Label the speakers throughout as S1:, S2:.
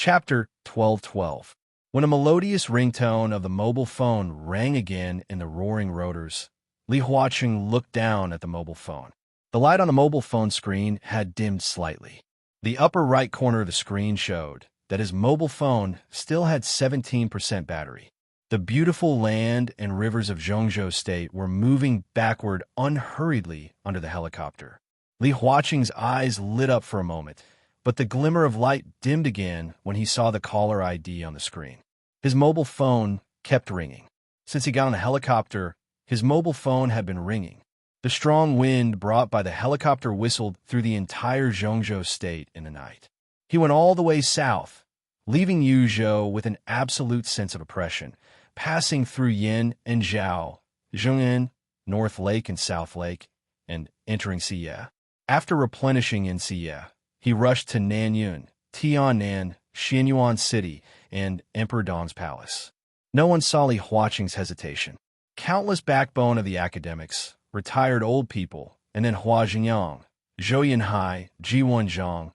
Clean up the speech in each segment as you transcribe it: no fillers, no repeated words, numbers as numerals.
S1: Chapter 1212. When a melodious ringtone of the mobile phone rang again in the roaring rotors, Li Huaqing looked down at the mobile phone. The light on the mobile phone screen had dimmed slightly. The upper right corner of the screen showed that his mobile phone still had 17% battery. The beautiful land and rivers of Zhongzhou State were moving backward unhurriedly under the helicopter. Li Huaqing's eyes lit up for a moment, but the glimmer of light dimmed again when he saw the caller ID on the screen. His mobile phone kept ringing. Since he got on the helicopter, his mobile phone had been ringing. The strong wind brought by the helicopter whistled through the entire Zhongzhou State in the night. He went all the way south, leaving Yuzhou with an absolute sense of oppression, passing through Yin and Zhao, Zhongyan, North Lake and South Lake, and entering Xie. After replenishing in Xie, he rushed to Nanyun, Tiannan, Xianyuan City, and Emperor Dong's palace. No one saw Li Huaqing's hesitation. Countless backbone of the academics, retired old people, and then Hua Jinyang, Zhou Yinhai, Ji Wenzhang,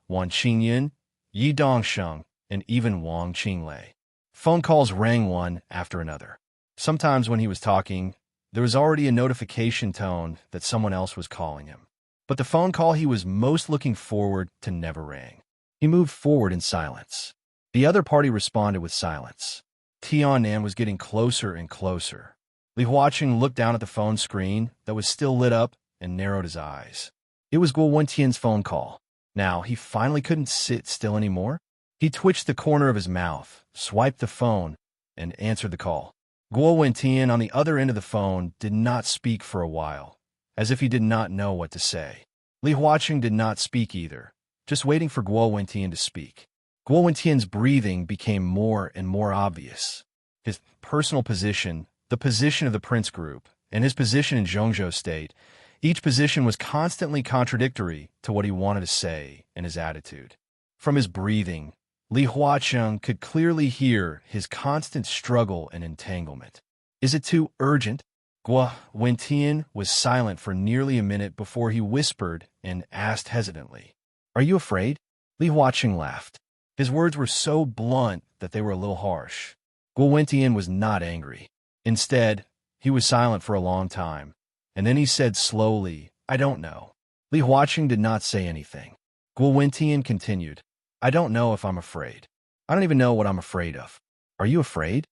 S1: Wan Qingyan, Yi Dongsheng, and even Wang Qinglei. Phone calls rang one after another. Sometimes when he was talking, there was already a notification tone that someone else was calling him. But the phone call he was most looking forward to never rang. He moved forward in silence. The other party responded with silence. Tiannan was getting closer and closer. Li Huaqing looked down at the phone screen that was still lit up and narrowed his eyes. It was Guo Wentian's phone call. Now, he finally couldn't sit still anymore. He twitched the corner of his mouth, swiped the phone, and answered the call. Guo Wentian on the other end of the phone did not speak for a while, as if he did not know what to say. Li Huaqing did not speak either, just waiting for Guo Wentian to speak. Guo Wentian's breathing became more and more obvious. His personal position, the position of the Prince Group, and his position in Zhongzhou State, each position was constantly contradictory to what he wanted to say and his attitude. From his breathing, Li Huaqing could clearly hear his constant struggle and entanglement. Is it too urgent? Guo Wentian was silent for nearly a minute before he whispered and asked hesitantly, "Are you afraid?" Li Huaqing laughed. His words were so blunt that they were a little harsh. Guo Wentian was not angry. Instead, he was silent for a long time, and then he said slowly, "I don't know." Li Huaqing did not say anything. Guo Wentian continued, "I don't know if I'm afraid. I don't even know what I'm afraid of. Are you afraid?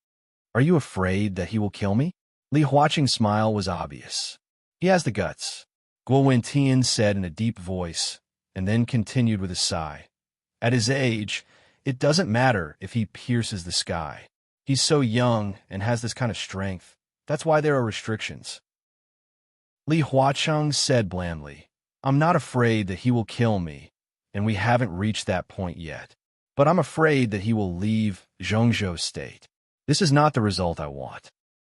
S1: Are you afraid that he will kill me?" Li Huaqing's smile was obvious. "He has the guts," Guo Wentian said in a deep voice, and then continued with a sigh. "At his age, it doesn't matter if he pierces the sky. He's so young and has this kind of strength. That's why there are restrictions." Li Huaqing said blandly, "I'm not afraid that he will kill me, and we haven't reached that point yet. But I'm afraid that he will leave Zhongzhou State. This is not the result I want."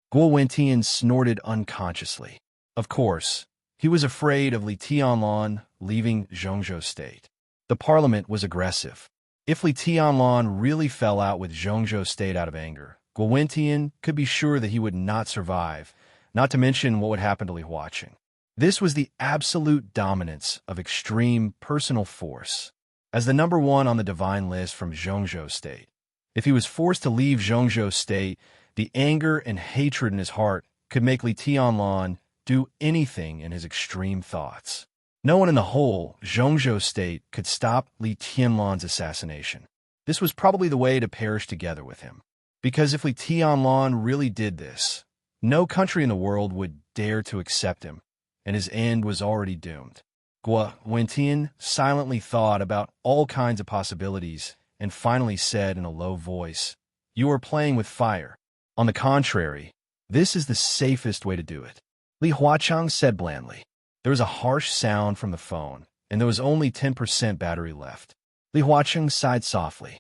S1: Guo Wentian snorted unconsciously. Of course, he was afraid of Li Tianlan leaving Zhongzhou State. The parliament was aggressive. If Li Tianlan really fell out with Zhongzhou State out of anger, Guo Wentian could be sure that he would not survive, not to mention what would happen to Li Huaqing. This was the absolute dominance of extreme personal force. As the number one on the divine list from Zhongzhou State, if he was forced to leave Zhongzhou State, the anger and hatred in his heart could make Li Tianlan do anything in his extreme thoughts. No one in the whole Zhongzhou State could stop Li Tianlan's assassination. This was probably the way to perish together with him. Because if Li Tianlan really did this, no country in the world would dare to accept him, and his end was already doomed. Guo Wentian silently thought about all kinds of possibilities and finally said in a low voice, "You are playing with fire. On the contrary, this is the safest way to do it." Li Huaqing said blandly. There was a harsh sound from the phone, and there was only 10% battery left. Li Huaqing sighed softly.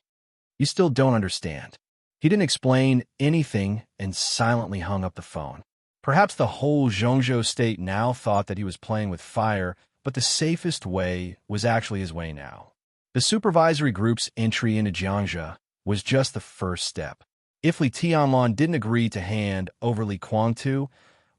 S1: "You still don't understand." He didn't explain anything and silently hung up the phone. Perhaps the whole Zhongzhou State now thought that he was playing with fire, but the safest way was actually his way now. The supervisory group's entry into Jiangzhou was just the first step. If Li Tianlan didn't agree to hand over Li Guangtu,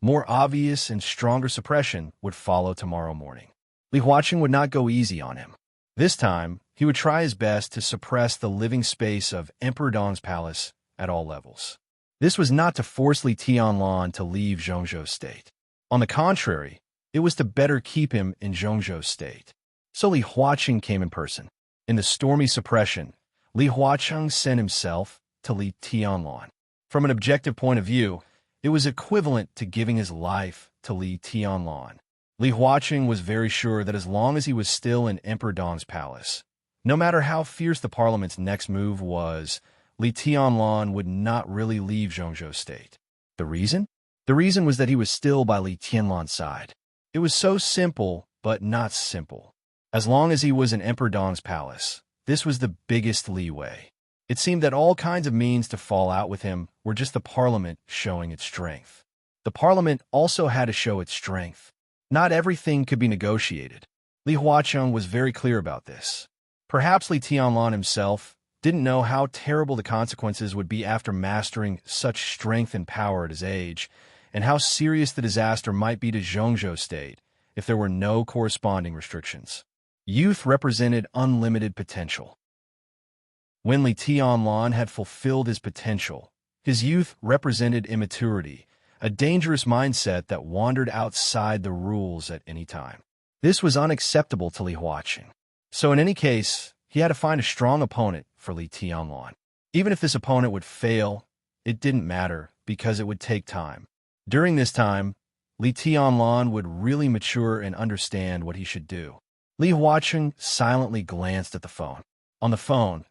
S1: more obvious and stronger suppression would follow tomorrow morning. Li Huaqing would not go easy on him. This time, he would try his best to suppress the living space of Emperor Dong's palace at all levels. This was not to force Li Tianlan to leave Zhongzhou's state. On the contrary, it was to better keep him in Zhongzhou's state. So Li Huaqing came in person. In the stormy suppression, Li Huaqing sent himself to Li Tianlan. From an objective point of view, it was equivalent to giving his life to Li Tianlan. Li Huaqing was very sure that as long as he was still in Emperor Dong's palace, no matter how fierce the parliament's next move was, Li Tianlan would not really leave Zhongzhou's state. The reason? The reason was that he was still by Li Tianlan's side. It was so simple, but not simple. As long as he was in Emperor Dong's palace, this was the biggest leeway. It seemed that all kinds of means to fall out with him were just the parliament showing its strength. The parliament also had to show its strength. Not everything could be negotiated. Li Huaqing was very clear about this. Perhaps Li Tianlan himself didn't know how terrible the consequences would be after mastering such strength and power at his age, and how serious the disaster might be to Zhongzhou's state if there were no corresponding restrictions. Youth represented unlimited potential. When Li Tianlan had fulfilled his potential, his youth represented immaturity, a dangerous mindset that wandered outside the rules at any time. This was unacceptable to Li Huaqing. So in any case, he had to find a strong opponent for Li Tianlan. Even if this opponent would fail, it didn't matter because it would take time. During this time, Li Tianlan would really mature and understand what he should do. Li Huaqing silently glanced at the phone. On the phone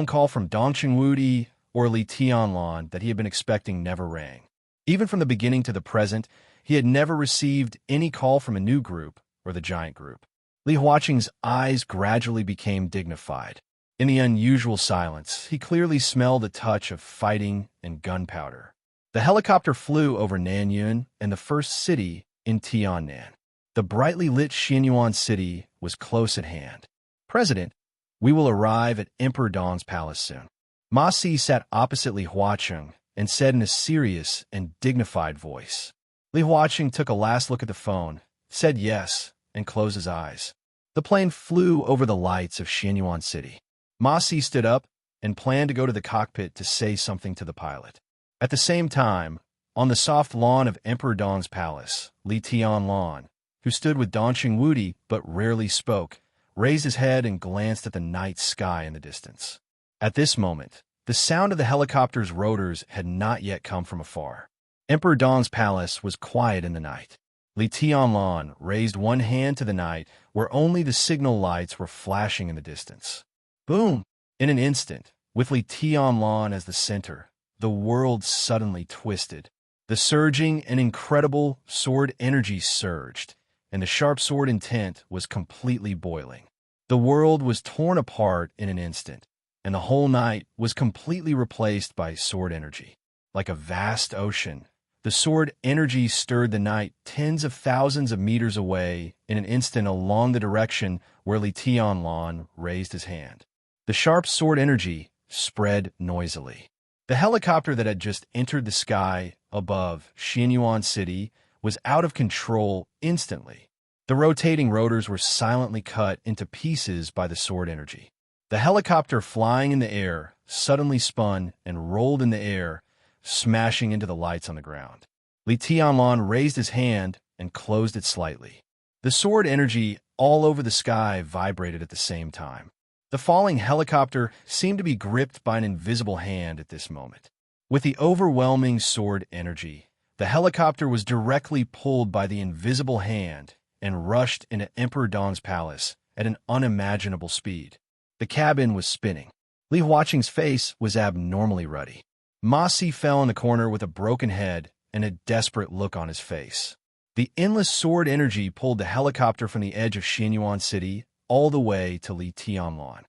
S1: call from Dongqing Wudi or Li Tianlan that he had been expecting never rang. Even from the beginning to the present, he had never received any call from a new group or the giant group. Li Huaqing's eyes gradually became dignified. In the unusual silence, he clearly smelled a touch of fighting and gunpowder. The helicopter flew over Nanyuan and the first city in Tiannan. The brightly lit Xianyuan city was close at hand. President, we will arrive at Emperor Dong's palace soon. Ma Si sat opposite Li Huaqing and said in a serious and dignified voice. Li Huaqing took a last look at the phone, said yes, and closed his eyes. The plane flew over the lights of Xianyuan City. Ma Si stood up and planned to go to the cockpit to say something to the pilot. At the same time, on the soft lawn of Emperor Dong's palace, Li Tianlan, who stood with Dongqing Wudi but rarely spoke, raised his head and glanced at the night sky in the distance. At this moment, the sound of the helicopter's rotors had not yet come from afar. Emperor Dong's palace was quiet in the night. Li Tianlan raised one hand to the night where only the signal lights were flashing in the distance. Boom! In an instant, with Li Tianlan as the center, the world suddenly twisted. The surging and incredible sword energy surged, and the sharp sword intent was completely boiling. The world was torn apart in an instant, and the whole night was completely replaced by sword energy. Like a vast ocean, the sword energy stirred the night tens of thousands of meters away in an instant along the direction where Li Tianlan raised his hand. The sharp sword energy spread noisily. The helicopter that had just entered the sky above Xianyuan City was out of control instantly. The rotating rotors were silently cut into pieces by the sword energy. The helicopter flying in the air suddenly spun and rolled in the air, smashing into the lights on the ground. Li Tianlan raised his hand and closed it slightly. The sword energy all over the sky vibrated at the same time. The falling helicopter seemed to be gripped by an invisible hand at this moment. With the overwhelming sword energy, the helicopter was directly pulled by the invisible hand and rushed into Emperor Dong's palace at an unimaginable speed. The cabin was spinning. Li Huaqing's face was abnormally ruddy. Ma Si fell in the corner with a broken head and a desperate look on his face. The endless sword energy pulled the helicopter from the edge of Xianyuan City all the way to Li Tianlan.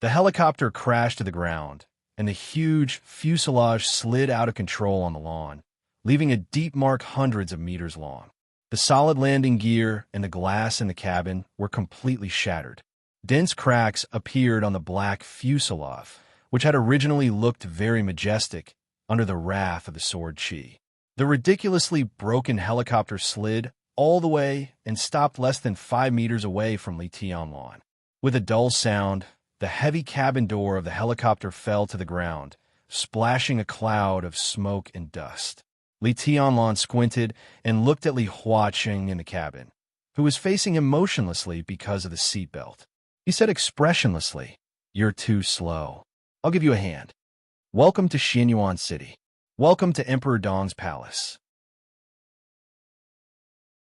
S1: The helicopter crashed to the ground, and the huge fuselage slid out of control on the lawn, leaving a deep mark hundreds of meters long. The solid landing gear and the glass in the cabin were completely shattered. Dense cracks appeared on the black fuselage, which had originally looked very majestic under the wrath of the sword chi. The ridiculously broken helicopter slid all the way and stopped less than 5 meters away from Li Tianlan. With a dull sound, the heavy cabin door of the helicopter fell to the ground, splashing a cloud of smoke and dust. Li Tianlan squinted and looked at Li Huaqing in the cabin, who was facing him motionlessly because of the seatbelt. He said expressionlessly, "You're too slow. I'll give you a hand. Welcome to Xinyuan City. Welcome to Emperor Dong's palace."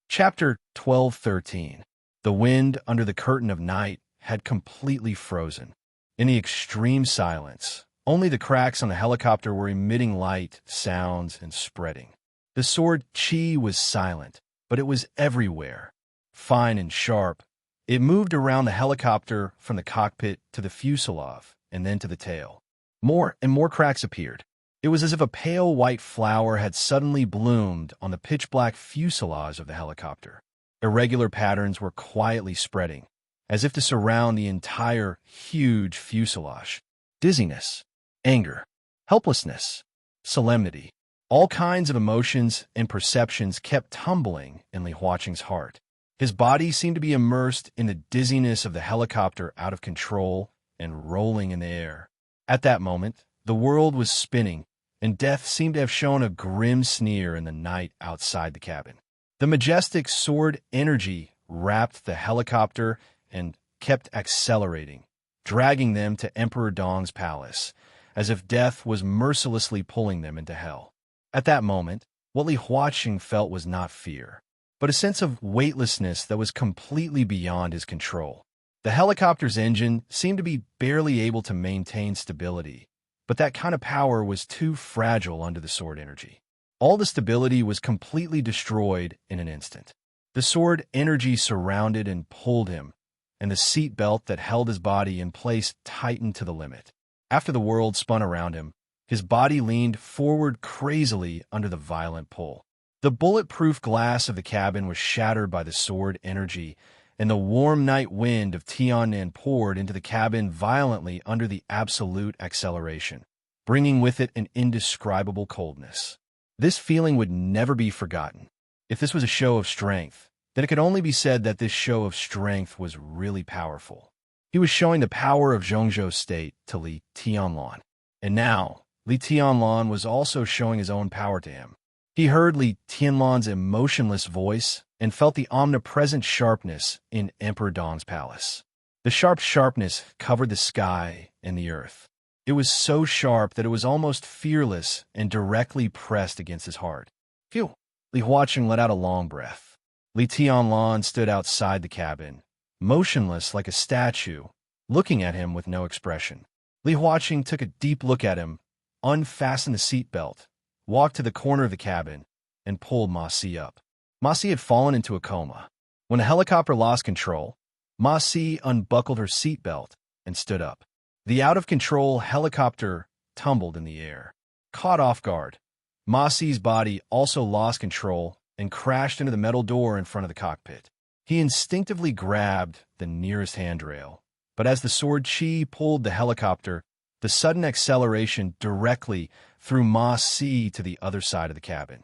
S1: Chapter 12:13. The wind under the curtain of night had completely frozen. In the extreme silence, only the cracks on the helicopter were emitting light, sounds, and spreading. The sword Qi was silent, but it was everywhere. Fine and sharp, it moved around the helicopter from the cockpit to the fuselage and then to the tail. More and more cracks appeared. It was as if a pale white flower had suddenly bloomed on the pitch-black fuselage of the helicopter. Irregular patterns were quietly spreading, as if to surround the entire huge fuselage. Dizziness, anger, helplessness, solemnity. All kinds of emotions and perceptions kept tumbling in Li Huaqing's heart. His body seemed to be immersed in the dizziness of the helicopter, out of control and rolling in the air. At that moment, the world was spinning, and death seemed to have shown a grim sneer in the night outside the cabin. The majestic sword energy wrapped the helicopter and kept accelerating, dragging them to Emperor Dong's palace, as if death was mercilessly pulling them into hell. At that moment, what Li Huaqing felt was not fear, but a sense of weightlessness that was completely beyond his control. The helicopter's engine seemed to be barely able to maintain stability, but that kind of power was too fragile under the sword energy. All the stability was completely destroyed in an instant. The sword energy surrounded and pulled him, and the seat belt that held his body in place tightened to the limit. After the world spun around him, his body leaned forward crazily under the violent pull. The bulletproof glass of the cabin was shattered by the sword energy, and the warm night wind of Tiannan poured into the cabin violently under the absolute acceleration, bringing with it an indescribable coldness. This feeling would never be forgotten. If this was a show of strength, then it could only be said that this show of strength was really powerful. He was showing the power of Zhongzhou State to Li Tianlan. And now, Li Tianlan was also showing his own power to him. He heard Li Tianlan's emotionless voice and felt the omnipresent sharpness in Emperor Dong's palace. The sharp sharpness covered the sky and the earth. It was so sharp that it was almost fearless and directly pressed against his heart. Phew! Li Huaqing let out a long breath. Li Tianlan stood outside the cabin, motionless like a statue, looking at him with no expression. Li Huaqing took a deep look at him, unfastened the seatbelt, walked to the corner of the cabin, and pulled Ma Si up. Ma Si had fallen into a coma. When the helicopter lost control, Ma Si unbuckled her seatbelt and stood up. The out-of-control helicopter tumbled in the air. Caught off guard, Ma Si's body also lost control and crashed into the metal door in front of the cockpit. He instinctively grabbed the nearest handrail, but as the sword Qi pulled the helicopter, the sudden acceleration directly threw Ma Si to the other side of the cabin.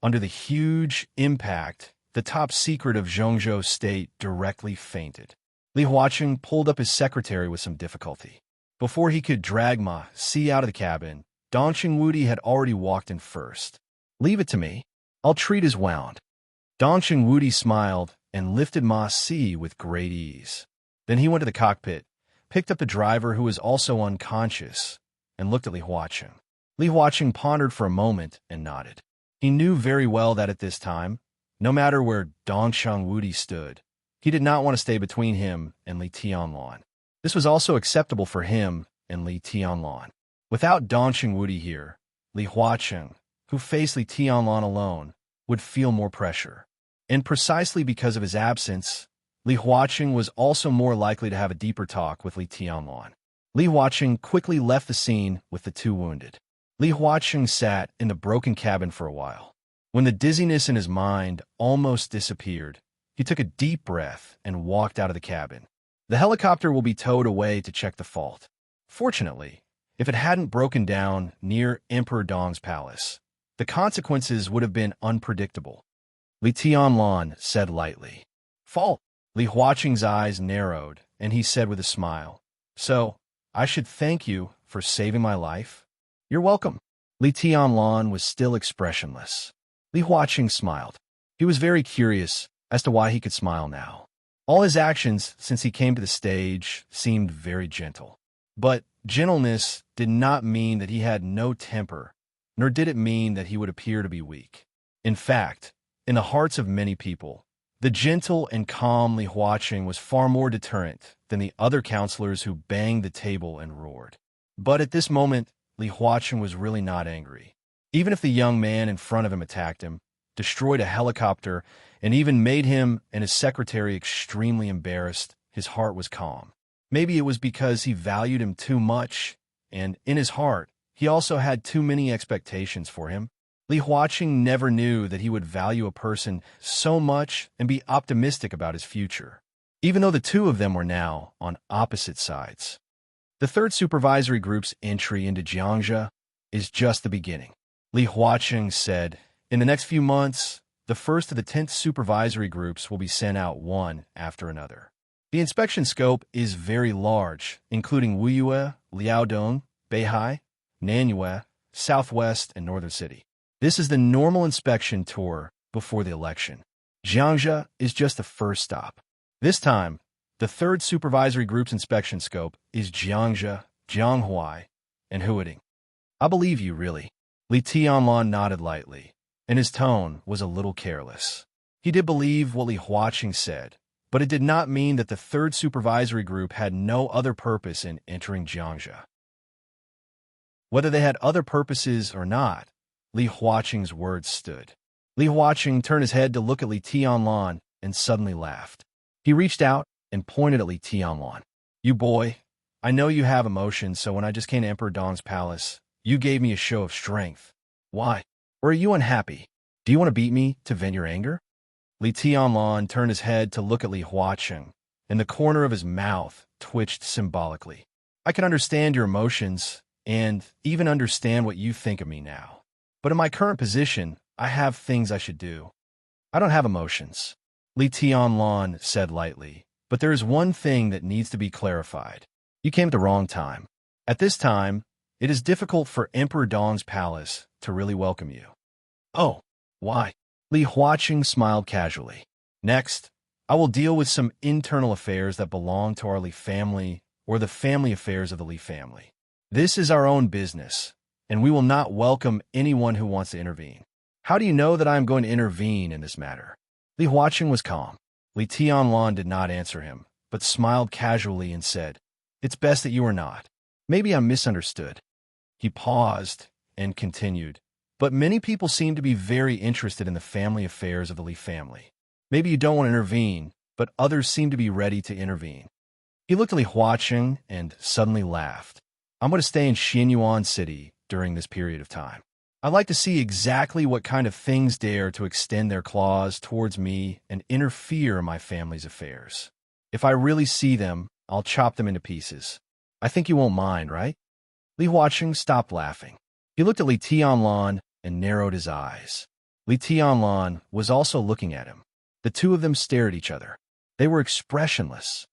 S1: Under the huge impact, the top secret of Zhongzhou State directly fainted. Li Huaqing pulled up his secretary with some difficulty. Before he could drag Ma Si out of the cabin, Dong Xingwudi had already walked in first. "Leave it to me. I'll treat his wound." Dong Xingwudi smiled and lifted Ma Si with great ease. Then he went to the cockpit, picked up the driver who was also unconscious, and looked at Li Huaqing. Li Huaqing pondered for a moment and nodded. He knew very well that at this time, no matter where Dong Xingwudi stood, he did not want to stay between him and Li Tianlan. This was also acceptable for him and Li Tianlan. Without Dong Xingwudi here, Li Huaqing, who faced Li Tianlan alone, would feel more pressure. And precisely because of his absence, Li Huaqing was also more likely to have a deeper talk with Li Tianlan. Li Huaqing quickly left the scene with the two wounded. Li Huaqing sat in the broken cabin for a while. When the dizziness in his mind almost disappeared, he took a deep breath and walked out of the cabin. The helicopter will be towed away to check the fault. Fortunately, if it hadn't broken down near Emperor Dong's palace, the consequences would have been unpredictable. Li Tianlan said lightly. "Fault?" Li Huaqing's eyes narrowed, and he said with a smile, "So, I should thank you for saving my life?" "You're welcome." Li Tianlan was still expressionless. Li Huaqing smiled. He was very curious as to why he could smile now. All his actions since he came to the stage seemed very gentle. But gentleness did not mean that he had no temper, nor did it mean that he would appear to be weak. In fact, in the hearts of many people, the gentle and calm Li Huaqing was far more deterrent than the other counselors who banged the table and roared. But at this moment, Li Huaqing was really not angry. Even if the young man in front of him attacked him, destroyed a helicopter, and even made him and his secretary extremely embarrassed, his heart was calm. Maybe it was because he valued him too much, and in his heart, he also had too many expectations for him. Li Huaqing never knew that he would value a person so much and be optimistic about his future, even though the two of them were now on opposite sides. The third supervisory group's entry into Jiangxia is just the beginning. Li Huaqing said, "In the next few months, the first of the 10th supervisory groups will be sent out one after another. The inspection scope is very large, including Wuyue, Liaodong, Beihai, Nanyue, Southwest, and Northern City. This is the normal inspection tour before the election. Jiangxia is just the first stop. This time, the third supervisory group's inspection scope is Jiangxia, Jianghuai, and Huading." "I believe you, really." Li Tianlan nodded lightly, and his tone was a little careless. He did believe what Li Huaqing said, but it did not mean that the third supervisory group had no other purpose in entering Jiangxia. Whether they had other purposes or not, Li Huaqing's words stood. Li Huaqing turned his head to look at Li Tianlan and suddenly laughed. He reached out and pointed at Li Tianlan. "You boy, I know you have emotions, so when I just came to Emperor Dong's palace, you gave me a show of strength. Why? Or are you unhappy? Do you want to beat me to vent your anger?" Li Tianlan turned his head to look at Li Huaqing, and the corner of his mouth twitched symbolically. "I can understand your emotions, and even understand what you think of me now. But in my current position, I have things I should do." "I don't have emotions," Li Tianlan said lightly, "but there is one thing that needs to be clarified. You came at the wrong time. At this time, it is difficult for Emperor Dong's palace to really welcome you." "Oh, why?" Li Huaqing smiled casually. "Next, I will deal with some internal affairs that belong to our Li family or the family affairs of the Li family. This is our own business, and we will not welcome anyone who wants to intervene." "How do you know that I am going to intervene in this matter?" Li Huaqing was calm. Li Tianlan did not answer him, but smiled casually and said, "It's best that you are not. Maybe I'm misunderstood." He paused and continued, "But many people seem to be very interested in the family affairs of the Li family. Maybe you don't want to intervene, but others seem to be ready to intervene." He looked at Li Huaqing and suddenly laughed. "I'm going to stay in Xianyuan City during this period of time. I'd like to see exactly what kind of things dare to extend their claws towards me and interfere in my family's affairs. If I really see them, I'll chop them into pieces. I think you won't mind, right?" Li Huaqing stopped laughing. He looked at Li Tianlan and narrowed his eyes. Li Tianlan was also looking at him. The two of them stared at each other. They were expressionless.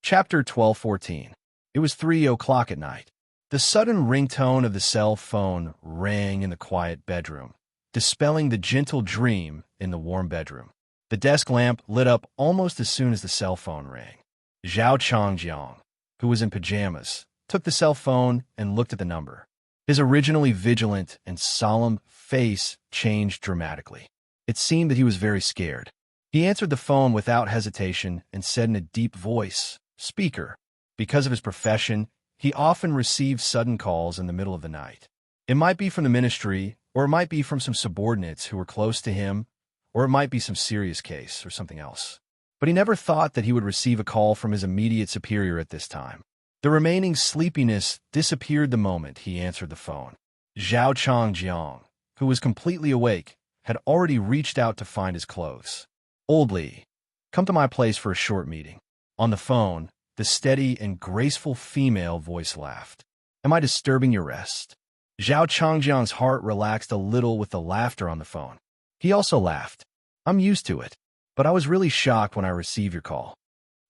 S1: Chapter 12:14. It was 3 o'clock at night. The sudden ringtone of the cell phone rang in the quiet bedroom, dispelling the gentle dream in the warm bedroom. The desk lamp lit up almost as soon as the cell phone rang. Zhao Changjiang, who was in pajamas, took the cell phone and looked at the number. His originally vigilant and solemn face changed dramatically. It seemed that he was very scared. He answered the phone without hesitation and said in a deep voice, "Speaker." Because of his profession, he often received sudden calls in the middle of the night. It might be from the ministry, or it might be from some subordinates who were close to him, or it might be some serious case or something else. But he never thought that he would receive a call from his immediate superior at this time. The remaining sleepiness disappeared the moment he answered the phone. Zhao Changjiang, who was completely awake, had already reached out to find his clothes. "Old Li, come to my place for a short meeting." On the phone, the steady and graceful female voice laughed. "Am I disturbing your rest?" Zhao Changjiang's heart relaxed a little with the laughter on the phone. He also laughed. "I'm used to it." but I was really shocked when I received your call.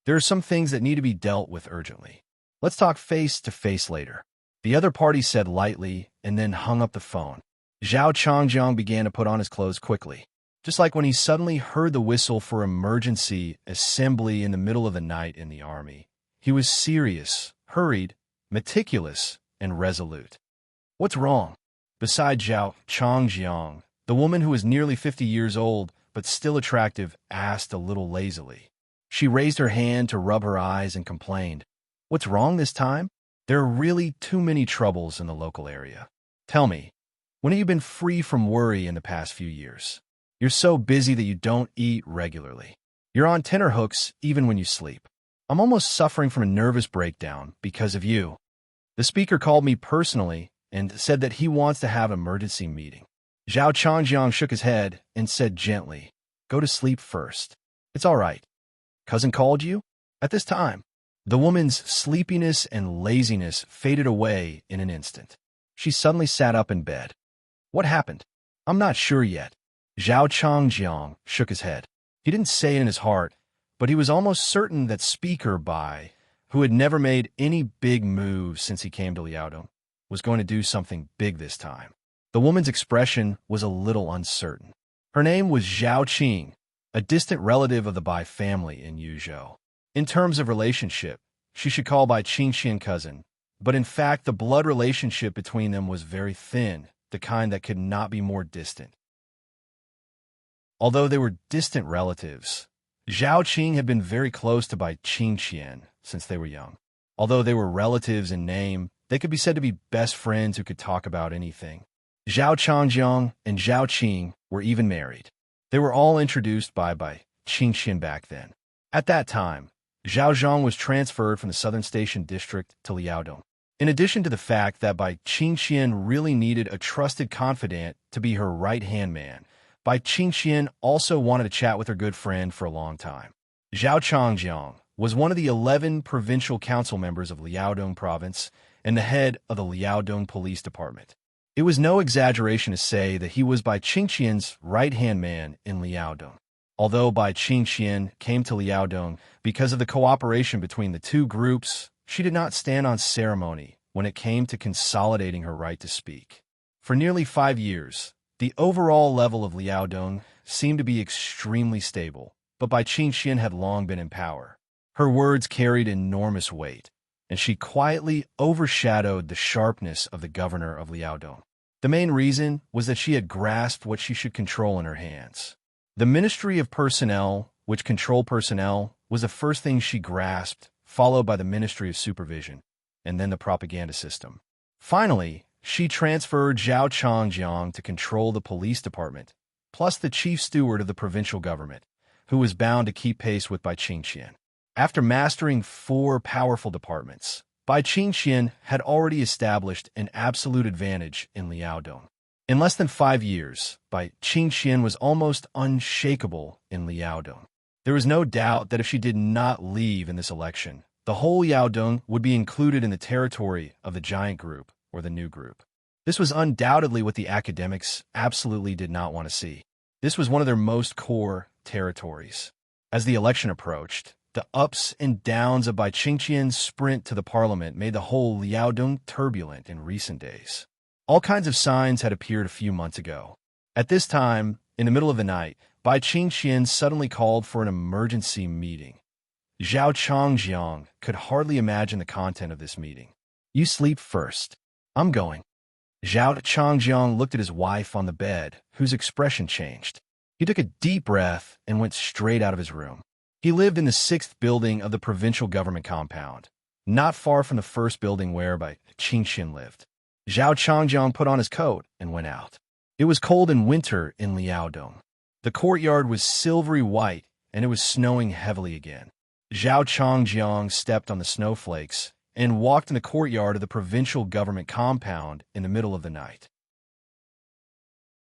S1: There are some things that need to be dealt with urgently. Let's talk face to face later." The other party said lightly and then hung up the phone. Zhao Changjiang began to put on his clothes quickly. Just like when he suddenly heard the whistle for emergency assembly in the middle of the night in the army. He was serious, hurried, meticulous, and resolute. "What's wrong?" Beside Zhao Changjiang, the woman who was nearly 50 years old but still attractive asked a little lazily. She raised her hand to rub her eyes and complained, "What's wrong this time? There are really too many troubles in the local area. Tell me, when have you been free from worry in the past few years? You're so busy that you don't eat regularly. You're on tenterhooks even when you sleep. I'm almost suffering from a nervous breakdown because of you." The speaker called me personally and said that he wants to have an emergency meeting. Zhao Changjiang shook his head and said gently, "Go to sleep first. It's all right. Cousin called you?" At this time, the woman's sleepiness and laziness faded away in an instant. She suddenly sat up in bed. "What happened?" "I'm not sure yet." Zhao Changjiang shook his head. He didn't say it in his heart, but he was almost certain that Speaker Bai, who had never made any big moves since he came to Liaodong, was going to do something big this time. The woman's expression was a little uncertain. Her name was Zhao Qing, a distant relative of the Bai family in Yuzhou. In terms of relationship, she should call Bai Qingxian cousin, but in fact the blood relationship between them was very thin, the kind that could not be more distant. Although they were distant relatives, Zhao Qing had been very close to Bai Qingxian since they were young. Although they were relatives in name, they could be said to be best friends who could talk about anything. Zhao Changjiang and Zhao Qing were even married. They were all introduced by Bai Qingxian back then. At that time, Zhao Zhang was transferred from the Southern Station District to Liaodong. In addition to the fact that Bai Qingxian really needed a trusted confidant to be her right-hand man, Bai Qingxian also wanted to chat with her good friend for a long time. Zhao Changjiang was one of the 11 provincial council members of Liaodong Province and the head of the Liaodong Police Department. It was no exaggeration to say that he was Bai Qingxian's right-hand man in Liaodong. Although Bai Qingxian came to Liaodong because of the cooperation between the two groups, she did not stand on ceremony when it came to consolidating her right to speak. For nearly 5 years, the overall level of Liaodong seemed to be extremely stable, but Bai Qingxian had long been in power. Her words carried enormous weight, and she quietly overshadowed the sharpness of the governor of Liaodong. The main reason was that she had grasped what she should control in her hands. The Ministry of Personnel, which controlled personnel, was the first thing she grasped, followed by the Ministry of Supervision, and then the propaganda system. Finally, she transferred Zhao Changjiang to control the police department, plus the chief steward of the provincial government, who was bound to keep pace with Bai Qingxian. After mastering 4 powerful departments, Bai Qingxian had already established an absolute advantage in Liaodong. In less than 5 years, Bai Qingxian was almost unshakable in Liaodong. There was no doubt that if she did not leave in this election, the whole Liaodong would be included in the territory of the giant group or the new group. This was undoubtedly what the academics absolutely did not want to see. This was one of their most core territories. As the election approached, the ups and downs of Bai Qingxian's sprint to the parliament made the whole Liaodong turbulent in recent days. All kinds of signs had appeared a few months ago. At this time, in the middle of the night, Bai Qingxian suddenly called for an emergency meeting. Zhao Changjiang could hardly imagine the content of this meeting. "You sleep first. I'm going." Zhao Changjiang looked at his wife on the bed, whose expression changed. He took a deep breath and went straight out of his room. He lived in the 6th building of the provincial government compound, not far from the 1st building where Bai Qingxian lived. Zhao Changjiang put on his coat and went out. It was cold in winter in Liaodong. The courtyard was silvery white, and it was snowing heavily again. Zhao Changjiang stepped on the snowflakes and walked in the courtyard of the provincial government compound in the middle of the night.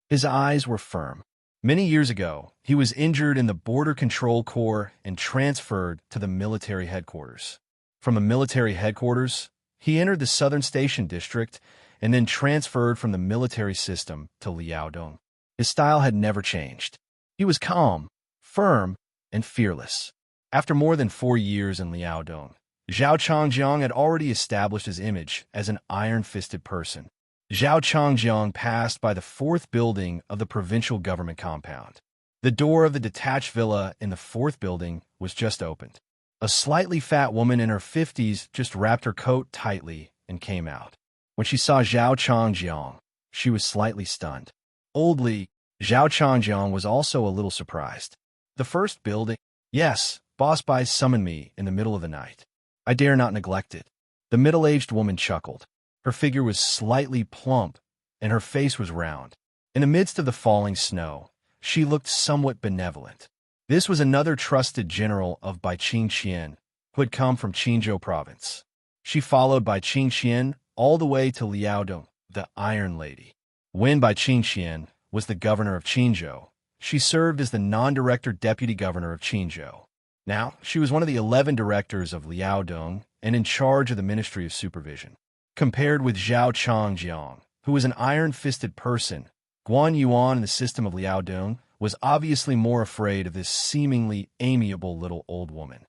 S1: His eyes were firm. Many years ago, he was injured in the Border Control Corps and transferred to the military headquarters. From the military headquarters, he entered the Southern Station District and then transferred from the military system to Liaodong. His style had never changed. He was calm, firm, and fearless. After more than 4 years in Liaodong, Zhao Changjiang had already established his image as an iron-fisted person. Zhao Changjiang passed by the 4th building of the provincial government compound. The door of the detached villa in the 4th building was just opened. A slightly fat woman in her 50s just wrapped her coat tightly and came out. When she saw Zhao Changjiang, she was slightly stunned. Oldly, Zhao Changjiang was also a little surprised. The 1st building? Yes, Boss Bai summoned me in the middle of the night. I dare not neglect it. The middle-aged woman chuckled. Her figure was slightly plump, and her face was round. In the midst of the falling snow, she looked somewhat benevolent. This was another trusted general of Bai Qingqian, who had come from Qingzhou province. She followed Bai Qingqian all the way to Liaodong, the Iron Lady. When Bai Qingqian was the governor of Qingzhou, she served as the non-director deputy governor of Qingzhou. Now, she was one of the 11 directors of Liaodong and in charge of the Ministry of Supervision. Compared with Zhao Changjiang, who was an iron-fisted person, Guan Yuan in the system of Liaodong was obviously more afraid of this seemingly amiable little old woman.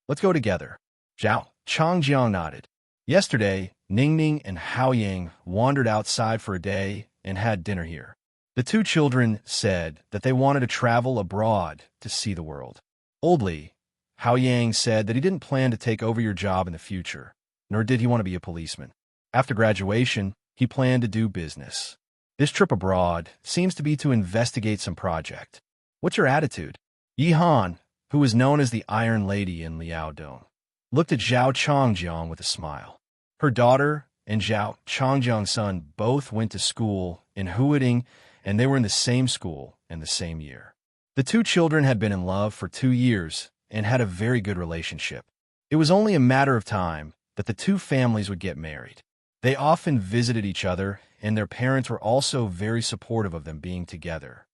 S1: Let's go together. Zhao Changjiang nodded. Yesterday, Ningning and Haoyang wandered outside for a day and had dinner here. The 2 children said that they wanted to travel abroad to see the world. Oldly, Haoyang said that he didn't plan to take over your job in the future, nor did he want to be a policeman. After graduation, he planned to do business. This trip abroad seems to be to investigate some project. What's your attitude? Yi Han, who was known as the Iron Lady in Liaodong, looked at Zhao Changjiang with a smile. Her daughter and Zhao Changjiang's son both went to school in Huading, and they were in the same school in the same year. The 2 children had been in love for 2 years and had a very good relationship. It was only a matter of time that the 2 families would get married. They often visited each other, and their parents were also very supportive of them being together.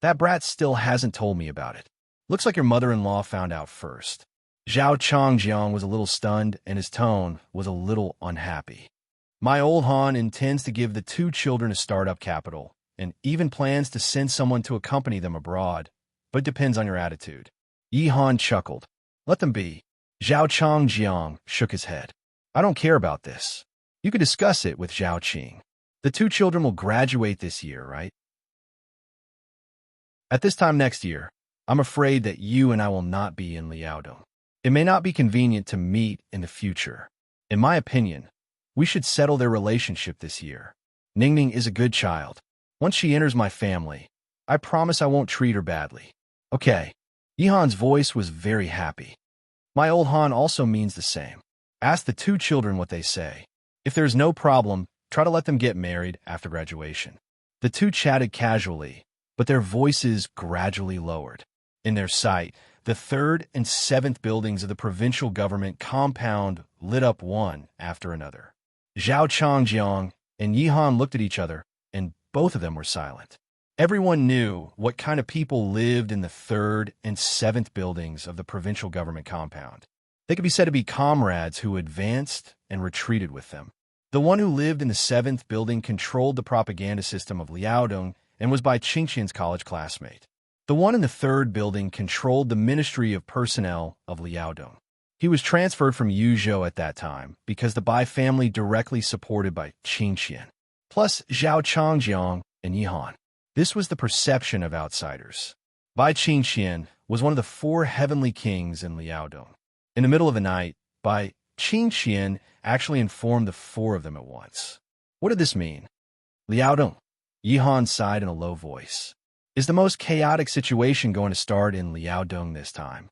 S1: That brat still hasn't told me about it. Looks like your mother-in-law found out first. Zhao Changjiang was a little stunned, and his tone was a little unhappy. My old Han intends to give the 2 children a startup capital, and even plans to send someone to accompany them abroad, but it depends on your attitude. Yi Han chuckled. Let them be. Zhao Changjiang shook his head. I don't care about this. You could discuss it with Zhao Qing. The 2 children will graduate this year, right? At this time next year, I'm afraid that you and I will not be in Liaodong. It may not be convenient to meet in the future. In my opinion, we should settle their relationship this year. Ningning is a good child. Once she enters my family, I promise I won't treat her badly. Okay. Yi Han's voice was very happy. My old Han also means the same. Ask the 2 children what they say. If there's no problem, try to let them get married after graduation. The 2 chatted casually, but their voices gradually lowered. In their sight, the 3rd and 7th buildings of the provincial government compound lit up one after another. Zhao Changjiang and Yi Han looked at each other, and both of them were silent. Everyone knew what kind of people lived in the 3rd and 7th buildings of the provincial government compound. They could be said to be comrades who advanced and retreated with them. The one who lived in the 7th building controlled the propaganda system of Liaodong and was Bai Qingqian's college classmate. The one in the 3rd building controlled the Ministry of Personnel of Liaodong. He was transferred from Yuzhou at that time because the Bai family directly supported Bai Qingqian, plus Zhao Changjiang and Yi Han. This was the perception of outsiders. Bai Qingqian was one of the 4 heavenly kings in Liaodong. In the middle of the night, Bai Qingqian actually informed the 4 of them at once. What did this mean? Liaodong, Yi Han sighed in a low voice. Is the most chaotic situation going to start in Liaodong this time?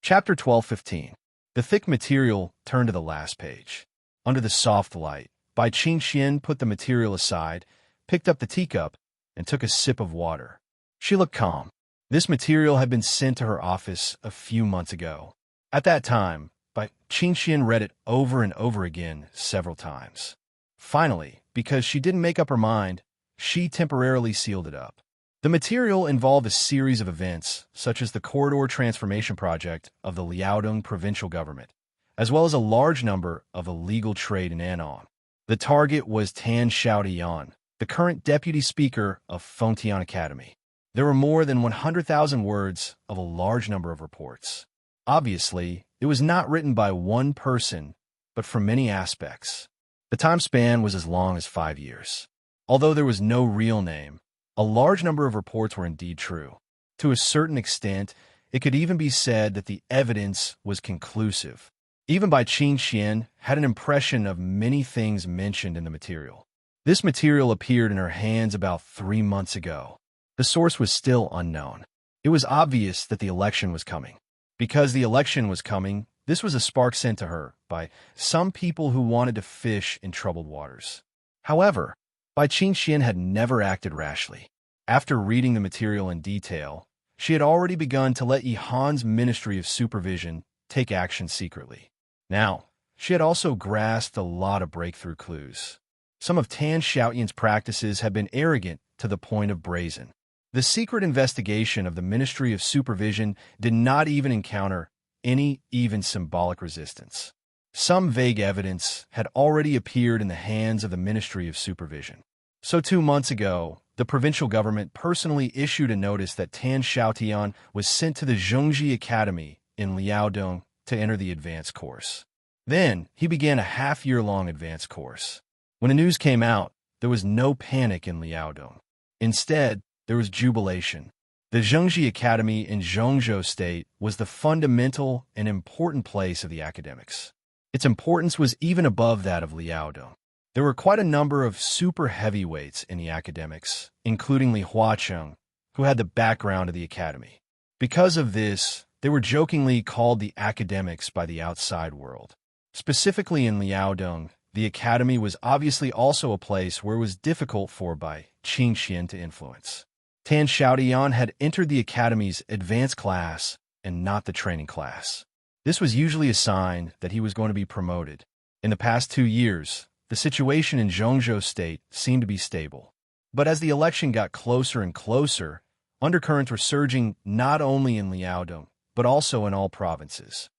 S1: Chapter 12:15. The thick material turned to the last page. Under the soft light, Bai Qingqian put the material aside, picked up the teacup, and took a sip of water. She looked calm. This material had been sent to her office a few months ago. At that time, Bai Qingqian read it over and over again several times. Finally, because she didn't make up her mind, she temporarily sealed it up. The material involved a series of events, such as the corridor transformation project of the Liaodong provincial government, as well as a large number of illegal trade in Anon. The target was Tan Xiaodian, the current deputy speaker of Fengtian Academy. There were more than 100,000 words of a large number of reports. Obviously, it was not written by one person, but from many aspects. The time span was as long as 5 years. Although there was no real name, a large number of reports were indeed true. To a certain extent, it could even be said that the evidence was conclusive. Even Bai Qingxian had an impression of many things mentioned in the material. This material appeared in her hands about 3 months ago. The source was still unknown. It was obvious that the election was coming. Because the election was coming, this was a spark sent to her by some people who wanted to fish in troubled waters. However, Bai Qingxian had never acted rashly. After reading the material in detail, she had already begun to let Yi Han's Ministry of Supervision take action secretly. Now, she had also grasped a lot of breakthrough clues. Some of Tan Xiaoyan's practices had been arrogant to the point of brazen. The secret investigation of the Ministry of Supervision did not even encounter any even symbolic resistance. Some vague evidence had already appeared in the hands of the Ministry of Supervision. So 2 months ago, the provincial government personally issued a notice that Tan Xiaotian was sent to the Zhongji Academy in Liaodong to enter the advanced course. Then, he began a half-year-long advanced course. When the news came out, there was no panic in Liaodong. Instead, there was jubilation. The Zhongji Academy in Zhongzhou State was the fundamental and important place of the academics. Its importance was even above that of Liaodong. There were quite a number of super heavyweights in the academics, including Li Huacheng, who had the background of the academy. Because of this, they were jokingly called the academics by the outside world. Specifically in Liaodong, the academy was obviously also a place where it was difficult for Bai Qingxian to influence. Tan Xiaotian had entered the academy's advanced class and not the training class. This was usually a sign that he was going to be promoted. In the past 2 years, the situation in Zhongzhou State seemed to be stable. But as the election got closer and closer, undercurrents were surging not only in Liaodong, but also in all provinces.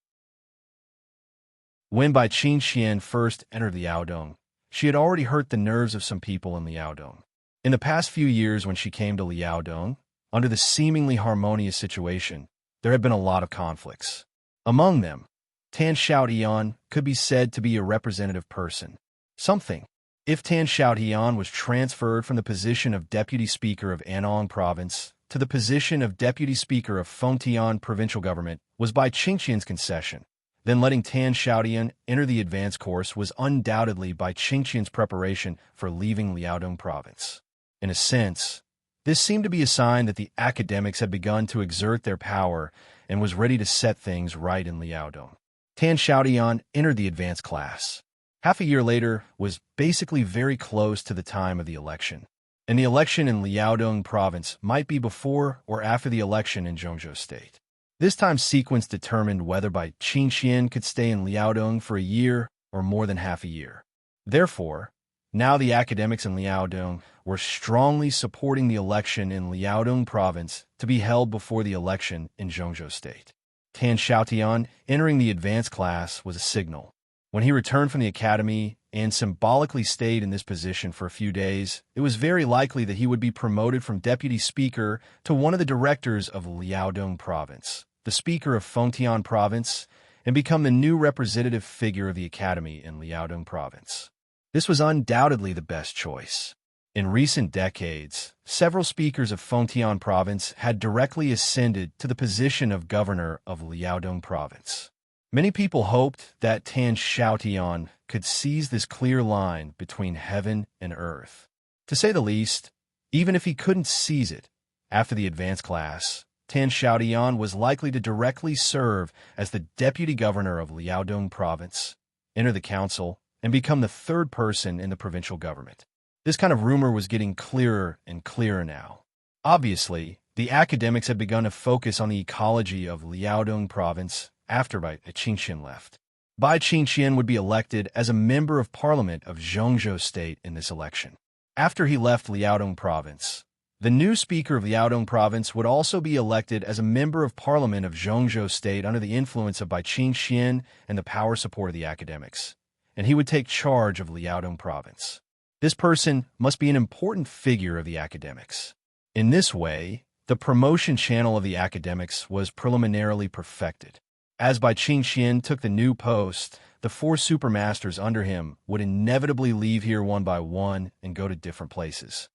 S1: When Bai Qingxian first entered Liaodong, she had already hurt the nerves of some people in Liaodong. In the past few years when she came to Liaodong, under the seemingly harmonious situation, there had been a lot of conflicts. Among them, Tan Xiaotian could be said to be a representative person. Something. If Tan Xiaotian was transferred from the position of Deputy Speaker of Anong Province to the position of Deputy Speaker of Fengtian Provincial Government was Bai Qingxian's concession, then letting Tan Xiaotian enter the advanced course was undoubtedly Bai Qingxian's preparation for leaving Liaodong Province. In a sense, this seemed to be a sign that the academics had begun to exert their power and was ready to set things right in Liaodong. Tan Xiaotian entered the advanced class. Half a year later was basically very close to the time of the election. And the election in Liaodong Province might be before or after the election in Zhongzhou State. This time sequence determined whether Bai Qingxian could stay in Liaodong for a year or more than half a year. Therefore, now the academics in Liaodong were strongly supporting the election in Liaodong Province to be held before the election in Zhongzhou State. Tan Xiaotian entering the advanced class was a signal. When he returned from the academy and symbolically stayed in this position for a few days, it was very likely that he would be promoted from deputy speaker to one of the directors of Liaodong Province, the speaker of Fengtian Province, and become the new representative figure of the academy in Liaodong Province. This was undoubtedly the best choice. In recent decades, several speakers of Fengtian Province had directly ascended to the position of governor of Liaodong Province. Many people hoped that Tan Xiaotian could seize this clear line between heaven and earth. To say the least, even if he couldn't seize it, after the advanced class, Tan Xiaotian was likely to directly serve as the deputy governor of Liaodong Province, enter the council, and become the third person in the provincial government. This kind of rumor was getting clearer and clearer now. Obviously, the academics had begun to focus on the ecology of Liaodong Province after Bai Qingxian left. Bai Qingxian would be elected as a member of parliament of Zhongzhou State in this election. After he left Liaodong Province, the new speaker of Liaodong Province would also be elected as a member of parliament of Zhongzhou State under the influence of Bai Qingxian and the power support of the academics, and he would take charge of Liaodong Province. This person must be an important figure of the academics. In this way, The promotion channel of the academics was preliminarily perfected. As Bai Qingxian took the new post, the 4 supermasters under him would inevitably leave here one by one and go to different places.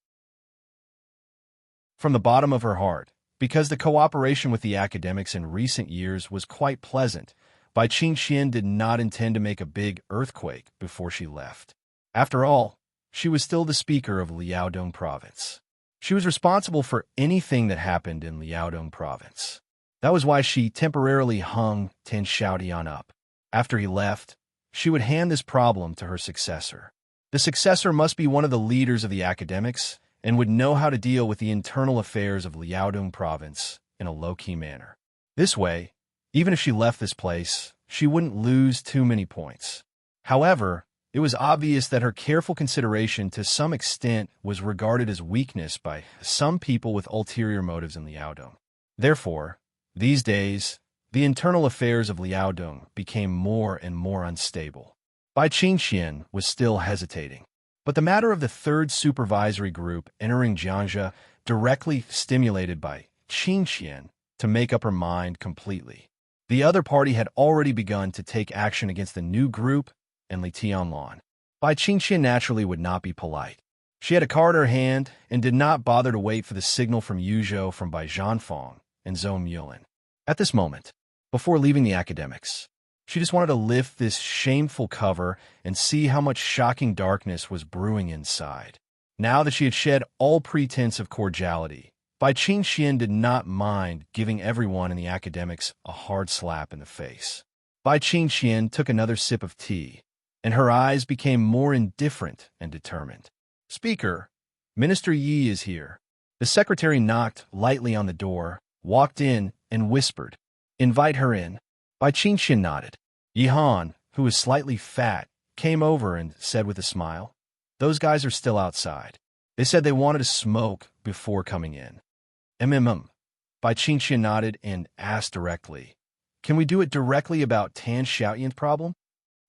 S1: From the bottom of her heart, because the cooperation with the academics in recent years was quite pleasant, Bai Qingxian did not intend to make a big earthquake before she left. After all, she was still the speaker of Liaodong province. She was responsible for anything that happened in Liaodong province. That was why she temporarily hung Tan Xiaodian up. After he left, she would hand this problem to her successor. The successor must be one of the leaders of the academics and would know how to deal with the internal affairs of Liaodong province in a low-key manner. This way, even if she left this place, she wouldn't lose too many points. However, it was obvious that her careful consideration to some extent was regarded as weakness by some people with ulterior motives in Liaodong. Therefore, these days, the internal affairs of Liaodong became more and more unstable. Bai Qingxian was still hesitating. But the matter of the 3rd supervisory group entering Jiangxia directly stimulated Bai Qingxian to make up her mind completely. The other party had already begun to take action against the new group and Li Tianlan. Bai Qingxian naturally would not be polite. She had a card in her hand and did not bother to wait for the signal from Yuzhou from Bai Zhanfeng and Zhou Mulin. At this moment, before leaving the academics, she just wanted to lift this shameful cover and see how much shocking darkness was brewing inside. Now that she had shed all pretense of cordiality, Bai Qingxian did not mind giving everyone in the academics a hard slap in the face. Bai Qingxian took another sip of tea, and her eyes became more indifferent and determined. "Speaker, Minister Yi is here." The secretary knocked lightly on the door, walked in, and whispered, "Invite her in." Bai Qingxian nodded. Yi Han, who was slightly fat, came over and said with a smile, "Those guys are still outside. They said they wanted to smoke before coming in." Bai Qingxian nodded and asked directly, "Can we do it directly about Tan Xiaoyan's problem?"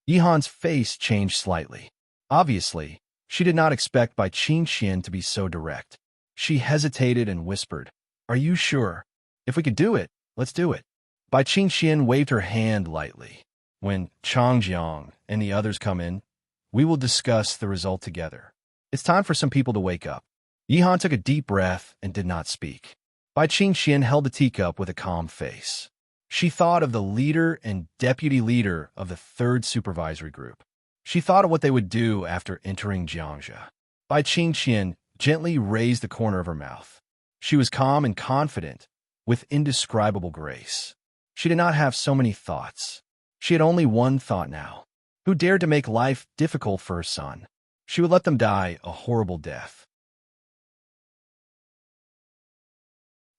S1: Yi Han's face changed slightly. Obviously, she did not expect Bai Qingxian to be so direct. She hesitated and whispered, "Are you sure? If we could do it, let's do it." Bai Qingxian waved her hand lightly. "When Changjiang and the others come in, we will discuss the result together. It's time for some people to wake up." Yi Han took a deep breath and did not speak. Bai Qingxian held the teacup with a calm face. She thought of the leader and deputy leader of the 3rd supervisory group. She thought of what they would do after entering Jiangxia. Bai Qingxian gently raised the corner of her mouth. She was calm and confident, with indescribable grace. She did not have so many thoughts. She had only one thought now. Who dared to make life difficult for her son? She would let them die a horrible death.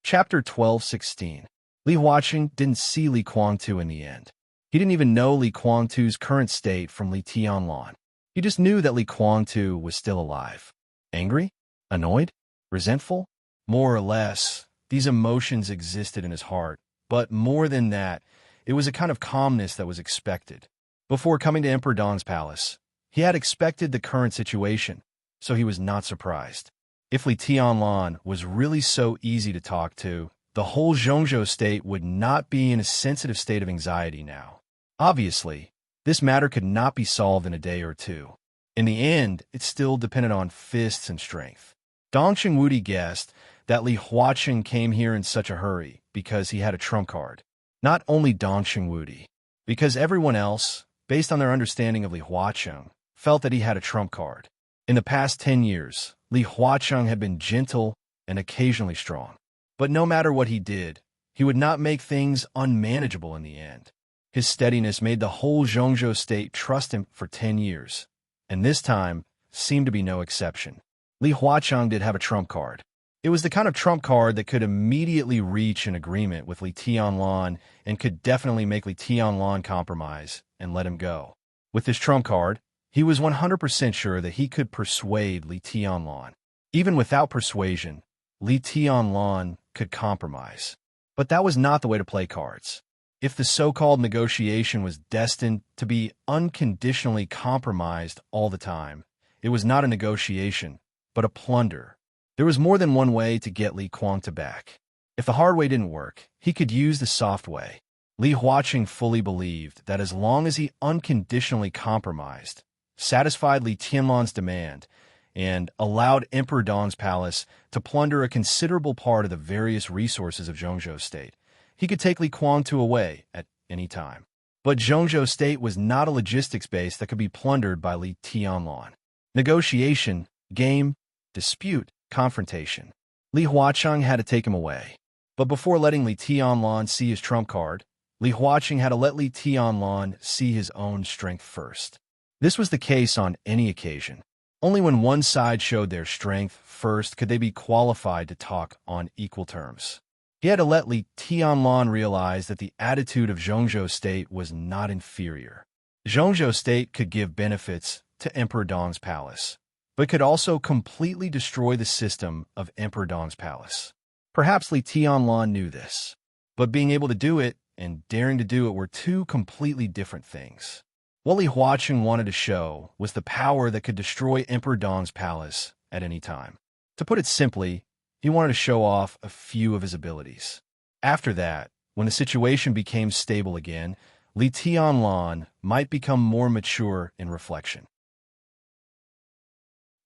S1: Chapter 12:16. Li Huaqing didn't see Li Guangtu in the end. He didn't even know Li Guangtu's current state from Li Tianlan. He just knew that Li Guangtu was still alive. Angry? Annoyed? Resentful? More or less, these emotions existed in his heart, but more than that, it was a kind of calmness that was expected. Before coming to Emperor Dong's palace, he had expected the current situation, so he was not surprised. If Li Tianlan was really so easy to talk to, the whole Zhongzhou state would not be in a sensitive state of anxiety now. Obviously, this matter could not be solved in a day or two. In the end, it still depended on fists and strength. Dong Qingwudi guessed that Li Huaqing came here in such a hurry because he had a trump card. Not only Dong Qingwudi, because everyone else, based on their understanding of Li Huaqing, felt that he had a trump card. In the past 10 years, Li Huaqing had been gentle and occasionally strong. But no matter what he did, he would not make things unmanageable in the end. His steadiness made the whole Zhongzhou state trust him for 10 years, and this time seemed to be no exception. Li Huaqing did have a trump card. It was the kind of trump card that could immediately reach an agreement with Li Tianlan and could definitely make Li Tianlan compromise and let him go. With this trump card, he was 100% sure that he could persuade Li Tianlan. Even without persuasion, Li Tianlan could compromise. But that was not the way to play cards. If the so-called negotiation was destined to be unconditionally compromised all the time, it was not a negotiation, but a plunder. There was more than one way to get Li Guangtu back. If the hard way didn't work, he could use the soft way. Li Huaqing fully believed that as long as he unconditionally compromised, satisfied Li Tianlan's demand, and allowed Emperor Dong's palace to plunder a considerable part of the various resources of Zhongzhou state, he could take Li Guangtu away at any time. But Zhongzhou state was not a logistics base that could be plundered by Li Tianlan. Negotiation, game, dispute, confrontation. Li Huaqing had to take him away. But before letting Li Tianlan see his trump card, Li Huaqing had to let Li Tianlan see his own strength first. This was the case on any occasion. Only when one side showed their strength first could they be qualified to talk on equal terms. He had to let Li Tianlan realize that the attitude of Zhongzhou state was not inferior. Zhongzhou state could give benefits to Emperor Dong's palace, but could also completely destroy the system of Emperor Dong's palace. Perhaps Li Tianlan knew this, but being able to do it and daring to do it were two completely different things. What Li Huaqing wanted to show was the power that could destroy Emperor Dong's palace at any time. To put it simply, he wanted to show off a few of his abilities. After that, when the situation became stable again, Li Tianlan might become more mature in reflection.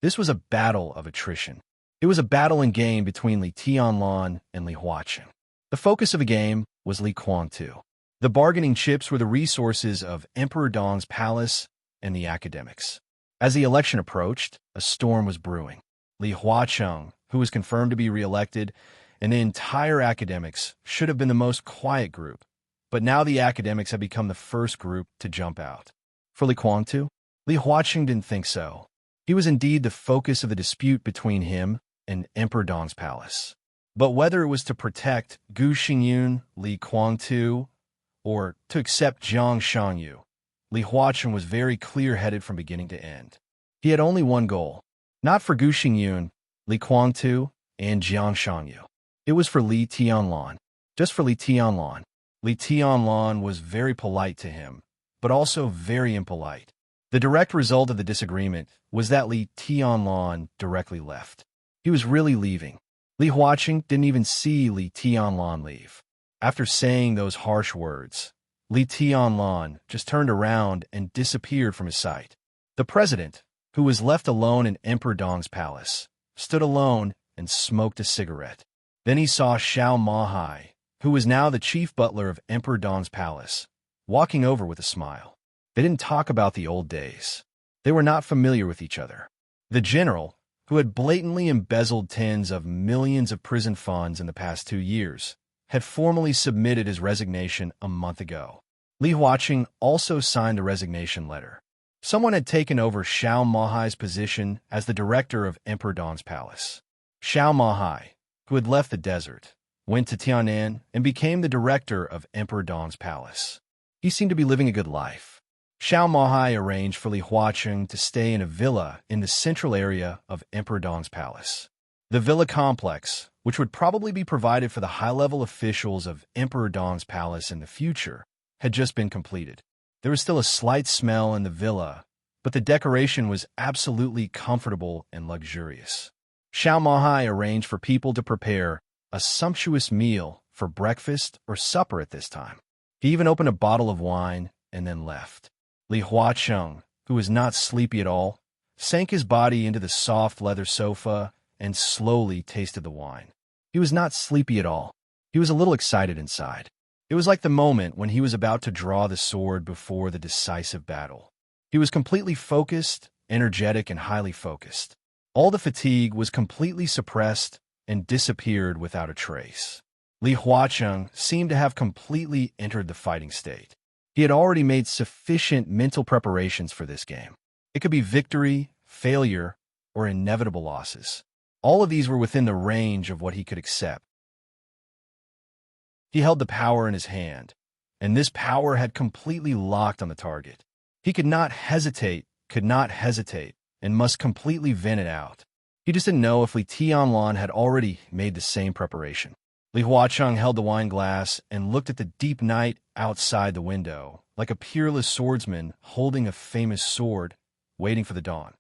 S1: This was a battle of attrition. It was a battle in game between Li Tianlan and Li Huaqing. The focus of the game was Li Guangtu. The bargaining chips were the resources of Emperor Dong's palace and the academics. As the election approached, a storm was brewing. Li Huaqing, who was confirmed to be re-elected, and the entire academics should have been the most quiet group, but now the academics had become the first group to jump out. For Li Guangtu, Li Huaqing didn't think so. He was indeed the focus of the dispute between him and Emperor Dong's palace. But whether it was to protect Gu Xingyun, Li Guangtu, or to accept Jiang Shangyu, Li Huaqing was very clear-headed from beginning to end. He had only one goal, not for Gu Xingyun, Li Guangtu, and Jiang Shangyu. It was for Li Tianlan, just for Li Tianlan. Li Tianlan was very polite to him, but also very impolite. The direct result of the disagreement was that Li Tianlan directly left. He was really leaving. Li Huaqing didn't even see Li Tianlan leave. After saying those harsh words, Li Tianlan just turned around and disappeared from his sight. The president, who was left alone in Emperor Dong's palace, stood alone and smoked a cigarette. Then he saw Xiao Mahai, who was now the chief butler of Emperor Dong's palace, walking over with a smile. They didn't talk about the old days. They were not familiar with each other. The general, who had blatantly embezzled tens of millions of prison funds in the past 2 years, had formally submitted his resignation a month ago. Li Huaqing also signed the resignation letter. Someone had taken over Xiao Mahai's position as the director of Emperor Dong's palace. Xiao Mahai, who had left the desert, went to Tianan and became the director of Emperor Dong's palace. He seemed to be living a good life. Xiao Mahai arranged for Li Huaqing to stay in a villa in the central area of Emperor Dong's palace. The villa complex, which would probably be provided for the high-level officials of Emperor Dong's palace in the future, had just been completed. There was still a slight smell in the villa, but the decoration was absolutely comfortable and luxurious. Xiao Mahai arranged for people to prepare a sumptuous meal for breakfast or supper at this time. He even opened a bottle of wine and then left. Li Huaqing, who was not sleepy at all, sank his body into the soft leather sofa and slowly tasted the wine. He was not sleepy at all. He was a little excited inside. It was like the moment when he was about to draw the sword before the decisive battle. He was completely focused, energetic, and highly focused. All the fatigue was completely suppressed and disappeared without a trace. Li Huaqing seemed to have completely entered the fighting state. He had already made sufficient mental preparations for this game. It could be victory, failure, or inevitable losses. All of these were within the range of what he could accept. He held the power in his hand, and this power had completely locked on the target. He could not hesitate, and must completely vent it out. He just didn't know if Li Tianlan had already made the same preparation. Li Huaqing held the wine glass and looked at the deep night outside the window, like a peerless swordsman holding a famous sword, waiting for the dawn.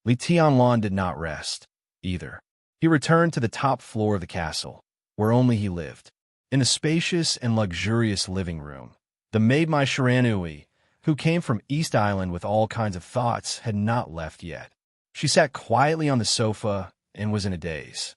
S1: Li Tianlan did not rest, either. He returned to the top floor of the castle. where only he lived. In the spacious and luxurious living room, the maid Myshranui, who came from East Island with all kinds of thoughts, had not left yet. She sat quietly on the sofa and was in a daze.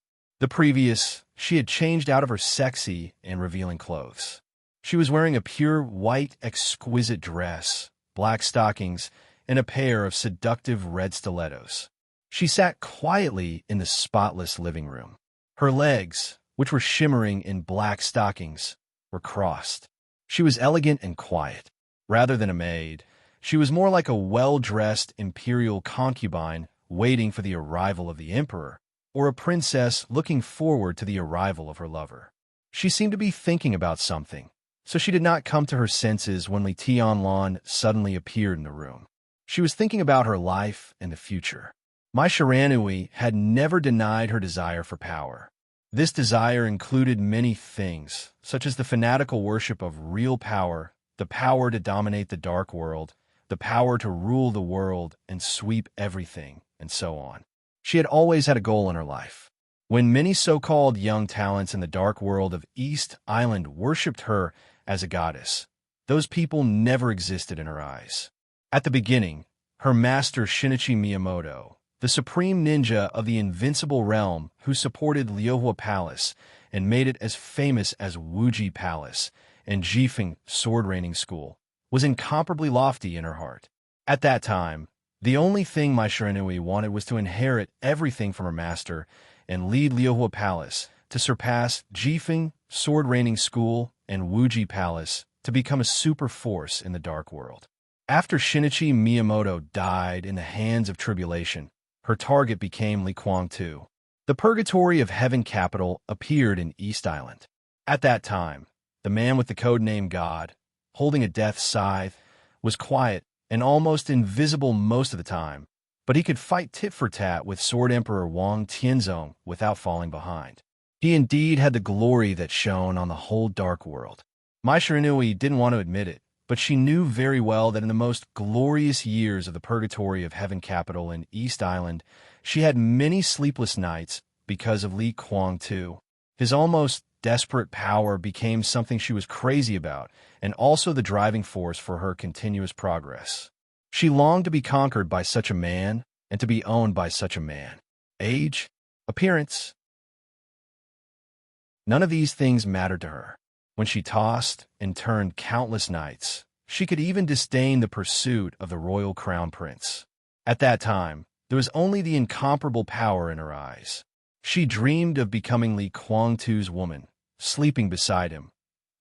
S1: She had changed out of her sexy and revealing clothes. She was wearing a pure white, exquisite dress, black stockings, and a pair of seductive red stilettos. She sat quietly in the spotless living room. Her legs, which were shimmering in black stockings, were crossed. She was elegant and quiet. Rather than a maid, she was more like a well-dressed imperial concubine waiting for the arrival of the emperor, or a princess looking forward to the arrival of her lover. She seemed to be thinking about something, so she did not come to her senses when Li Tianlan suddenly appeared in the room. She was thinking about her life and the future. Myshranui had never denied her desire for power. This desire included many things, such as the fanatical worship of real power, the power to dominate the dark world, the power to rule the world and sweep everything, and so on. She had always had a goal in her life. When many so-called young talents in the dark world of East Island worshipped her as a goddess, those people never existed in her eyes. At the beginning, her master Shinichi Miyamoto, the supreme ninja of the invincible realm who supported Liyue Palace and made it as famous as Wuji Palace and Jifeng Sword Raining School, was incomparably lofty in her heart. At that time, the only thing Myshranui wanted was to inherit everything from her master and lead Liyue Palace to surpass Jifeng Sword Raining School and Wuji Palace to become a super force in the dark world. After Shinichi Miyamoto died in the hands of tribulation, her target became Li Kuang-tu. The Purgatory of Heaven capital appeared in East Island. At that time, the man with the codename God, holding a death scythe, was quiet and almost invisible most of the time, but he could fight tit-for-tat with Sword Emperor Wang Tianzong without falling behind. He indeed had the glory that shone on the whole dark world. Myshranui didn't want to admit it, but she knew very well that in the most glorious years of the Purgatory of Heaven capital in East Island, she had many sleepless nights because of Li Kuang-tu. His almost desperate power became something she was crazy about, and also the driving force for her continuous progress. She longed to be conquered by such a man and to be owned by such a man. Age, appearance, none of these things mattered to her. When she tossed and turned countless nights, she could even disdain the pursuit of the royal crown prince. At that time, there was only the incomparable power in her eyes. She dreamed of becoming Li Kuang-tu's woman, sleeping beside him,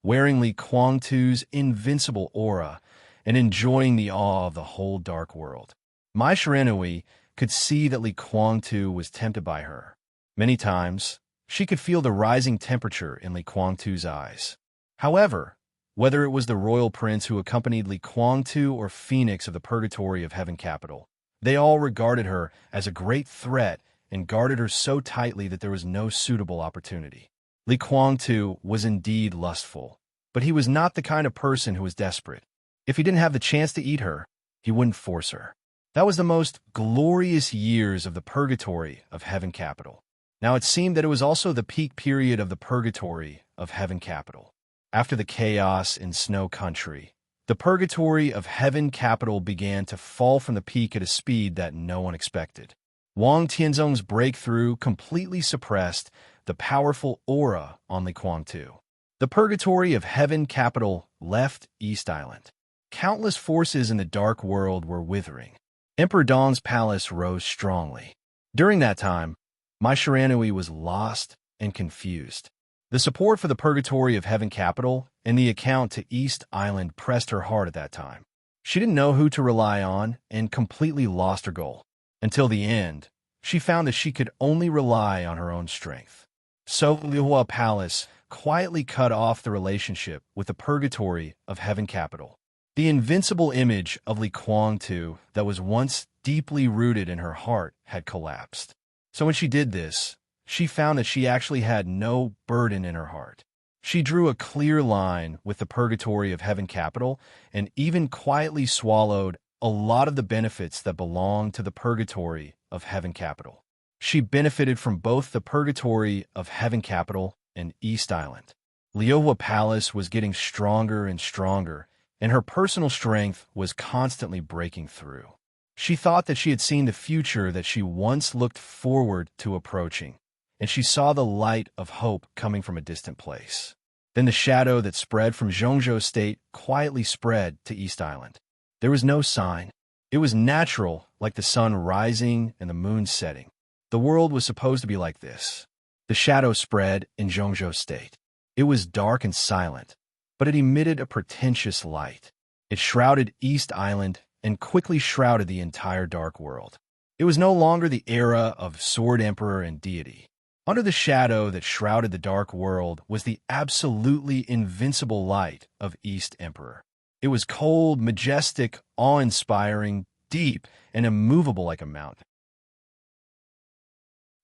S1: wearing Li Kuang-tu's invincible aura, and enjoying the awe of the whole dark world. Myshranui could see that Li Kuang-tu was tempted by her. Many times, she could feel the rising temperature in Li Kuang-tu's eyes. However, whether it was the royal prince who accompanied Li Kuang-tu or Phoenix of the Purgatory of Heaven capital, they all regarded her as a great threat and guarded her so tightly that there was no suitable opportunity. Li Kuang-tu was indeed lustful, but he was not the kind of person who was desperate. If he didn't have the chance to eat her, he wouldn't force her. That was the most glorious years of the Purgatory of Heaven capital. Now it seemed that it was also the peak period of the Purgatory of Heaven capital. After the chaos in Snow Country, the Purgatory of Heaven capital began to fall from the peak at a speed that no one expected. Wang Tianzong's breakthrough completely suppressed the powerful aura on Li Kuang-tu. The Purgatory of Heaven capital left East Island. Countless forces in the dark world were withering. Emperor Dong's palace rose strongly. During that time, Myshranui was lost and confused. The support for the Purgatory of Heaven capital and the account to East Island pressed her hard at that time. She didn't know who to rely on and completely lost her goal. Until the end, she found that she could only rely on her own strength. So Liyue Palace quietly cut off the relationship with the Purgatory of Heaven capital. The invincible image of Li Kuang-tu that was once deeply rooted in her heart had collapsed. So when she did this, she found that she actually had no burden in her heart. She drew a clear line with the Purgatory of Heaven capital and even quietly swallowed a lot of the benefits that belonged to the Purgatory of Heaven capital. She benefited from both the Purgatory of Heaven capital and East Island. Liyue Palace was getting stronger and stronger, and her personal strength was constantly breaking through. She thought that she had seen the future that she once looked forward to approaching, and she saw the light of hope coming from a distant place. Then the shadow that spread from Zhongzhou State quietly spread to East Island. There was no sign. It was natural, like the sun rising and the moon setting. The world was supposed to be like this. The shadow spread in Zhongzhou State. It was dark and silent, but it emitted a pretentious light. It shrouded East Island and quickly shrouded the entire dark world. It was no longer the era of sword emperor and deity. Under the shadow that shrouded the dark world was the absolutely invincible light of East Emperor. It was cold, majestic, awe-inspiring, deep, and immovable like a mountain.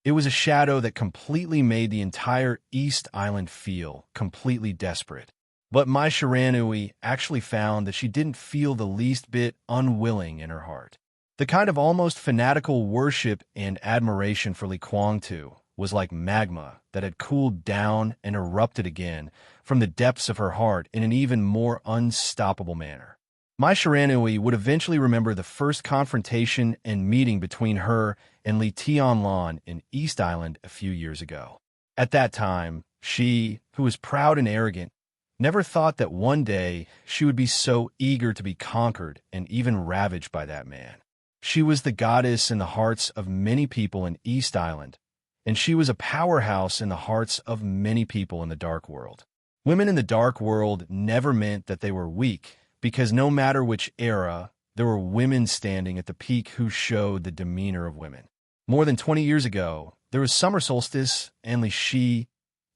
S1: It was a shadow that completely made the entire East Island feel completely desperate. But Mai Shiranui actually found that she didn't feel the least bit unwilling in her heart. The kind of almost fanatical worship and admiration for Li Kuangtu was like magma that had cooled down and erupted again from the depths of her heart in an even more unstoppable manner. Mai Shiranui would eventually remember the first confrontation and meeting between her and Li Tianlan in East Island a few years ago. At that time, she, who was proud and arrogant, never thought that one day she would be so eager to be conquered and even ravaged by that man. She was the goddess in the hearts of many people in East Island, and she was a powerhouse in the hearts of many people in the dark world. Women in the dark world never meant that they were weak, because no matter which era, there were women standing at the peak who showed the demeanor of women. More than 20 years ago, there was Summer Solstice and Li Shi,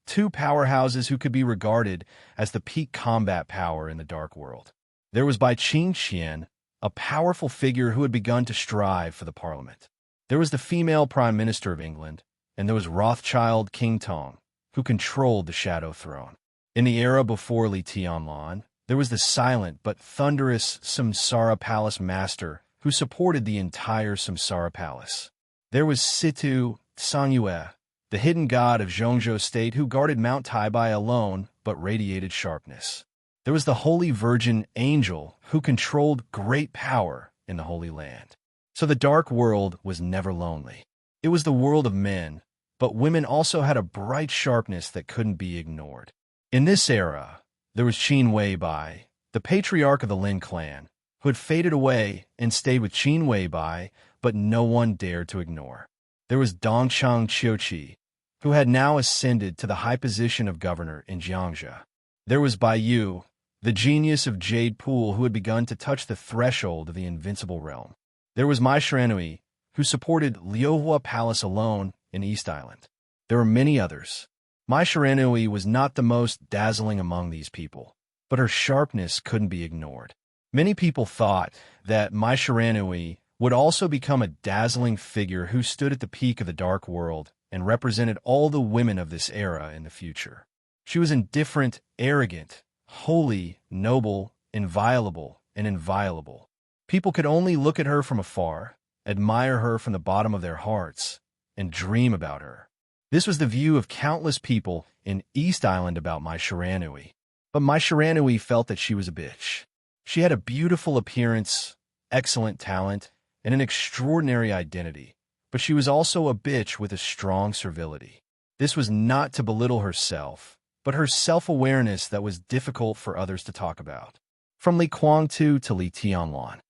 S1: two powerhouses who could be regarded as the peak combat power in the dark world. There was Bai Qingqian, a powerful figure who had begun to strive for the parliament. There was the female Prime Minister of England, and there was Rothschild King Tong, who controlled the Shadow Throne. In the era before Li Tianlan, there was the silent but thunderous Samsara Palace Master who supported the entire Samsara Palace. There was Situ Sangyue, the hidden god of Zhongzhou State who guarded Mount Taibai alone but radiated sharpness. There was the Holy Virgin Angel who controlled great power in the Holy Land. So the dark world was never lonely. It was the world of men, but women also had a bright sharpness that couldn't be ignored. In this era, there was Qin Weibai, the patriarch of the Lin clan, who had faded away and stayed with Qin Weibai, but no one dared to ignore. There was Dongchang Qiuqi, who had now ascended to the high position of governor in Jiangxia. There was Bai Yu, the genius of Jade Pool who had begun to touch the threshold of the invincible realm. There was Mai Shiranui, who supported Liyue Palace alone in East Island. There were many others. Mai Shiranui was not the most dazzling among these people, but her sharpness couldn't be ignored. Many people thought that Mai Shiranui would also become a dazzling figure who stood at the peak of the dark world and represented all the women of this era in the future. She was indifferent, arrogant, holy, noble, inviolable, and inviolable. People could only look at her from afar, admire her from the bottom of their hearts, and dream about her. This was the view of countless people in East Island about Mai Shiranui. But Mai Shiranui felt that she was a bitch. She had a beautiful appearance, excellent talent, and an extraordinary identity, but she was also a bitch with a strong servility. This was not to belittle herself, but her self-awareness that was difficult for others to talk about. From Li Kuangtu to Li Tianlan.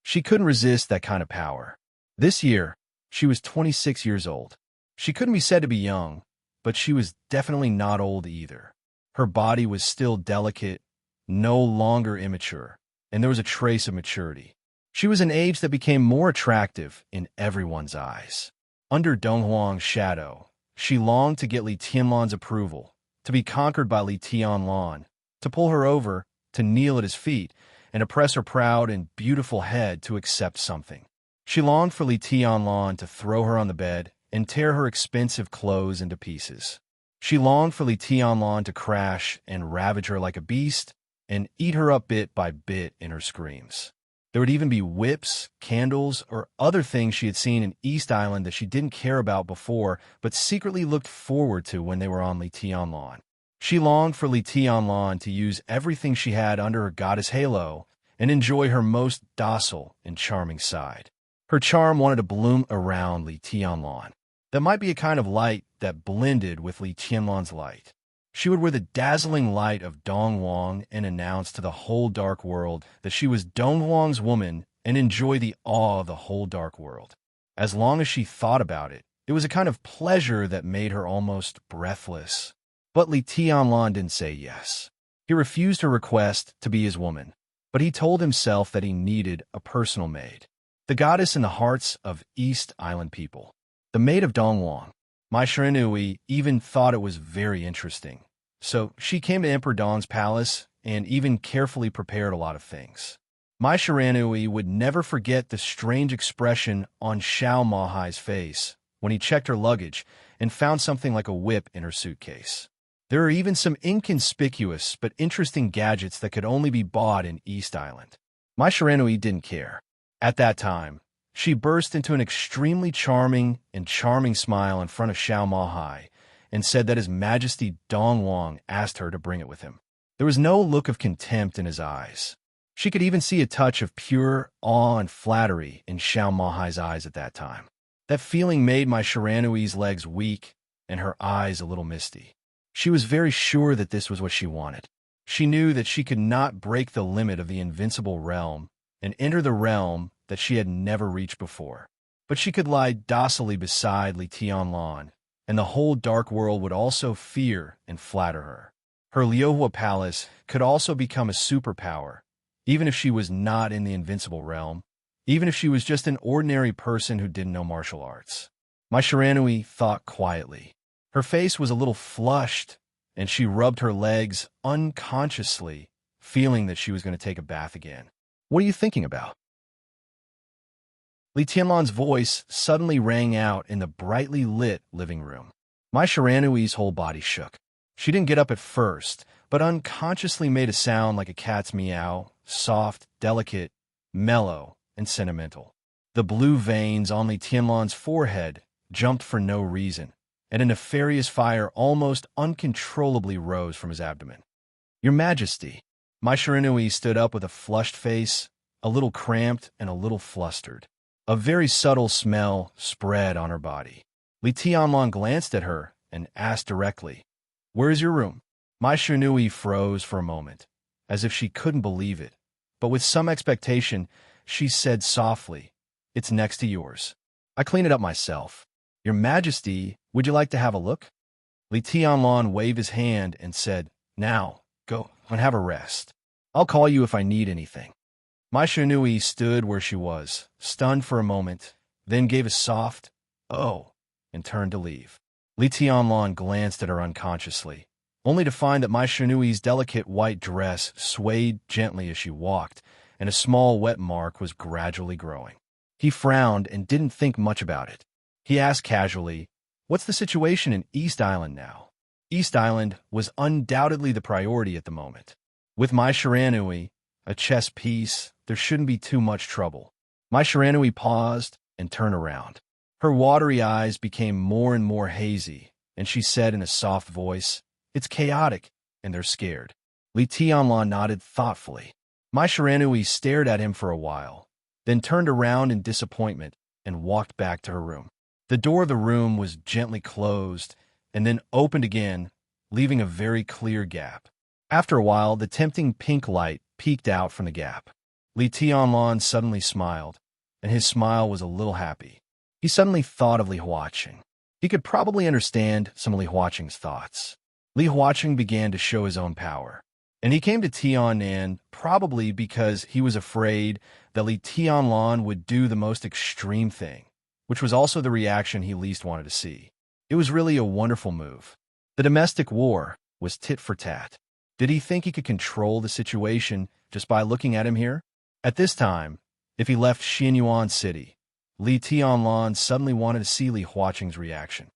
S1: She couldn't resist that kind of power. This year, she was 26 years old. She couldn't be said to be young, but she was definitely not old either. Her body was still delicate, no longer immature, and there was a trace of maturity. She was an age that became more attractive in everyone's eyes. Under Donghuang's shadow, she longed to get Li Tianlan's approval, to be conquered by Li Tianlan, to pull her over, to kneel at his feet, and to press her proud and beautiful head to accept something. She longed for Li Tianlan to throw her on the bed and tear her expensive clothes into pieces. She longed for Li Tianlan to crash and ravage her like a beast and eat her up bit by bit in her screams. There would even be whips, candles, or other things she had seen in East Island that she didn't care about before, but secretly looked forward to when they were on Li Tianlan. She longed for Li Tianlan to use everything she had under her goddess halo and enjoy her most docile and charming side. Her charm wanted to bloom around Li Tianlan. That might be a kind of light that blended with Li Tianlan's light. She would wear the dazzling light of Dongwang and announce to the whole dark world that she was Dongwang's woman and enjoy the awe of the whole dark world. As long as she thought about it, it was a kind of pleasure that made her almost breathless. But Li Tianlan didn't say yes. He refused her request to be his woman, but he told himself that he needed a personal maid, the goddess in the hearts of East Island people, the maid of Dongwang. Mai Shiranui even thought it was very interesting. So she came to Emperor Dong's palace and even carefully prepared a lot of things. Mai Shiranui would never forget the strange expression on Xiao Mahai's face when he checked her luggage and found something like a whip in her suitcase. There are even some inconspicuous but interesting gadgets that could only be bought in East Island. Mai Shiranui didn't care. At that time, she burst into an extremely charming smile in front of Xiao Mahai and said that His Majesty Dongwang asked her to bring it with him. There was no look of contempt in his eyes. She could even see a touch of pure awe and flattery in Xiao Mahai's eyes at that time. That feeling made Mai Shiranui's legs weak and her eyes a little misty. She was very sure that this was what she wanted. She knew that she could not break the limit of the invincible realm and enter the realm that she had never reached before. But she could lie docilely beside Li Tianlan, and the whole dark world would also fear and flatter her. Her Liuhua palace could also become a superpower, even if she was not in the invincible realm, even if she was just an ordinary person who didn't know martial arts. Mai Shiranui thought quietly. Her face was a little flushed, and she rubbed her legs unconsciously, feeling that she was going to take a bath again. What are you thinking about? Li Tianlan's voice suddenly rang out in the brightly lit living room. Mai Shiranui's whole body shook. She didn't get up at first, but unconsciously made a sound like a cat's meow, soft, delicate, mellow, and sentimental. The blue veins on Li Tianlan's forehead jumped for no reason, and a nefarious fire almost uncontrollably rose from his abdomen. Your Majesty. Mai Shiranui stood up with a flushed face, a little cramped and a little flustered. A very subtle smell spread on her body. Li Tianlan glanced at her and asked directly, "Where is your room?" Mai Shiranui froze for a moment, as if she couldn't believe it, but with some expectation, she said softly, "It's next to yours. I clean it up myself. Your Majesty, would you like to have a look?" Li Tianlan waved his hand and said, "Now, go and have a rest. I'll call you if I need anything." Mai Shiranui stood where she was, stunned for a moment, then gave a soft, "Oh," and turned to leave. Li Tianlan glanced at her unconsciously, only to find that Mai Shiranui's delicate white dress swayed gently as she walked, and a small wet mark was gradually growing. He frowned and didn't think much about it. He asked casually, "What's the situation in East Island now?" East Island was undoubtedly the priority at the moment. With Mai Shiranui, a chess piece, there shouldn't be too much trouble. Mai Shiranui paused and turned around. Her watery eyes became more and more hazy, and she said in a soft voice, "It's chaotic, and they're scared." Li Tianlan nodded thoughtfully. Mai Shiranui stared at him for a while, then turned around in disappointment and walked back to her room. The door of the room was gently closed and then opened again, leaving a very clear gap. After a while, the tempting pink light peeked out from the gap. Li Tianlan suddenly smiled, and his smile was a little happy. He suddenly thought of Li Huaqing. He could probably understand some of Li Huaqing's thoughts. Li Huaqing began to show his own power, and he came to Tiannan probably because he was afraid that Li Tianlan would do the most extreme thing, which was also the reaction he least wanted to see. It was really a wonderful move. The domestic war was tit for tat. Did he think he could control the situation just by looking at him here? At this time, if he left Xianyuan City, Li Tianlan suddenly wanted to see Li Huaqing's reaction.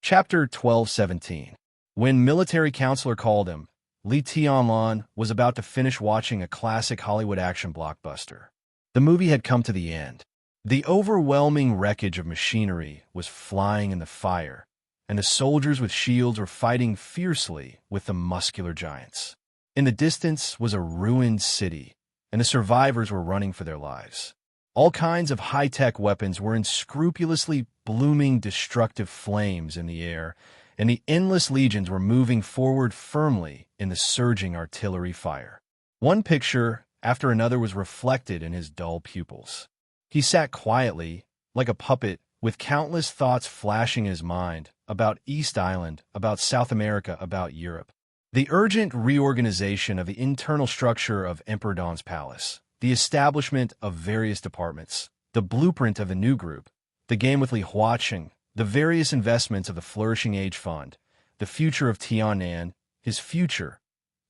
S1: Chapter 1217. When military counselor called him, Li Tianlan was about to finish watching a classic Hollywood action blockbuster. The movie had come to the end. The overwhelming wreckage of machinery was flying in the fire, and the soldiers with shields were fighting fiercely with the muscular giants. In the distance was a ruined city, and the survivors were running for their lives. All kinds of high-tech weapons were in scrupulously blooming destructive flames in the air, and the endless legions were moving forward firmly in the surging artillery fire. One picture after another was reflected in his dull pupils. He sat quietly, like a puppet, with countless thoughts flashing in his mind about East Island, about South America, about Europe. The urgent reorganization of the internal structure of Emperor Dong's palace, the establishment of various departments, the blueprint of the new group, the game with Li Huaqing, the various investments of the Flourishing Age Fund, the future of Tiannan, his future.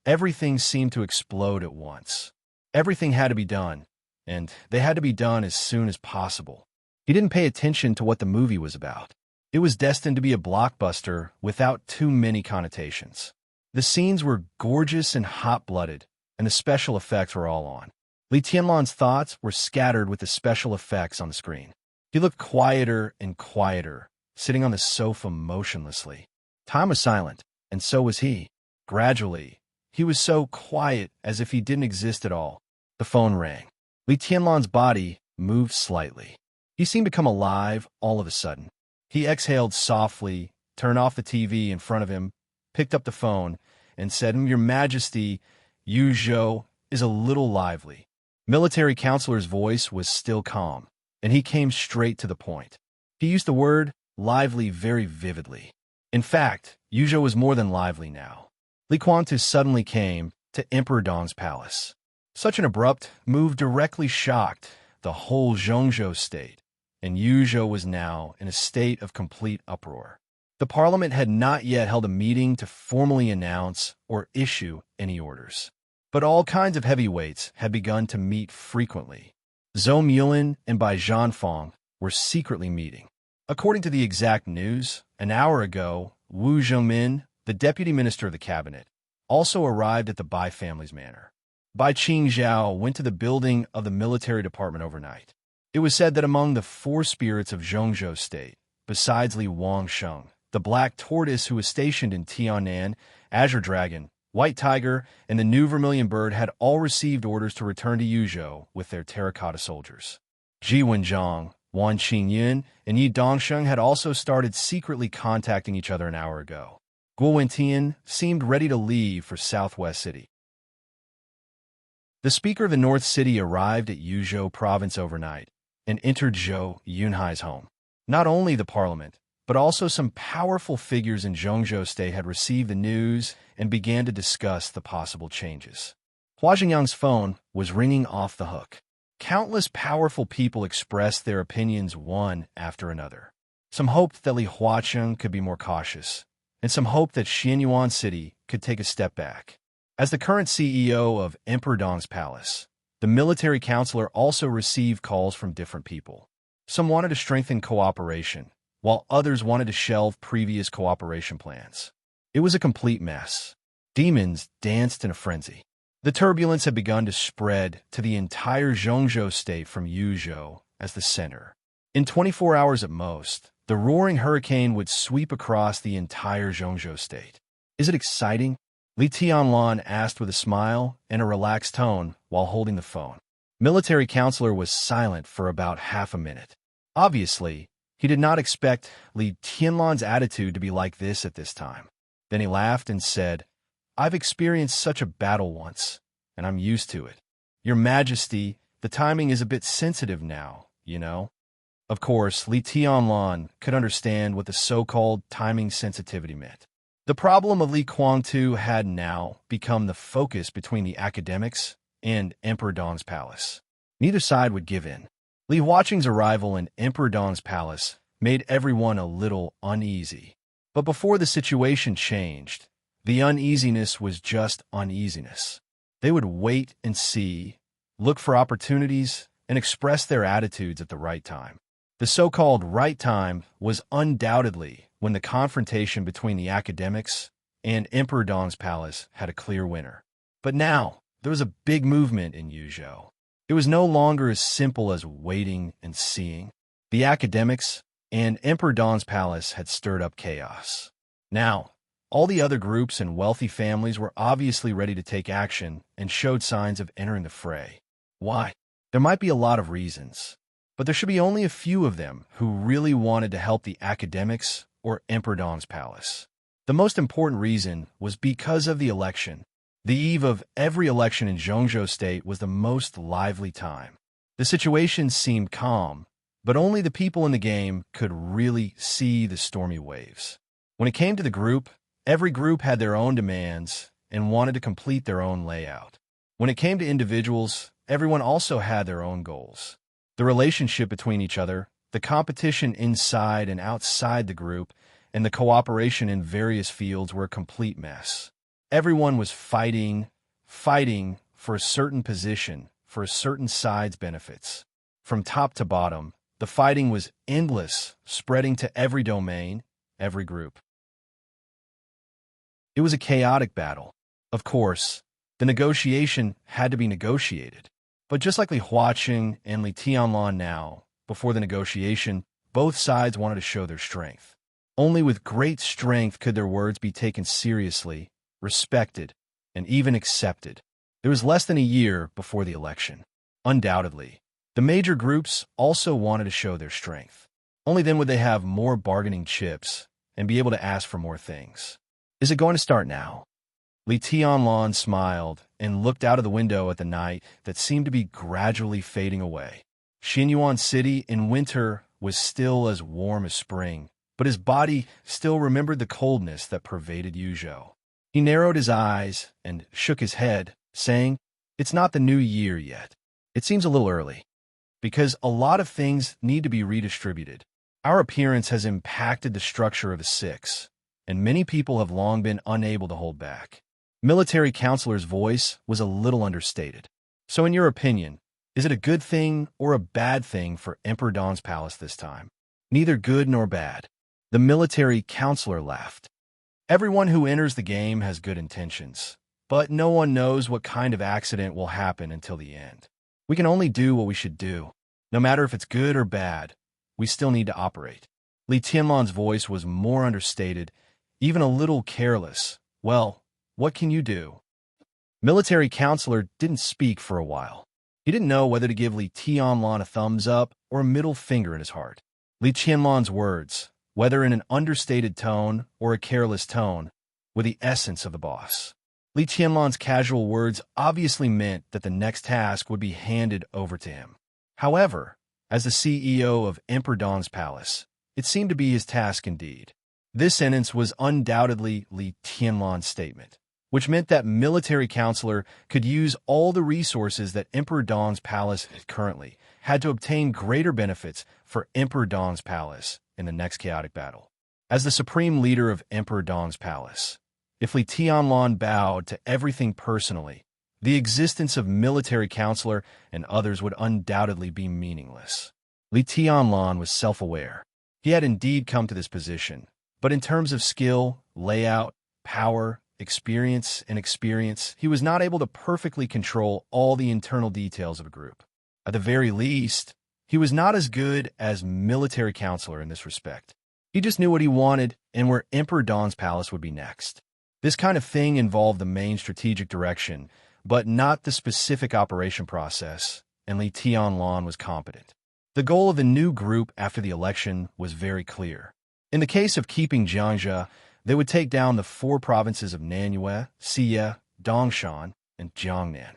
S1: Everything seemed to explode at once. Everything had to be done, and they had to be done as soon as possible. He didn't pay attention to what the movie was about. It was destined to be a blockbuster without too many connotations. The scenes were gorgeous and hot-blooded, and the special effects were all on. Li Tianlan's thoughts were scattered with the special effects on the screen. He looked quieter and quieter, sitting on the sofa motionlessly. Time was silent, and so was he. Gradually, he was so quiet as if he didn't exist at all. The phone rang. Li Tianlan's body moved slightly. He seemed to come alive all of a sudden. He exhaled softly, turned off the TV in front of him, picked up the phone, and said, "Your Majesty, Yu Zhou is a little lively." Military counselor's voice was still calm, and he came straight to the point. He used the word lively very vividly. In fact, Yu Zhou was more than lively now. Li Guangtu suddenly came to Emperor Dong's palace. Such an abrupt move directly shocked the whole Zhongzhou state, and Yu Zhou was now in a state of complete uproar. The parliament had not yet held a meeting to formally announce or issue any orders, but all kinds of heavyweights had begun to meet frequently. Zhou Mulan and Bai Zhanfang were secretly meeting. According to the exact news, an hour ago, Wu Zhongmin, the deputy minister of the cabinet, also arrived at the Bai family's manor. Bai Qingzhao went to the building of the military department overnight. It was said that among the four spirits of Zhongzhou state, besides Li Wangsheng, the Black Tortoise who was stationed in Tiannan, Azure Dragon, White Tiger, and the New Vermilion Bird had all received orders to return to Yuzhou with their terracotta soldiers. Ji Wenjiang, Wan Qingyin, and Yi Dongsheng had also started secretly contacting each other an hour ago. Guo Wentian seemed ready to leave for Southwest City. The Speaker of the North City arrived at Yuzhou province overnight and entered Zhou Yunhai's home. Not only the parliament, but also some powerful figures in Zhongzhou state had received the news and began to discuss the possible changes. Hua Jingyang's phone was ringing off the hook. Countless powerful people expressed their opinions one after another. Some hoped that Li Huaqing could be more cautious, and some hoped that Xianyuan City could take a step back. As the current CEO of Emperor Dong's palace, the military counselor also received calls from different people. Some wanted to strengthen cooperation, while others wanted to shelve previous cooperation plans. It was a complete mess. Demons danced in a frenzy. The turbulence had begun to spread to the entire Zhongzhou state from Yuzhou as the center. In 24 hours at most, the roaring hurricane would sweep across the entire Zhongzhou state. "Is it exciting?" Li Tianlan asked with a smile and a relaxed tone while holding the phone. Military counselor was silent for about half a minute. Obviously, he did not expect Li Tianlan's attitude to be like this at this time. Then he laughed and said, "I've experienced such a battle once, and I'm used to it. Your Majesty, the timing is a bit sensitive now, you know?" Of course, Li Tianlan could understand what the so-called timing sensitivity meant. The problem of Li Guangtu had now become the focus between the academics and Emperor Dong's palace. Neither side would give in. Li Huaqing's arrival in Emperor Dong's palace made everyone a little uneasy. But before the situation changed, the uneasiness was just uneasiness. They would wait and see, look for opportunities, and express their attitudes at the right time. The so-called right time was undoubtedly when the confrontation between the academics and Emperor Dong's palace had a clear winner. But now, there was a big movement in Yuzhou. It was no longer as simple as waiting and seeing. The academics and Emperor Dong's palace had stirred up chaos. Now, all the other groups and wealthy families were obviously ready to take action and showed signs of entering the fray. Why? There might be a lot of reasons, but there should be only a few of them who really wanted to help the academics or Emperor Dong's palace. The most important reason was because of the election. The eve of every election in Zhongzhou State was the most lively time. The situation seemed calm, but only the people in the game could really see the stormy waves. When it came to the group, every group had their own demands and wanted to complete their own layout. When it came to individuals, everyone also had their own goals. The relationship between each other, the competition inside and outside the group, and the cooperation in various fields were a complete mess. Everyone was fighting for a certain position, for a certain side's benefits. From top to bottom, the fighting was endless, spreading to every domain, every group. It was a chaotic battle. Of course, the negotiation had to be negotiated. But just like Li Huaqing and Li Tianlan now, before the negotiation, both sides wanted to show their strength. Only with great strength could their words be taken seriously, respected, and even accepted. There was less than a year before the election. Undoubtedly, the major groups also wanted to show their strength. Only then would they have more bargaining chips and be able to ask for more things. Is it going to start now? Li Tianlan smiled and looked out of the window at the night that seemed to be gradually fading away. Xinyuan City in winter was still as warm as spring, but his body still remembered the coldness that pervaded Yuzhou. He narrowed his eyes and shook his head, saying, "It's not the new year yet. It seems a little early, because a lot of things need to be redistributed. Our appearance has impacted the structure of the Six, and many people have long been unable to hold back." Military Counselor's voice was a little understated. "So in your opinion, is it a good thing or a bad thing for Emperor Dong's palace this time?" "Neither good nor bad." The Military Counselor laughed. "Everyone who enters the game has good intentions, but no one knows what kind of accident will happen until the end. We can only do what we should do. No matter if it's good or bad, we still need to operate." Li Tianlan's voice was more understated, even a little careless. "Well, what can you do?" Military Counselor didn't speak for a while. He didn't know whether to give Li Tianlan a thumbs up or a middle finger in his heart. Li Tianlan's words, whether in an understated tone or a careless tone, were the essence of the boss. Li Tianlan's casual words obviously meant that the next task would be handed over to him. However, as the CEO of Emperor Dong's palace, it seemed to be his task indeed. This sentence was undoubtedly Li Tianlan's statement, which meant that Military Counselor could use all the resources that Emperor Dong's palace currently had to obtain greater benefits for Emperor Dong's palace in the next chaotic battle. As the supreme leader of Emperor Dong's palace, if Li Tianlan bowed to everything personally, the existence of Military Counselor and others would undoubtedly be meaningless. Li Tianlan was self-aware. He had indeed come to this position, but in terms of skill, layout, power, experience, he was not able to perfectly control all the internal details of a group. At the very least, he was not as good as Military Counselor in this respect. He just knew what he wanted and where Emperor Dong's palace would be next. This kind of thing involved the main strategic direction, but not the specific operation process, and Li Tianlan was competent. The goal of the new group after the election was very clear. In the case of keeping Jiangxia, they would take down the 4 provinces of Nanyue, Xie, Dongshan, and Jiangnan.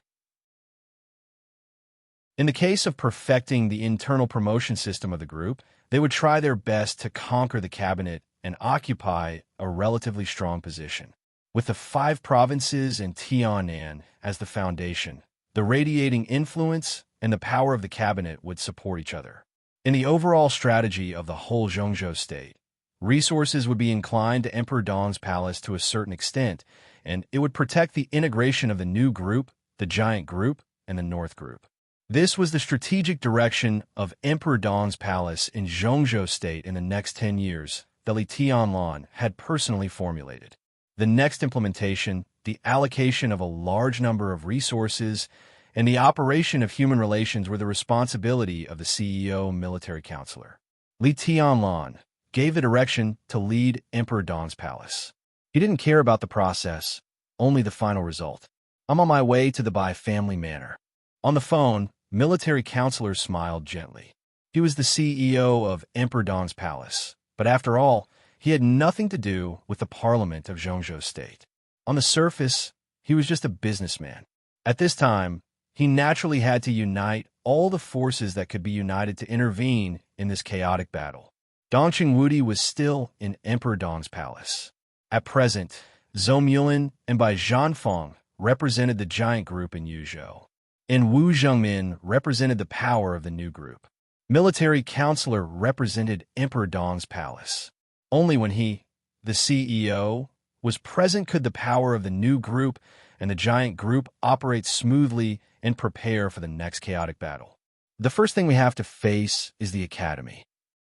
S1: In the case of perfecting the internal promotion system of the group, they would try their best to conquer the cabinet and occupy a relatively strong position. With the 5 provinces and Tiannan as the foundation, the radiating influence and the power of the cabinet would support each other. In the overall strategy of the whole Zhongzhou state, resources would be inclined to Emperor Dong's palace to a certain extent, and it would protect the integration of the new group, the giant group, and the North group. This was the strategic direction of Emperor Dong's palace in Zhongzhou state in the next 10 years that Li Tianlan had personally formulated. The next implementation, the allocation of a large number of resources, and the operation of human relations were the responsibility of the CEO military counselor. Li Tianlan gave the direction to lead Emperor Dong's palace. He didn't care about the process, only the final result. I'm on my way to the Bai family manor. On the phone, military counselor smiled gently. He was the CEO of Emperor Dong's palace, but after all, he had nothing to do with the parliament of Zhongzhou state. On the surface, he was just a businessman. At this time, he naturally had to unite all the forces that could be united to intervene in this chaotic battle. Dong Qingwudi was still in Emperor Dong's palace. At present, Zhou Mulin and Bai Zhanfeng represented the giant group in Yuzhou, and Wu Zhengmin represented the power of the new group. Military counselor represented Emperor Dong's palace. Only when he, the CEO, was present could the power of the new group and the giant group operate smoothly and prepare for the next chaotic battle. The first thing we have to face is the academy.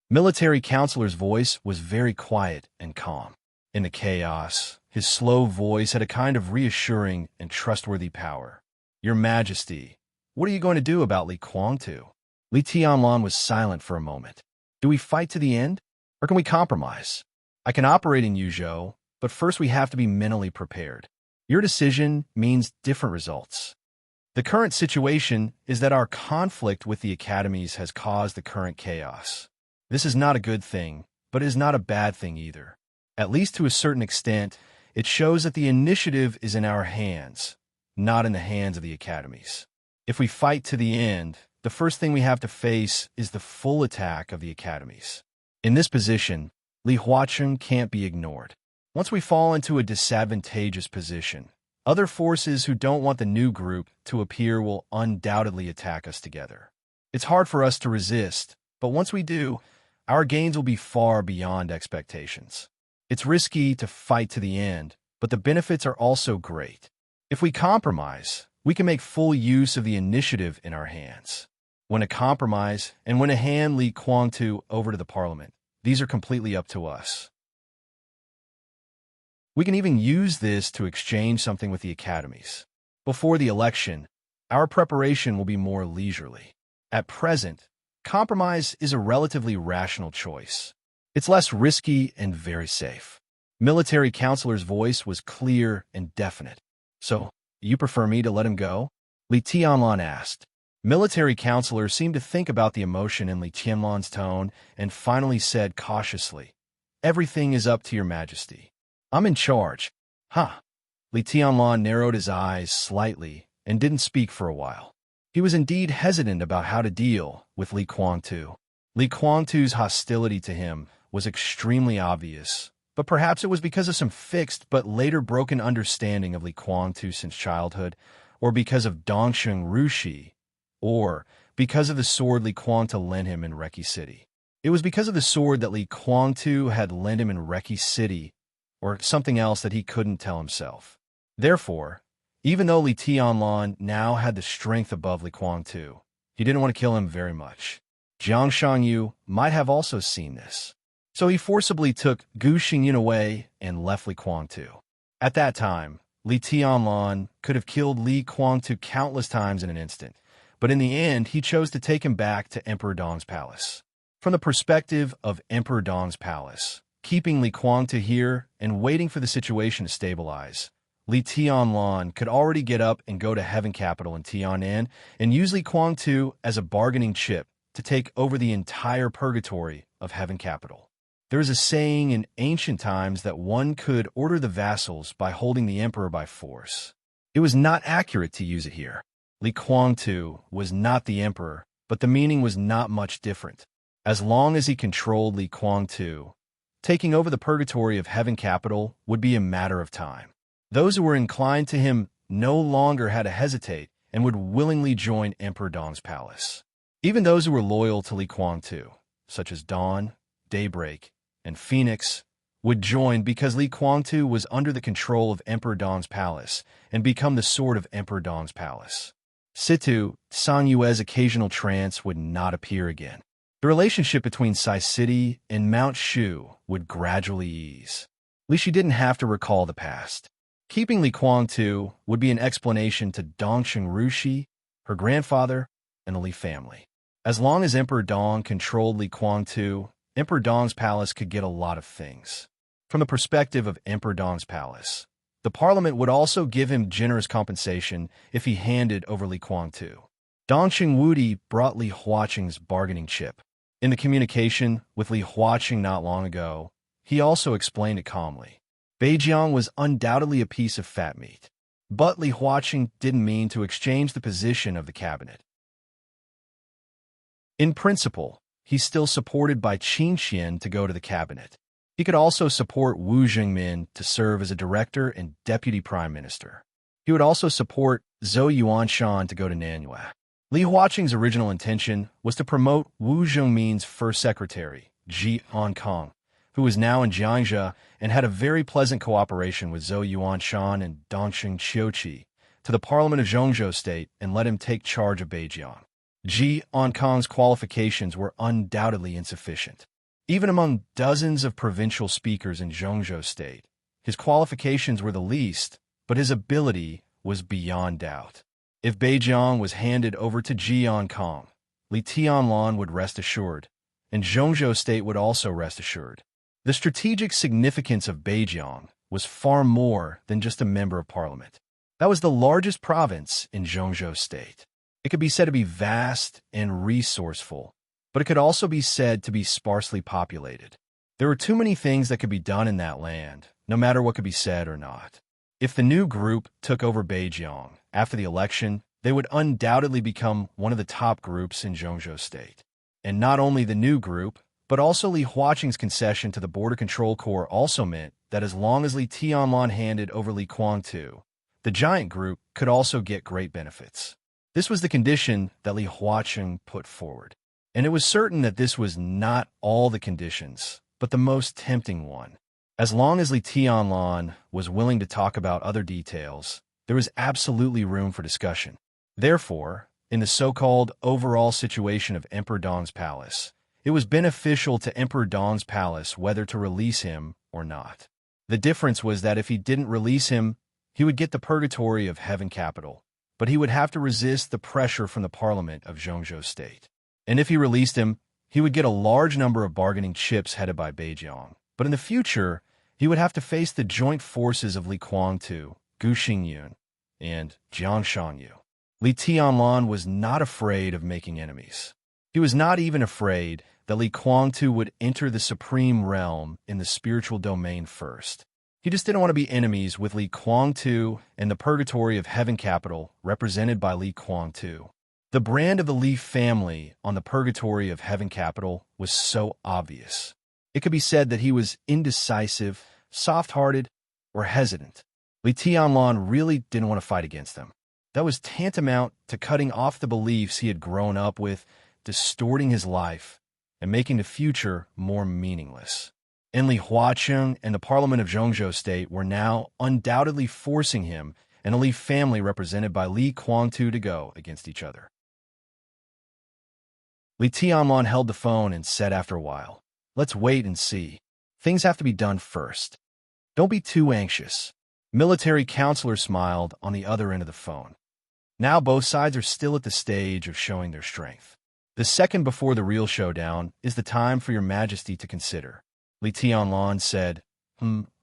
S1: Military counselor's voice was very quiet and calm. In the chaos, his slow voice had a kind of reassuring and trustworthy power. Your Majesty, what are you going to do about Li Kuangtu? Li Tianlan was silent for a moment. Do we fight to the end, or can we compromise? I can operate in Yuzhou, but first we have to be mentally prepared. Your decision means different results. The current situation is that our conflict with the academies has caused the current chaos. This is not a good thing, but it is not a bad thing either. At least to a certain extent, it shows that the initiative is in our hands, not in the hands of the academies. If we fight to the end, the first thing we have to face is the full attack of the academies. In this position, Li Huacheng can't be ignored. Once we fall into a disadvantageous position, other forces who don't want the new group to appear will undoubtedly attack us together. It's hard for us to resist, but once we do, our gains will be far beyond expectations. It's risky to fight to the end, but the benefits are also great. If we compromise, we can make full use of the initiative in our hands. When a compromise and when a hand Li Kuangtu over to the parliament, these are completely up to us. We can even use this to exchange something with the academies. Before the election, our preparation will be more leisurely. At present, compromise is a relatively rational choice. It's less risky and very safe. Military counselor's voice was clear and definite. So, you prefer me to let him go? Li Tianlan asked. Military counselor seemed to think about the emotion in Li Tianlan's tone and finally said cautiously, "Everything is up to your Majesty. I'm in charge." Huh. Li Tianlan narrowed his eyes slightly and didn't speak for a while. He was indeed hesitant about how to deal with Li Kuangtu. Li Kuangtu's hostility to him was extremely obvious, but perhaps it was because of some fixed but later broken understanding of Li Kuangtu since childhood, or because of Dongsheng Rushi, or because of the sword Li Kuangtu lent him in Reki City. It was because of the sword that Li Kuangtu had lent him in Reki City, or something else that he couldn't tell himself. Therefore, even though Li Tianlan now had the strength above Li Kuangtu, he didn't want to kill him very much. Jiang Shangyu might have also seen this. So he forcibly took Gu Xingyin away and left Li Kuangtu. At that time, Li Tianlan could have killed Li Kuangtu countless times in an instant, but in the end, he chose to take him back to Emperor Dong's palace. From the perspective of Emperor Dong's palace, keeping Li Kuangtu here and waiting for the situation to stabilize, Li Tianlan could already get up and go to Heaven Capital in Tianan and use Li Kuangtu as a bargaining chip to take over the entire purgatory of Heaven Capital. There is a saying in ancient times that one could order the vassals by holding the emperor by force. It was not accurate to use it here. Li Kuangtu was not the emperor, but the meaning was not much different. As long as he controlled Li Kuangtu, taking over the purgatory of Heaven Capital would be a matter of time. Those who were inclined to him no longer had to hesitate and would willingly join Emperor Dong's palace. Even those who were loyal to Li Kuangtu, such as Dawn, Daybreak, and Phoenix, would join because Li Kuangtu was under the control of Emperor Dong's palace and become the sword of Emperor Dong's palace. Situ, Sang Yue's occasional trance would not appear again. The relationship between Sai City and Mount Shu would gradually ease. least she didn't have to recall the past. Keeping Li Kuang-tu would be an explanation to Dongqing Rushi, her grandfather, and the Li family. As long as Emperor Dong controlled Li Kuang-tu, Emperor Dong's palace could get a lot of things. From the perspective of Emperor Dong's palace, the parliament would also give him generous compensation if he handed over Li Kuang-tu. Dongqing Wudi brought Li Huaqing's bargaining chip. In the communication with Li Huaqing not long ago, he also explained it calmly. Beijiang was undoubtedly a piece of fat meat, but Li Huaqing didn't mean to exchange the position of the cabinet. In principle, he's still supported by Qin Xian to go to the cabinet. He could also support Wu Jingmin to serve as a director and deputy prime minister. He would also support Zhou Yuanshan to go to Nanyue. Li Huaqing's original intention was to promote Wu Zhongmin's first secretary, Ji Ankang, who was now in Jiangxia and had a very pleasant cooperation with Zhou Yuanshan and Dongqing Qiuqi, to the parliament of Zhongzhou State and let him take charge of Beijiang. Ji Ankang's qualifications were undoubtedly insufficient. Even among dozens of provincial speakers in Zhongzhou State, his qualifications were the least, but his ability was beyond doubt. If Beijiang was handed over to Ji Ankang, Li Tianlan would rest assured, and Zhongzhou State would also rest assured. The strategic significance of Beijiang was far more than just a member of parliament. That was the largest province in Zhongzhou State. It could be said to be vast and resourceful, but it could also be said to be sparsely populated. There were too many things that could be done in that land, no matter what could be said or not. If the new group took over Beijiang after the election, they would undoubtedly become one of the top groups in Zhongzhou State. And not only the new group, but also Li Huaqing's concession to the Border Control Corps also meant that as long as Li Tianlan handed over Li Kuang-tu, the giant group could also get great benefits. This was the condition that Li Huaqing put forward. And it was certain that this was not all the conditions, but the most tempting one. As long as Li Tianlan was willing to talk about other details, there was absolutely room for discussion. Therefore, in the so-called overall situation of Emperor Dong's palace, it was beneficial to Emperor Dong's palace whether to release him or not. The difference was that if he didn't release him, he would get the purgatory of Heaven Capital, but he would have to resist the pressure from the parliament of Zhongzhou State. And if he released him, he would get a large number of bargaining chips headed by Beijiang. But in the future, he would have to face the joint forces of Li Kuang-tu, Gu Xingyun, and Jiang Shangyu. Li Tianlan was not afraid of making enemies. He was not even afraid that Li Kuang-tu would enter the supreme realm in the spiritual domain first. He just didn't want to be enemies with Li Kuang-tu and the purgatory of Heaven Capital represented by Li Kuang-tu. The brand of the Li family on the purgatory of Heaven Capital was so obvious. It could be said that he was indecisive, soft-hearted, or hesitant. Li Tianlan really didn't want to fight against them. That was tantamount to cutting off the beliefs he had grown up with, distorting his life, and making the future more meaningless. And Li Huaqing and the Parliament of Zhongzhou State were now undoubtedly forcing him and the Li family represented by Li Kuang-tu to go against each other. Li Tianlan held the phone and said after a while, "Let's wait and see. Things have to be done first. Don't be too anxious." Military counselor smiled on the other end of the phone. Now both sides are still at the stage of showing their strength. The second before the real showdown is the time for your majesty to consider. Li Tianlan said,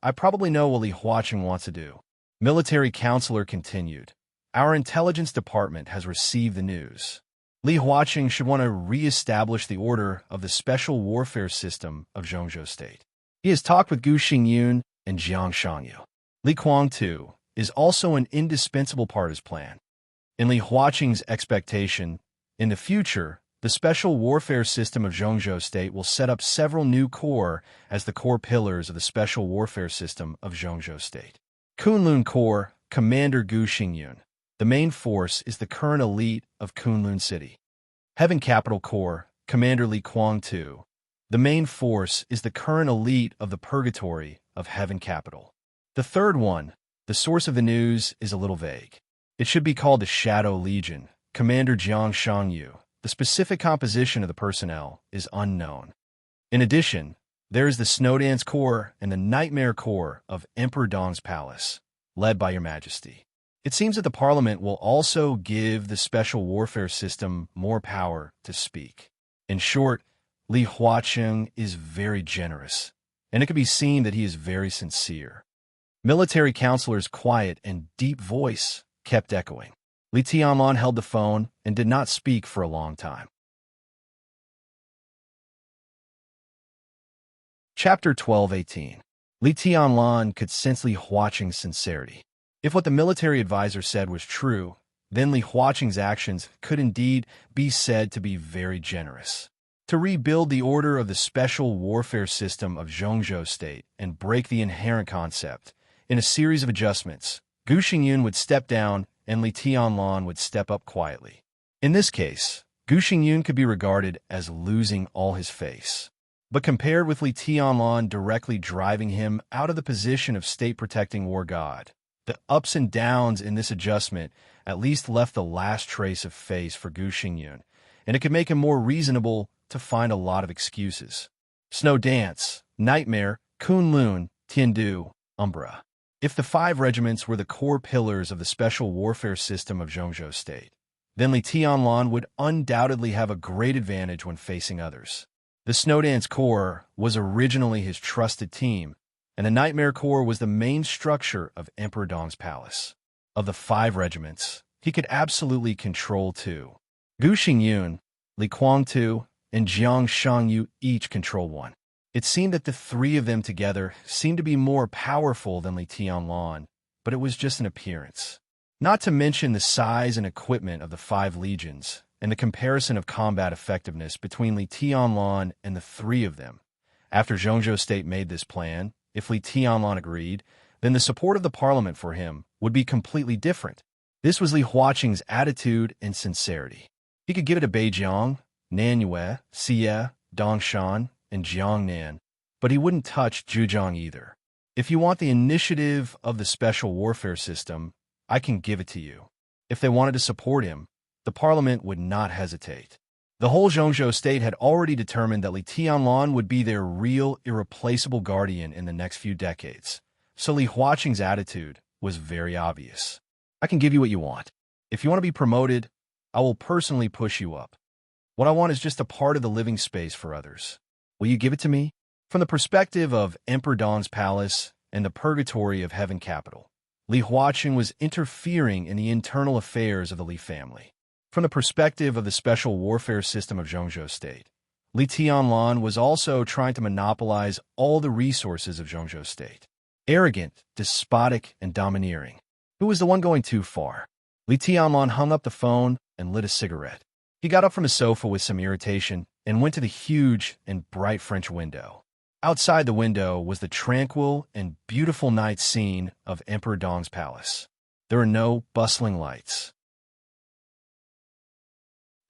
S1: I probably know what Li Huaqing wants to do. Military counselor continued, Our intelligence department has received the news. Li Huaqing should want to re-establish the order of the special warfare system of Zhongzhou State. He has talked with Gu Xingyun and Jiang Shangyu. Li Kuang-tu is also an indispensable part of his plan. In Li Huaqing's expectation, in the future, the special warfare system of Zhongzhou State will set up several new corps as the core pillars of the special warfare system of Zhongzhou State. Kunlun Corps, Commander Gu Xingyun. The main force is the current elite of Kunlun City. Heaven Capital Corps, Commander Li Kuang-tu. The main force is the current elite of the purgatory of Heaven Capital. The third one, the source of the news, is a little vague. It should be called the Shadow Legion, Commander Jiang Shangyu. The specific composition of the personnel is unknown. In addition, There is the Snow Dance Corps and the Nightmare Corps of Emperor Dong's palace, led by Your Majesty. It seems that the Parliament will also give the special warfare system more power to speak. In short, Li Huaqing is very generous, and it can be seen that he is very sincere. Military counselor's quiet and deep voice kept echoing. Li Tianlan held the phone and did not speak for a long time. Chapter 12:18. Li Tianlan could sense Li Huaqing's sincerity. If what the military advisor said was true, then Li Huaqing's actions could indeed be said to be very generous. To rebuild the order of the special warfare system of Zhongzhou State and break the inherent concept, in a series of adjustments, Gu Xingyun would step down and Li Tianlan would step up quietly. In this case, Gu Xingyun could be regarded as losing all his face. But compared with Li Tianlan directly driving him out of the position of state-protecting war god, the ups and downs in this adjustment at least left the last trace of face for Gu Xingyun, and it could make him more reasonable to find a lot of excuses. Snow Dance, Nightmare, Kunlun, Tiandu, Umbra. If the 5 regiments were the core pillars of the special warfare system of Zhongzhou State, then Li Tianlan would undoubtedly have a great advantage when facing others. The Snow Dance Corps was originally his trusted team, and the Nightmare Corps was the main structure of Emperor Dong's palace. Of the 5 regiments, he could absolutely control 2. Gu Xingyun, Li Guangtu, and Jiang Shangyu each control 1. It seemed that the 3 of them together seemed to be more powerful than Li Tianlan, but it was just an appearance. Not to mention the size and equipment of the 5 legions, and the comparison of combat effectiveness between Li Tianlan and the 3 of them. After Zhongzhou State made this plan, if Li Tianlan agreed, then the support of the Parliament for him would be completely different. This was Li Huaqing's attitude and sincerity. He could give it to Beijiang, Nanyue, Xie, Dongshan, and Jiangnan, but he wouldn't touch Zhujiang either. If you want the initiative of the special warfare system, I can give it to you. If they wanted to support him, the Parliament would not hesitate. The whole Zhongzhou State had already determined that Li Tianlan would be their real, irreplaceable guardian in the next few decades, so Li Huaqing's attitude was very obvious. I can give you what you want. If you want to be promoted, I will personally push you up. What I want is just a part of the living space for others. Will you give it to me? From the perspective of Emperor Dong's palace and the purgatory of Heaven Capital, Li Huaqing was interfering in the internal affairs of the Li family. From the perspective of the special warfare system of Zhongzhou State, Li Tianlan was also trying to monopolize all the resources of Zhongzhou State. Arrogant, despotic, and domineering. Who was the one going too far? Li Tianlan hung up the phone and lit a cigarette. He got up from his sofa with some irritation and went to the huge and bright French window. Outside the window was the tranquil and beautiful night scene of Emperor Dong's palace. There were no bustling lights.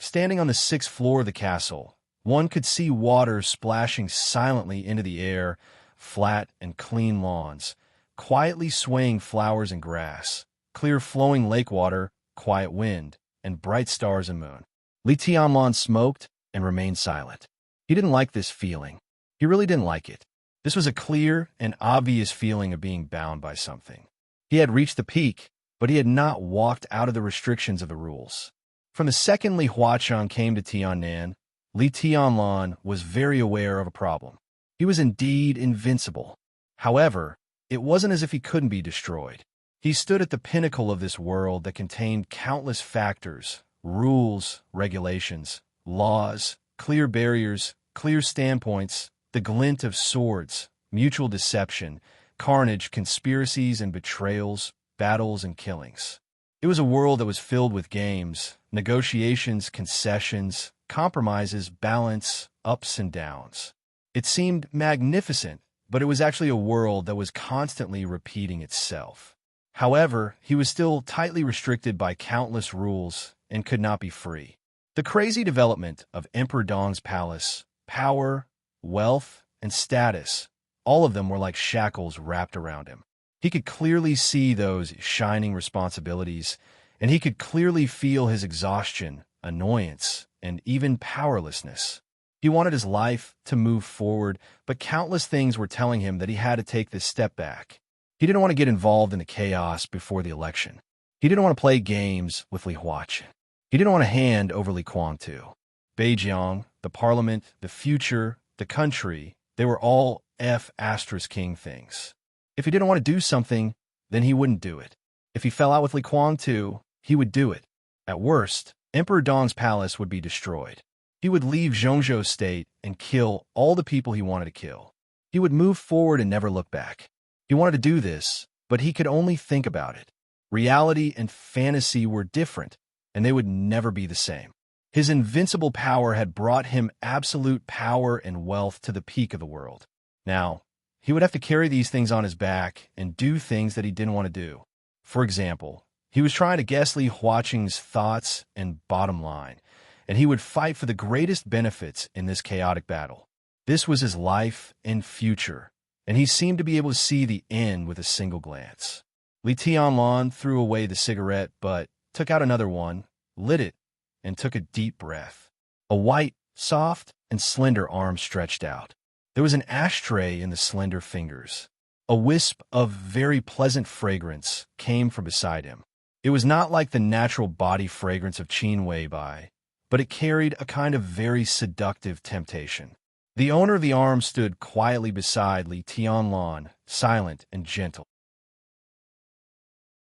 S1: Standing on the 6th floor of the castle, one could see water splashing silently into the air, flat and clean lawns, quietly swaying flowers and grass, clear flowing lake water, quiet wind, and bright stars and moon. Li Tianlan smoked and remained silent. He didn't like this feeling. He really didn't like it. This was a clear and obvious feeling of being bound by something. He had reached the peak, but he had not walked out of the restrictions of the rules. From the second Li Huaqing came to Tiannan, Li Tianlan was very aware of a problem. He was indeed invincible. However, it wasn't as if he couldn't be destroyed. He stood at the pinnacle of this world that contained countless factors, rules, regulations, laws, clear barriers, clear standpoints, the glint of swords, mutual deception, carnage, conspiracies and betrayals, battles and killings. It was a world that was filled with games, negotiations, concessions, compromises, balance, ups and downs. It seemed magnificent, but it was actually a world that was constantly repeating itself. However, he was still tightly restricted by countless rules and could not be free. The crazy development of Emperor Dong's palace, power, wealth, and status, all of them were like shackles wrapped around him. He could clearly see those shining responsibilities, and he could clearly feel his exhaustion, annoyance, and even powerlessness. He wanted his life to move forward, but countless things were telling him that he had to take this step back. He didn't want to get involved in the chaos before the election. He didn't want to play games with Li Huaqin. He didn't want to hand over Li Guangtu. Beijiang, the parliament, the future, the country, they were all F***king things. If he didn't want to do something, then he wouldn't do it. If he fell out with Li Guangtu, he would do it. At worst, Emperor Dong's palace would be destroyed. He would leave Zhongzhou's state and kill all the people he wanted to kill. He would move forward and never look back. He wanted to do this, but he could only think about it. Reality and fantasy were different, and they would never be the same. His invincible power had brought him absolute power and wealth to the peak of the world. Now, he would have to carry these things on his back and do things that he didn't want to do. For example, he was trying to guess Li Huaqing's thoughts and bottom line, and he would fight for the greatest benefits in this chaotic battle. This was his life and future, and he seemed to be able to see the end with a single glance. Li Tianlan threw away the cigarette, but took out another one, lit it, and took a deep breath. A white, soft, and slender arm stretched out. There was an ashtray in the slender fingers. A wisp of very pleasant fragrance came from beside him. It was not like the natural body fragrance of Qin Weibai, but it carried a kind of very seductive temptation. The owner of the arm stood quietly beside Li Tianlan, silent and gentle.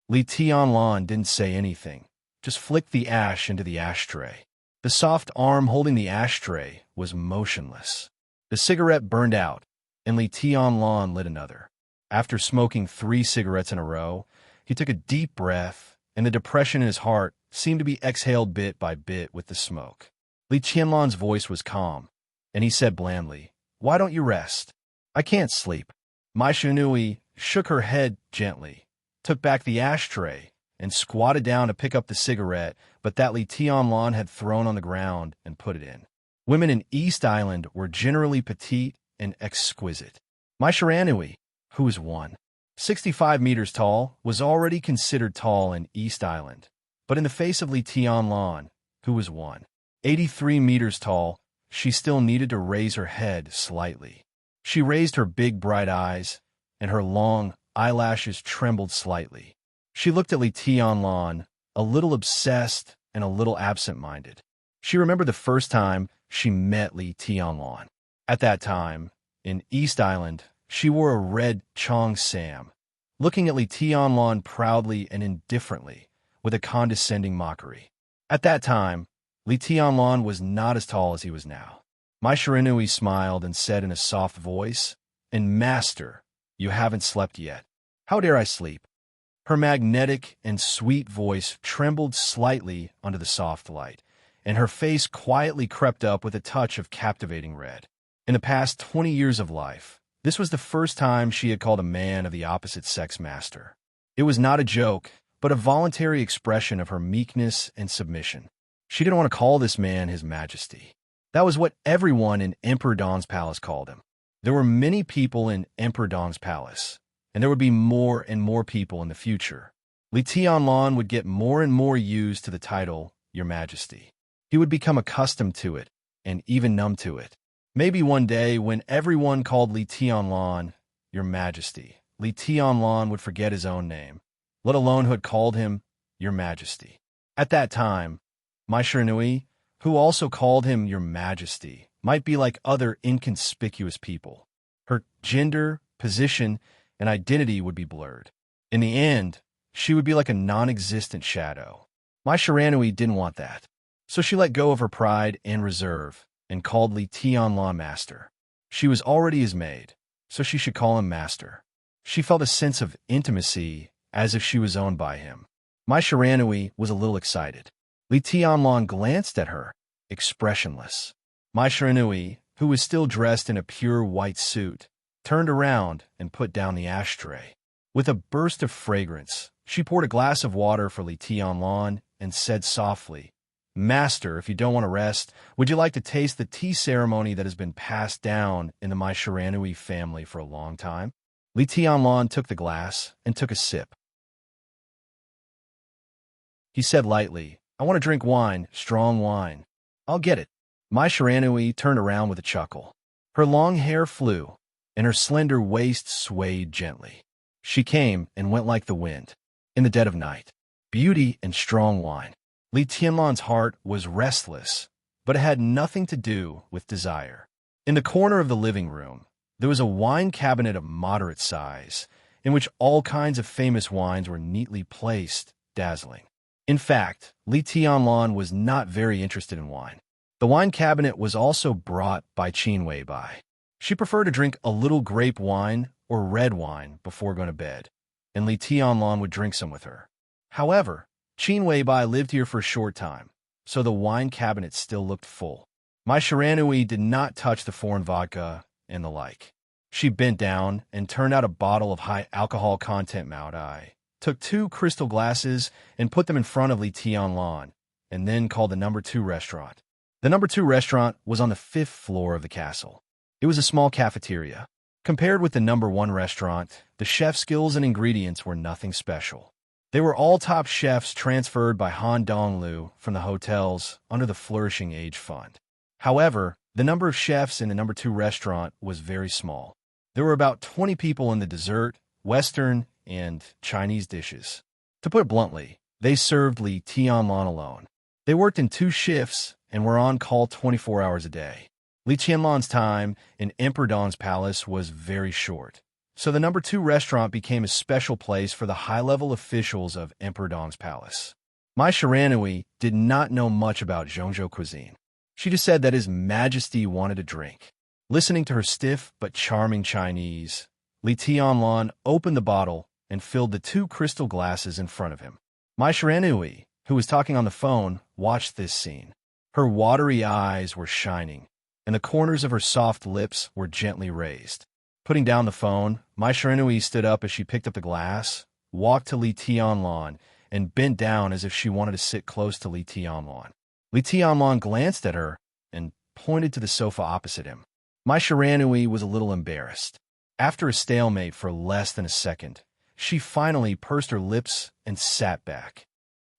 S1: Li Tianlan didn't say anything, just flicked the ash into the ashtray. The soft arm holding the ashtray was motionless. The cigarette burned out, and Li Tianlan lit another. After smoking 3 cigarettes in a row, he took a deep breath, and the depression in his heart seemed to be exhaled bit by bit with the smoke. Li Tianlan's voice was calm, and he said blandly, "Why don't you rest?" "I can't sleep." Mai Shanui shook her head gently, took back the ashtray, and squatted down to pick up the cigarette, but that Li Tianlan had thrown on the ground and put it in. Women in East Island were generally petite and exquisite. Mai Shanui, who was 165 meters tall, was already considered tall in East Island, but in the face of Li Tianlan, who was 183 meters tall, she still needed to raise her head slightly. She raised her big bright eyes, and her long eyelashes trembled slightly. She looked at Li Tianlan, a little obsessed and a little absent-minded. She remembered the first time she met Li Tianlan. At that time, in East Island, she wore a red Chong Sam, looking at Li Tianlan proudly and indifferently, with a condescending mockery. At that time, Li Tianlan was not as tall as he was now. Mai Shanui smiled and said in a soft voice, "And master, you haven't slept yet." "How dare I sleep?" Her magnetic and sweet voice trembled slightly under the soft light, and her face quietly crept up with a touch of captivating red. In the past 20 years of life, this was the first time she had called a man of the opposite sex master. It was not a joke, but a voluntary expression of her meekness and submission. She didn't want to call this man His Majesty. That was what everyone in Emperor Dong's palace called him. There were many people in Emperor Dong's palace, and there would be more and more people in the future. Li Tianlan would get more and more used to the title, Your Majesty. He would become accustomed to it, and even numb to it. Maybe one day, when everyone called Li Tianlan Your Majesty, Li Tianlan would forget his own name, let alone who had called him Your Majesty. At that time, Mai Shanui, who also called him Your Majesty, might be like other inconspicuous people. Her gender, position, and identity would be blurred. In the end, she would be like a non-existent shadow. Mai Shanui didn't want that, so she let go of her pride and reserve and called Li Tianlan Master. She was already his maid, so she should call him Master. She felt a sense of intimacy as if she was owned by him. Mai Shanui was a little excited. Li Tianlan glanced at her, expressionless. Mai Shanui, who was still dressed in a pure white suit, turned around and put down the ashtray. With a burst of fragrance, she poured a glass of water for Li Tianlan and said softly, "Master, if you don't want to rest, would you like to taste the tea ceremony that has been passed down in the Mai Shanui family for a long time?" Li Tianlan took the glass and took a sip. He said lightly, "I want to drink wine, strong wine." "I'll get it." Mai Shiranui turned around with a chuckle. Her long hair flew, and her slender waist swayed gently. She came and went like the wind, in the dead of night. Beauty and strong wine. Li Tianlan's heart was restless, but it had nothing to do with desire. In the corner of the living room, there was a wine cabinet of moderate size, in which all kinds of famous wines were neatly placed, dazzling. In fact, Li Tianlan was not very interested in wine. The wine cabinet was also brought by Qin Weibai. She preferred to drink a little grape wine or red wine before going to bed, and Li Tianlan would drink some with her. However, Qin Weibai lived here for a short time, so the wine cabinet still looked full. Mai Shiranui did not touch the foreign vodka and the like. She bent down and turned out a bottle of high alcohol content Maodai, took 2 crystal glasses and put them in front of Li Tianlan, and then called the number 2 restaurant. The number 2 restaurant was on the 5th floor of the castle. It was a small cafeteria. Compared with the number 1 restaurant, the chef's skills and ingredients were nothing special. They were all top chefs transferred by Han Donglu from the hotels under the Flourishing Age Fund. However, the number of chefs in the number 2 restaurant was very small. There were about 20 people in the dessert, Western, and Chinese dishes. To put it bluntly, they served Li Tianlan alone. They worked in 2 shifts and were on call 24 hours a day. Li Tianlan's time in Emperor Dong's palace was very short, so the number 2 restaurant became a special place for the high-level officials of Emperor Dong's palace. Mai Shiranui did not know much about Zhongzhou cuisine. She just said that His Majesty wanted a drink. Listening to her stiff but charming Chinese, Li Tianlan opened the bottle and filled the 2 crystal glasses in front of him. Mai Shiranui, who was talking on the phone, watched this scene. Her watery eyes were shining, and the corners of her soft lips were gently raised. Putting down the phone, Mai Shiranui stood up as she picked up the glass, walked to Li Tianlan, and bent down as if she wanted to sit close to Li Tianlan. Li Tianlan glanced at her and pointed to the sofa opposite him. Mai Shiranui was a little embarrassed. After a stalemate for less than a second, she finally pursed her lips and sat back.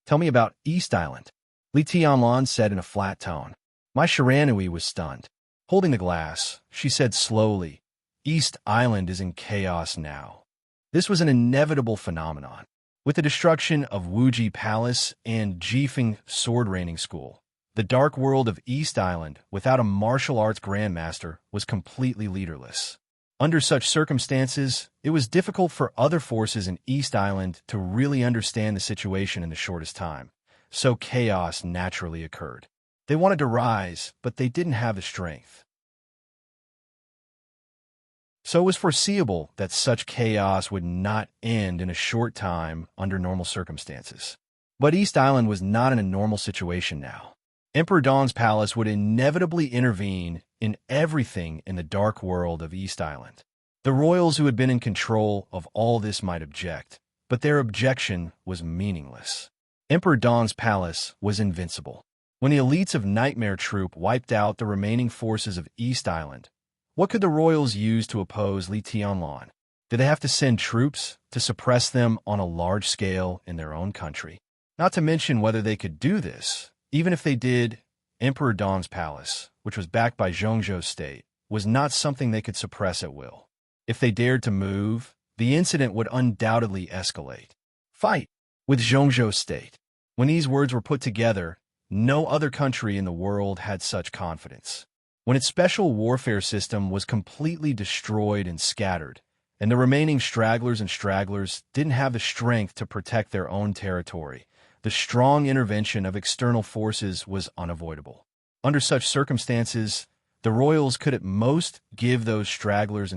S1: "Tell me about East Island," Li Tianlan said in a flat tone. Mai Shiranui was stunned. Holding the glass, she said slowly, "East Island is in chaos now." This was an inevitable phenomenon. With the destruction of Wuji Palace and Jifeng Sword Raining School, the dark world of East Island, without a martial arts grandmaster, was completely leaderless. Under such circumstances, it was difficult for other forces in East Island to really understand the situation in the shortest time, so chaos naturally occurred. They wanted to rise, but they didn't have the strength. So it was foreseeable that such chaos would not end in a short time under normal circumstances. But East Island was not in a normal situation now. Emperor Dong's palace would inevitably intervene in everything in the dark world of East Island. The royals who had been in control of all this might object, but their objection was meaningless. Emperor Dong's palace was invincible. When the elites of Nightmare Troop wiped out the remaining forces of East Island, what could the royals use to oppose Li Tianlan? Did they have to send troops to suppress them on a large scale in their own country? Not to mention whether they could do this. Even if they did, Emperor Dong's palace, which was backed by Zhongzhou State, was not something they could suppress at will. If they dared to move, the incident would undoubtedly escalate. Fight with Zhongzhou State. When these words were put together, no other country in the world had such confidence. When its special warfare system was completely destroyed and scattered, and the remaining stragglers didn't have the strength to protect their own territory, the strong intervention of external forces was unavoidable. Under such circumstances, the royals could at most give those stragglers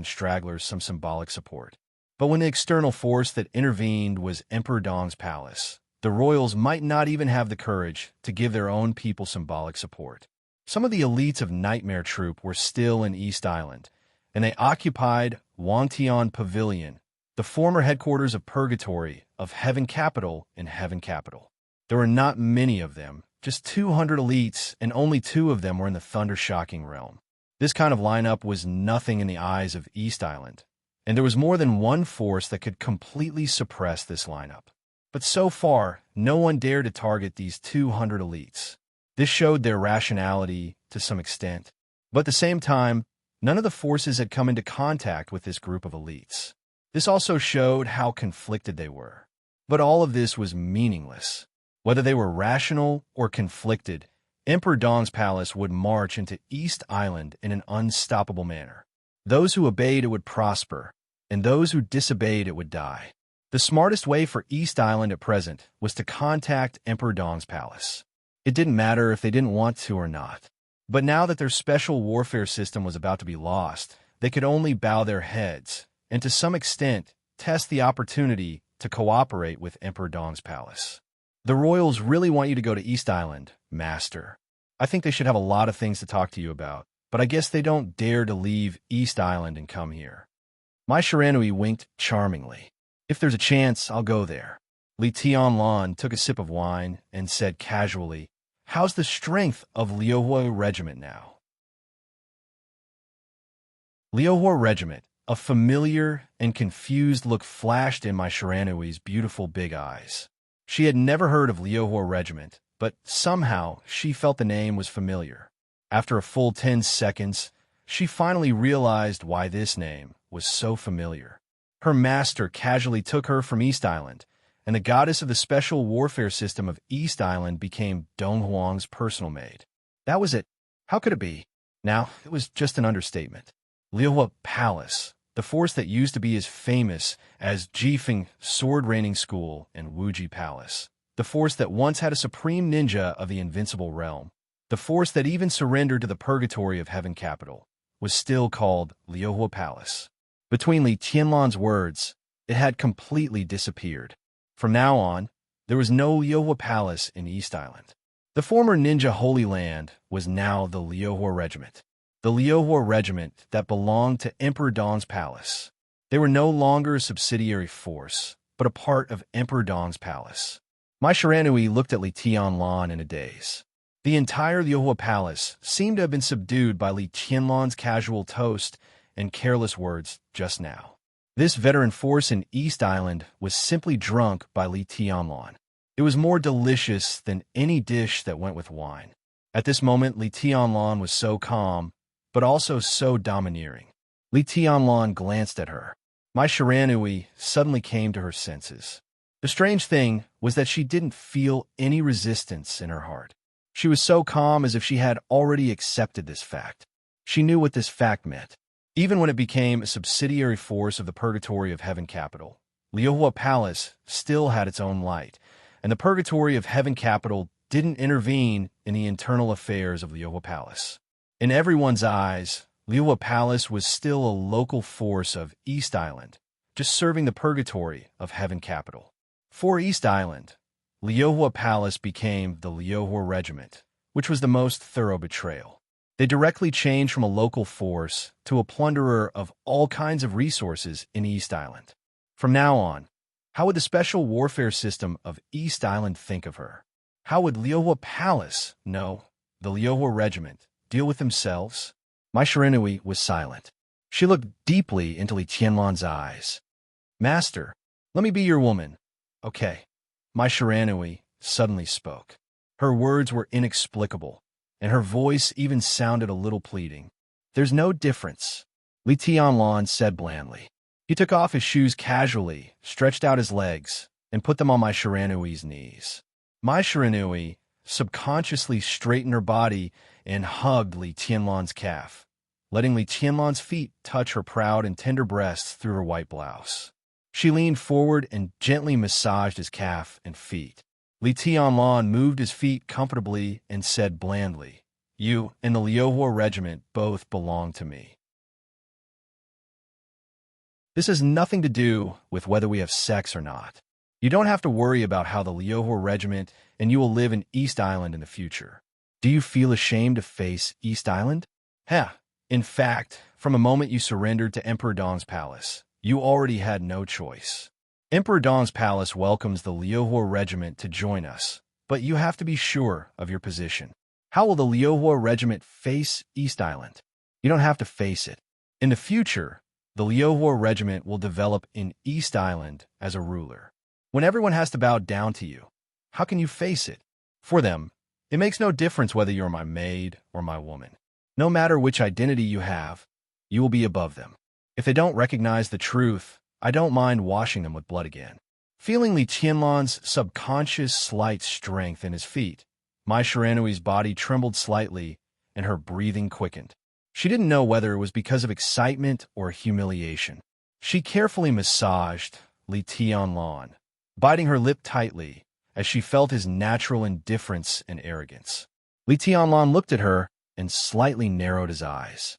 S1: some symbolic support. But when the external force that intervened was Emperor Dong's palace, the royals might not even have the courage to give their own people symbolic support. Some of the elites of Nightmare Troop were still in East Island, and they occupied Wangtian Pavilion, the former headquarters of Purgatory, of Heaven Capital in Heaven Capital. There were not many of them, just 200 elites, and only 2 of them were in the Thunder-Shocking realm. This kind of lineup was nothing in the eyes of East Island, and there was more than one force that could completely suppress this lineup. But so far, no one dared to target these 200 elites. This showed their rationality to some extent, but at the same time, none of the forces had come into contact with this group of elites. This also showed how conflicted they were. But all of this was meaningless. Whether they were rational or conflicted, Emperor Dong's palace would march into East Island in an unstoppable manner. Those who obeyed it would prosper, and those who disobeyed it would die. The smartest way for East Island at present was to contact Emperor Dong's palace. It didn't matter if they didn't want to or not. But now that their special warfare system was about to be lost, they could only bow their heads, and to some extent, test the opportunity to cooperate with Emperor Dong's palace. The royals really want you to go to East Island, Master. I think they should have a lot of things to talk to you about, but I guess they don't dare to leave East Island and come here. My Shiranui winked charmingly. If there's a chance, I'll go there. Li Tianlan took a sip of wine and said casually, "How's the strength of Liuhua Regiment now?" Liuhua Regiment, a familiar and confused look flashed in my Shiranui's beautiful big eyes. She had never heard of Liuhua Regiment, but somehow she felt the name was familiar. After a full 10 seconds, she finally realized why this name was so familiar. Her master casually took her from East Island, and the goddess of the special warfare system of East Island became Dong Huang's personal maid. That was it. How could it be? Now, it was just an understatement. Liuhua Palace, the force that used to be as famous as Jifeng Sword Raining School and Wuji Palace, the force that once had a supreme ninja of the invincible realm, the force that even surrendered to the purgatory of Heaven Capital, was still called Liuhua Palace. Between Li Tianlan's words, it had completely disappeared. From now on, there was no Liuhua Palace in East Island. The former ninja Holy Land was now the Liuhua Regiment. The Liuhua Regiment that belonged to Emperor Dong's palace. They were no longer a subsidiary force, but a part of Emperor Dong's palace. My Shiranui looked at Li Tianlan in a daze. The entire Liuhua Palace seemed to have been subdued by Li Tianlan's casual toast and careless words just now. This veteran force in East Island was simply drunk by Li Tianlan. It was more delicious than any dish that went with wine. At this moment, Li Tianlan was so calm, but also so domineering. Li Tianlan glanced at her. My Shiranui suddenly came to her senses. The strange thing was that she didn't feel any resistance in her heart. She was so calm as if she had already accepted this fact. She knew what this fact meant. Even when it became a subsidiary force of the Purgatory of Heaven Capital, Liuhua Palace still had its own light, and the Purgatory of Heaven Capital didn't intervene in the internal affairs of Liuhua Palace. In everyone's eyes, Liuhua Palace was still a local force of East Island, just serving the Purgatory of Heaven Capital. For East Island, Liuhua Palace became the Liuhua Regiment, which was the most thorough betrayal. They directly changed from a local force to a plunderer of all kinds of resources in East Island. From now on, how would the special warfare system of East Island think of her? How would Liuhua Palace, no, the Liuhua Regiment, deal with themselves? My Shiranui was silent. She looked deeply into Li Tianlan's eyes. "Master, let me be your woman." "Okay." My Shiranui suddenly spoke. Her words were inexplicable, and her voice even sounded a little pleading. "There's no difference," Li Tianlan said blandly. He took off his shoes casually, stretched out his legs, and put them on my Shiranui's knees. My Shiranui subconsciously straightened her body and hugged Li Tianlan's calf, letting Li Tianlan's feet touch her proud and tender breasts through her white blouse. She leaned forward and gently massaged his calf and feet. Li Tianlan moved his feet comfortably and said blandly, "You and the Liuhua Regiment both belong to me. This has nothing to do with whether we have sex or not. You don't have to worry about how the Liuhua Regiment and you will live in East Island in the future. Do you feel ashamed to face East Island? In fact, from the moment you surrendered to Emperor Dong's palace, you already had no choice. Emperor Dong's palace welcomes the Liuhua Regiment to join us, but you have to be sure of your position. How will the Liuhua Regiment face East Island? You don't have to face it. In the future, the Liuhua Regiment will develop in East Island as a ruler. When everyone has to bow down to you, how can you face it? For them, It makes no difference whether you're my maid or my woman. No matter which identity you have, you will be above them. If they don't recognize the truth, I don't mind washing them with blood again. Feeling Li Tianlan's subconscious slight strength in his feet, Mai Shiranui's body trembled slightly and her breathing quickened. She didn't know whether it was because of excitement or humiliation. She carefully massaged Li Tianlan, biting her lip tightly as she felt his natural indifference and arrogance. Li Tianlan looked at her and slightly narrowed his eyes.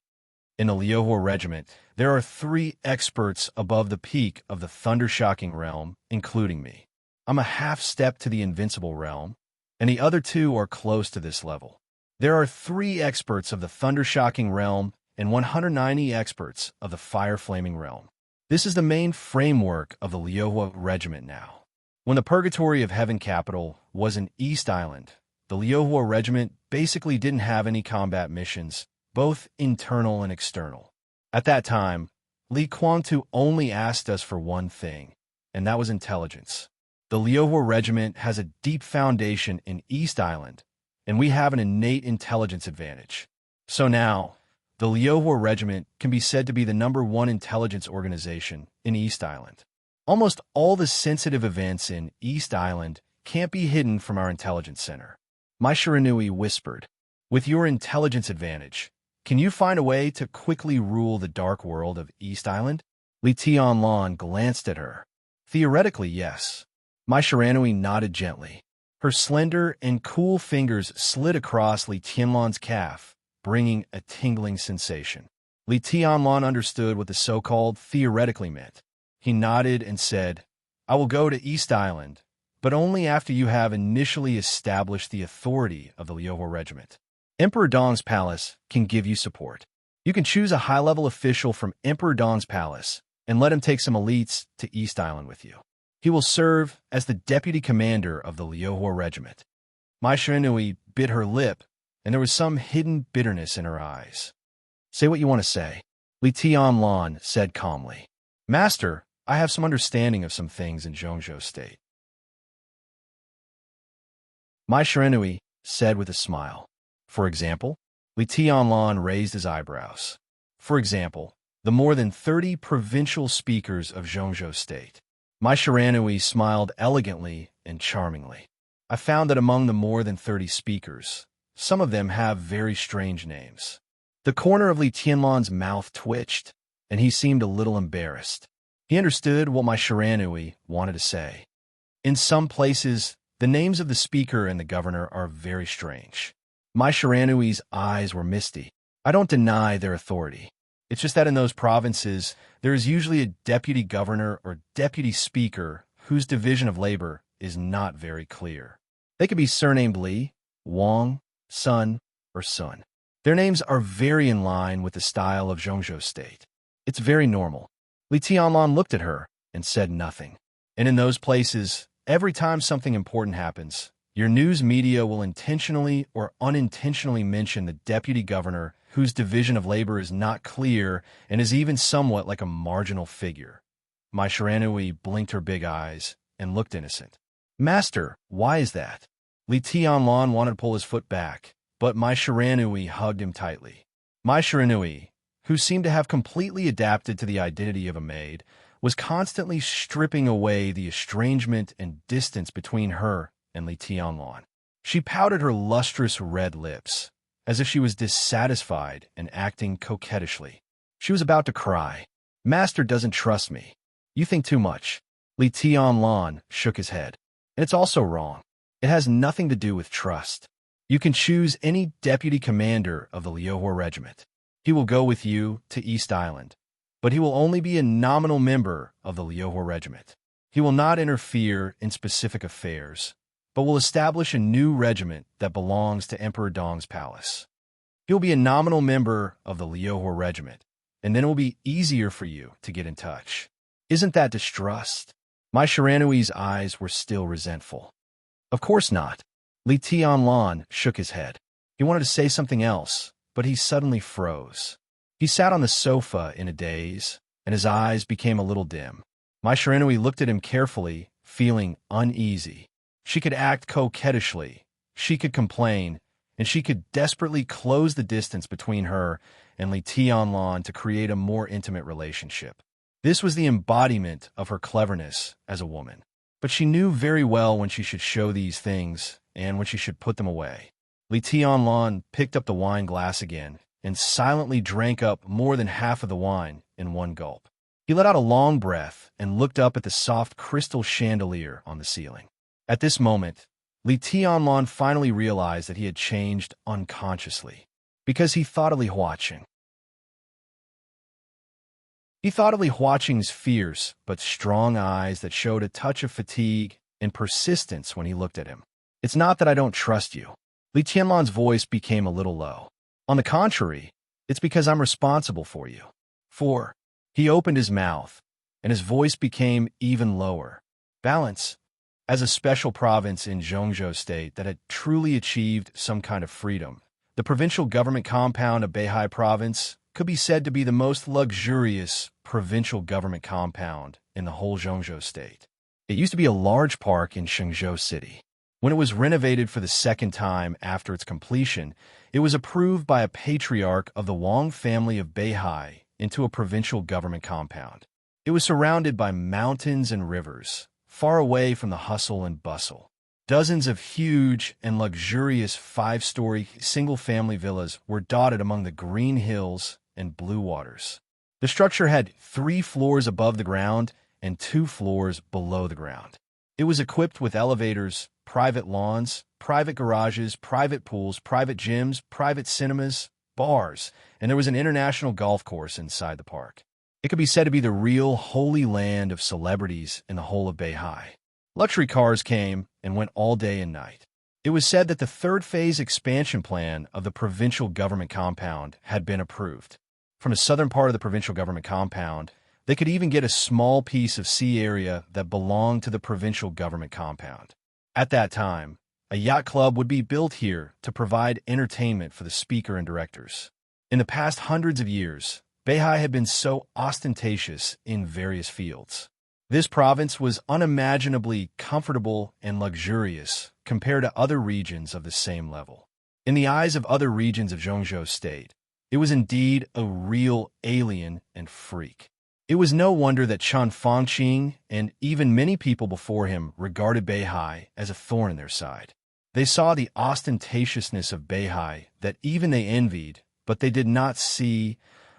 S1: In the Liuhua regiment, there are 3 experts above the peak of the thunder-shocking realm, including me. I'm a half-step to the invincible realm, and the other 2 are close to this level. There are 3 experts of the thunder-shocking realm and 190 experts of the fire-flaming realm. This is the main framework of the Liuhua regiment now. When the Purgatory of Heaven capital was in East Island, the Liuhua regiment basically didn't have any combat missions, both internal and external. At that time, Li Kuangtu only asked us for one thing, and that was intelligence. The Liuhua regiment has a deep foundation in East Island, and we have an innate intelligence advantage. So now, the Liuhua regiment can be said to be the #1 intelligence organization in East Island. Almost all the sensitive events in East Island can't be hidden from our intelligence center. Mai Shiranui whispered, "With your intelligence advantage, can you find a way to quickly rule the dark world of East Island?" Li Tianlan glanced at her. "Theoretically, yes." Mai Shiranui nodded gently. Her slender and cool fingers slid across Li Tianlan's calf, bringing a tingling sensation. Li Tianlan understood what the so-called theoretically meant. He nodded and said, "I will go to East Island, but only after you have initially established the authority of the Liuhua regiment. Emperor Dong's palace can give you support. You can choose a high-level official from Emperor Dong's palace and let him take some elites to East Island with you. He will serve as the deputy commander of the Liuhua regiment." Mai Shiranui bit her lip, and there was some hidden bitterness in her eyes. "Say what you want to say," Li Tianlan said calmly. "Master, I have some understanding of some things in Zhongzhou State." Mai Shiranui said with a smile. "For example?" Li Tianlan raised his eyebrows. "For example, the more than 30 provincial speakers of Zhongzhou State." Mai Shiranui smiled elegantly and charmingly. "I found that among the more than 30 speakers, some of them have very strange names." The corner of Li Tianlan's mouth twitched, and he seemed a little embarrassed. He understood what Mai Shiranui wanted to say. In some places, the names of the speaker and the governor are very strange. Mai Shiranui's eyes were misty. "I don't deny their authority. It's just that in those provinces, there is usually a deputy governor or deputy speaker whose division of labor is not very clear. They could be surnamed Li, Wang, Sun, or Sun. Their names are very in line with the style of Zhongzhou State. It's very normal." Li Tianlan looked at her and said nothing. "And in those places, every time something important happens, your news media will intentionally or unintentionally mention the deputy governor whose division of labor is not clear and is even somewhat like a marginal figure." Mai Shiranui blinked her big eyes and looked innocent. "Master, why is that?" Li Tianlan wanted to pull his foot back, but Mai Shiranui hugged him tightly. Mai Shiranui, who seemed to have completely adapted to the identity of a maid, was constantly stripping away the estrangement and distance between her and Li Tianlan. She pouted her lustrous red lips, as if she was dissatisfied and acting coquettishly. She was about to cry. "Master doesn't trust me. You think too much." Li Tianlan shook his head. "And it's also wrong. It has nothing to do with trust. You can choose any deputy commander of the Liuhua regiment. He will go with you to East Island, but he will only be a nominal member of the Liuhua regiment. He will not interfere in specific affairs, but will establish a new regiment that belongs to Emperor Dong's palace. He will be a nominal member of the Liuhua regiment, and then it will be easier for you to get in touch. Isn't that distrust?" Mai Shiranui's eyes were still resentful. "Of course not." Li Tianlan shook his head. He wanted to say something else, but he suddenly froze. He sat on the sofa in a daze, and his eyes became a little dim. Mai Shiranui looked at him carefully, feeling uneasy. She could act coquettishly. she could complain, and she could desperately close the distance between her and Li Tianlan to create a more intimate relationship. This was the embodiment of her cleverness as a woman. But she knew very well when she should show these things and when she should put them away. Li Tianlan picked up the wine glass again and silently drank up more than half of the wine in one gulp. He let out a long breath and looked up at the soft crystal chandelier on the ceiling. At this moment, Li Tianlan finally realized that he had changed unconsciously, because he thought of Li Huaqing. He thought of Li Huaqing's fierce but strong eyes that showed a touch of fatigue and persistence when he looked at him. "It's not that I don't trust you." Li Tianlan's voice became a little low. "On the contrary, it's because I'm responsible for you." For he opened his mouth, and his voice became even lower. Balance. As a special province in Zhongzhou State that had truly achieved some kind of freedom, the provincial government compound of Beihai Province could be said to be the most luxurious provincial government compound in the whole Zhongzhou State. It used to be a large park in Shenzhou City. When it was renovated for the second time after its completion, it was approved by a patriarch of the Wang family of Beihai into a provincial government compound. It was surrounded by mountains and rivers, far away from the hustle and bustle. Dozens of huge and luxurious five-story single-family villas were dotted among the green hills and blue waters. The structure had 3 floors above the ground and 2 floors below the ground. It was equipped with elevators, private lawns, private garages, private pools, private gyms, private cinemas, bars, and there was an international golf course inside the park. It could be said to be the real holy land of celebrities in the whole of Beihai. Luxury cars came and went all day and night. It was said that the third phase expansion plan of the provincial government compound had been approved. From the southern part of the provincial government compound, they could even get a small piece of sea area that belonged to the provincial government compound. At that time, a yacht club would be built here to provide entertainment for the speaker and directors. In the past hundreds of years, Beihai had been so ostentatious in various fields. This province was unimaginably comfortable and luxurious compared to other regions of the same level. In the eyes of other regions of Zhongzhou State, it was indeed a real alien and freak. It was no wonder that Chan Fangqing and even many people before him regarded Beihai as a thorn in their side. They saw the ostentatiousness of Beihai that even they envied, but they did not see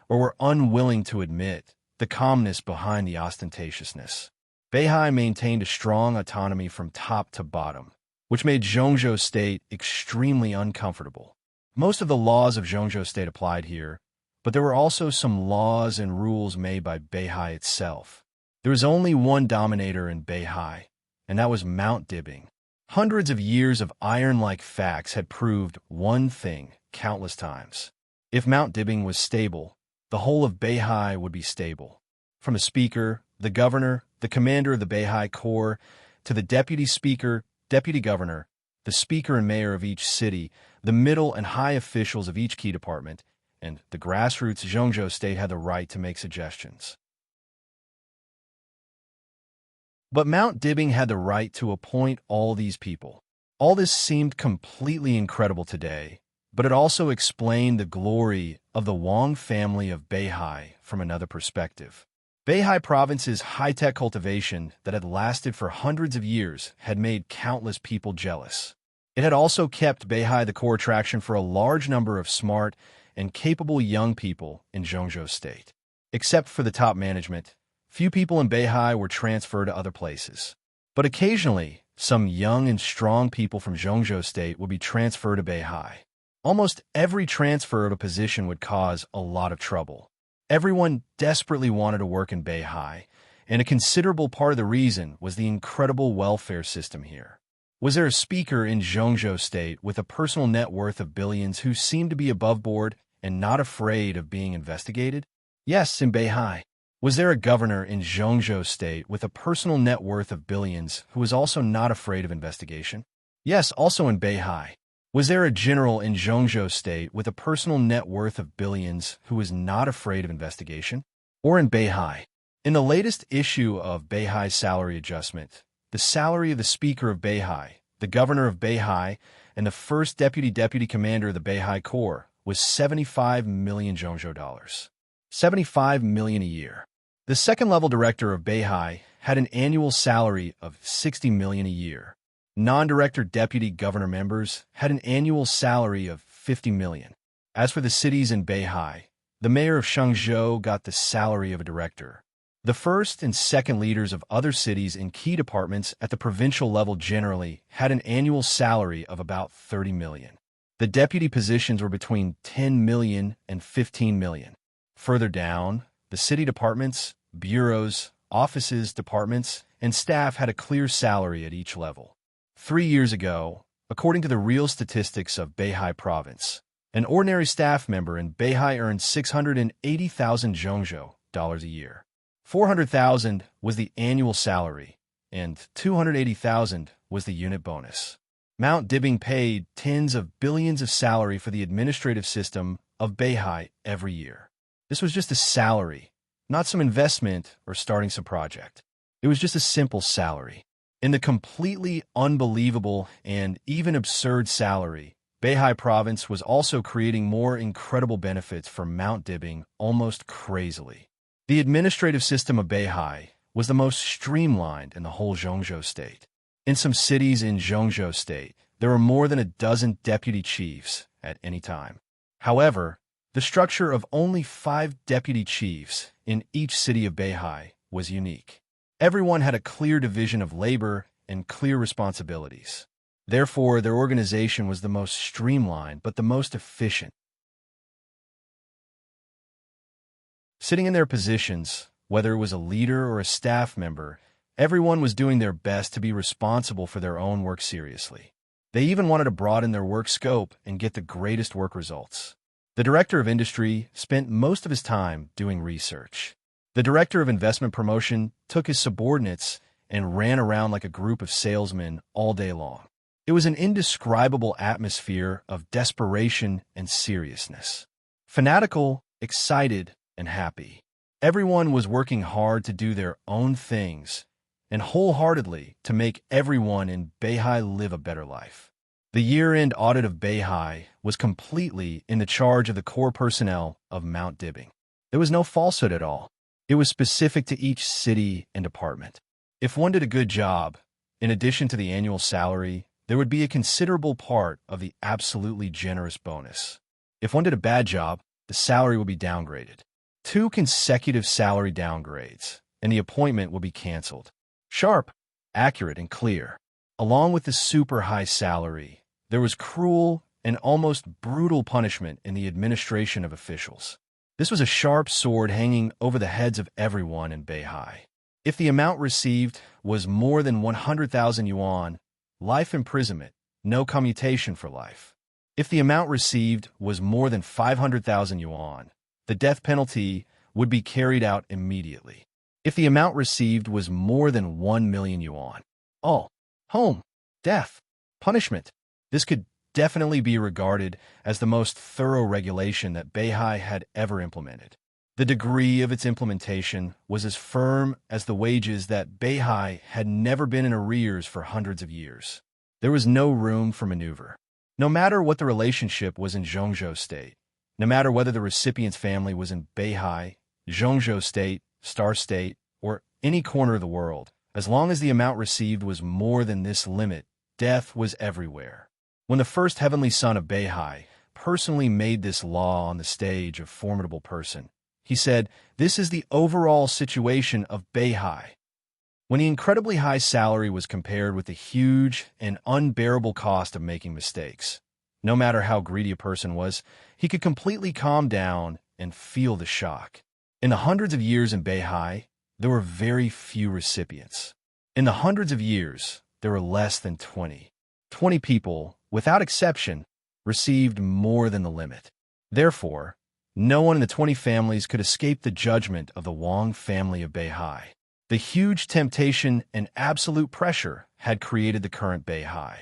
S1: or were unwilling to admit the calmness behind the ostentatiousness. Beihai maintained a strong autonomy from top to bottom, which made Zhongzhou State extremely uncomfortable. Most of the laws of Zhongzhou State applied here, but there were also some laws and rules made by Beihai itself. There was only one dominator in Beihai, and that was Mount Dibbing. Hundreds of years of iron-like facts had proved one thing countless times. If Mount Dibbing was stable, the whole of Beihai would be stable. From the speaker, the governor, the commander of the Beihai Corps, to the deputy speaker, deputy governor, the speaker and mayor of each city, the middle and high officials of each key department, and the grassroots Zhongzhou State had the right to make suggestions. But Mount Dibbing had the right to appoint all these people. All this seemed completely incredible today, but it also explained the glory of the Wang family of Beihai from another perspective. Beihai Province's high-tech cultivation that had lasted for hundreds of years had made countless people jealous. It had also kept Beihai the core attraction for a large number of smart and capable young people in Zhongzhou State. Except for the top management, few people in Beihai were transferred to other places. But occasionally, some young and strong people from Zhongzhou State would be transferred to Beihai. Almost every transfer of a position would cause a lot of trouble. Everyone desperately wanted to work in Beihai, and a considerable part of the reason was the incredible welfare system here. Was there a speaker in Zhongzhou State with a personal net worth of billions who seemed to be above board and not afraid of being investigated? Yes, in Beihai. Was there a governor in Zhongzhou State with a personal net worth of billions who was also not afraid of investigation? Yes, also in Beihai. Was there a general in Zhongzhou State with a personal net worth of billions who was not afraid of investigation? Or in Beihai? In the latest issue of Beihai's salary adjustment, the salary of the speaker of Beihai, the governor of Beihai, and the first deputy commander of the Beihai Corps, was 75 million Zhongzhou dollars. 75 million a year. The second-level director of Beihai had an annual salary of 60 million a year. Non-director deputy governor members had an annual salary of 50 million. As for the cities in Beihai, the mayor of Shangzhou got the salary of a director. The first and second leaders of other cities in key departments at the provincial level generally had an annual salary of about 30 million. The deputy positions were between 10 million and 15 million. Further down, the city departments, bureaus, offices, departments, and staff had a clear salary at each level. 3 years ago, according to the real statistics of Beihai province, an ordinary staff member in Beihai earned 680,000 Zhongzhou dollars a year. 400,000 was the annual salary, and 280,000 was the unit bonus. Mount Dibing paid tens of billions of salary for the administrative system of Beihai every year. This was just a salary, not some investment or starting some project. It was just a simple salary. In the completely unbelievable and even absurd salary, Beihai province was also creating more incredible benefits for Mount Dibing almost crazily. The administrative system of Beihai was the most streamlined in the whole Zhongzhou state. In some cities in Zhongzhou state, there were more than a dozen deputy chiefs at any time. However, the structure of only 5 deputy chiefs in each city of Beihai was unique. Everyone had a clear division of labor and clear responsibilities. Therefore, their organization was the most streamlined but the most efficient. Sitting in their positions, whether it was a leader or a staff member, everyone was doing their best to be responsible for their own work seriously. They even wanted to broaden their work scope and get the greatest work results. The director of industry spent most of his time doing research. The director of investment promotion took his subordinates and ran around like a group of salesmen all day long. It was an indescribable atmosphere of desperation and seriousness. Fanatical, excited, and happy. Everyone was working hard to do their own things and wholeheartedly to make everyone in Beihai live a better life. The year-end audit of Beihai was completely in the charge of the core personnel of Mount Dibing. There was no falsehood at all. It was specific to each city and department. If one did a good job, in addition to the annual salary, there would be a considerable part of the absolutely generous bonus. If one did a bad job, the salary would be downgraded. 2 consecutive salary downgrades, and the appointment would be canceled. Sharp, accurate, and clear. Along with the super high salary, there was cruel and almost brutal punishment in the administration of officials. This was a sharp sword hanging over the heads of everyone in Beihai. If the amount received was more than 100,000 yuan, life imprisonment, no commutation for life. If the amount received was more than 500,000 yuan, the death penalty would be carried out immediately. If the amount received was more than 1 million yuan, home, death, punishment. This could definitely be regarded as the most thorough regulation that Beihai had ever implemented. The degree of its implementation was as firm as the wages that Beihai had never been in arrears for hundreds of years. There was no room for maneuver. No matter what the relationship was in Zhongzhou State, no matter whether the recipient's family was in Beihai, Zhongzhou State, Star State, or any corner of the world, as long as the amount received was more than this limit, death was everywhere. When the first heavenly son of Beihai personally made this law on the stage of formidable person, he said, "This is the overall situation of Beihai." When the incredibly high salary was compared with the huge and unbearable cost of making mistakes, no matter how greedy a person was, he could completely calm down and feel the shock. In the hundreds of years in Beihai, there were very few recipients. In the hundreds of years, there were less than 20. 20 people, without exception, received more than the limit. Therefore, no one in the 20 families could escape the judgment of the Wang family of Beihai. The huge temptation and absolute pressure had created the current Beihai.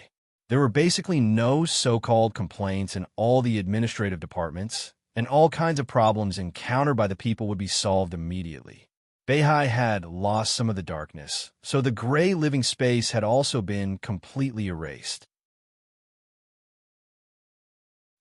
S1: There were basically no so-called complaints in all the administrative departments, and all kinds of problems encountered by the people would be solved immediately. Beihai had lost some of the darkness, so the gray living space had also been completely erased.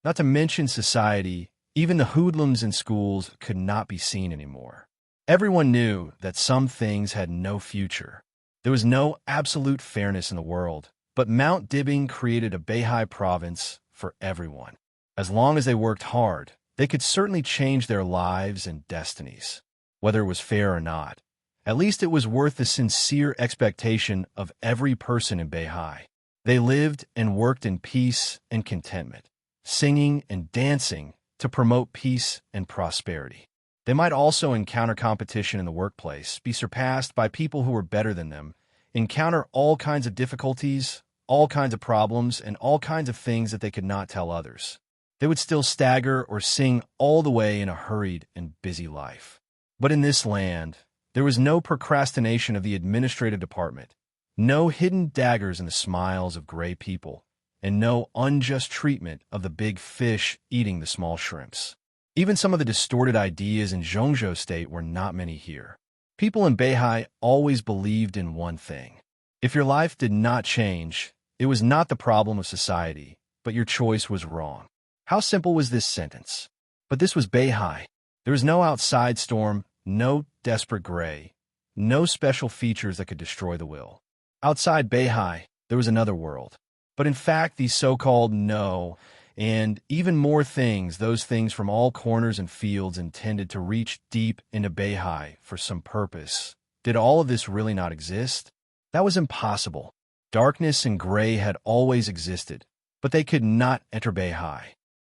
S1: Not to mention society, even the hoodlums in schools could not be seen anymore. Everyone knew that some things had no future. There was no absolute fairness in the world, but Mount Dibbing created a Beihai province for everyone. As long as they worked hard, they could certainly change their lives and destinies. Whether it was fair or not, at least it was worth the sincere expectation of every person in Beihai. They lived and worked in peace and contentment, singing and dancing to promote peace and prosperity. They might also encounter competition in the workplace, be surpassed by people who were better than them, encounter all kinds of difficulties, all kinds of problems, and all kinds of things that they could not tell others. They would still stagger or sing all the way in a hurried and busy life. But in this land, there was no procrastination of the administrative department, no hidden daggers in the smiles of gray people, and no unjust treatment of the big fish eating the small shrimps. Even some of the distorted ideas in Zhongzhou State were not many here. People in Beihai always believed in one thing. If your life did not change, it was not the problem of society, but your choice was wrong. How simple was this sentence? But this was Beihai. There was no outside storm, no desperate gray, no special features that could destroy the will. Outside Beihai, there was another world. But in fact, these so-called no, and even more things, those things from all corners and fields intended to reach deep into Beihai for some purpose. Did all of this really not exist? That was impossible. Darkness and gray had always existed, but they could not enter Beihai.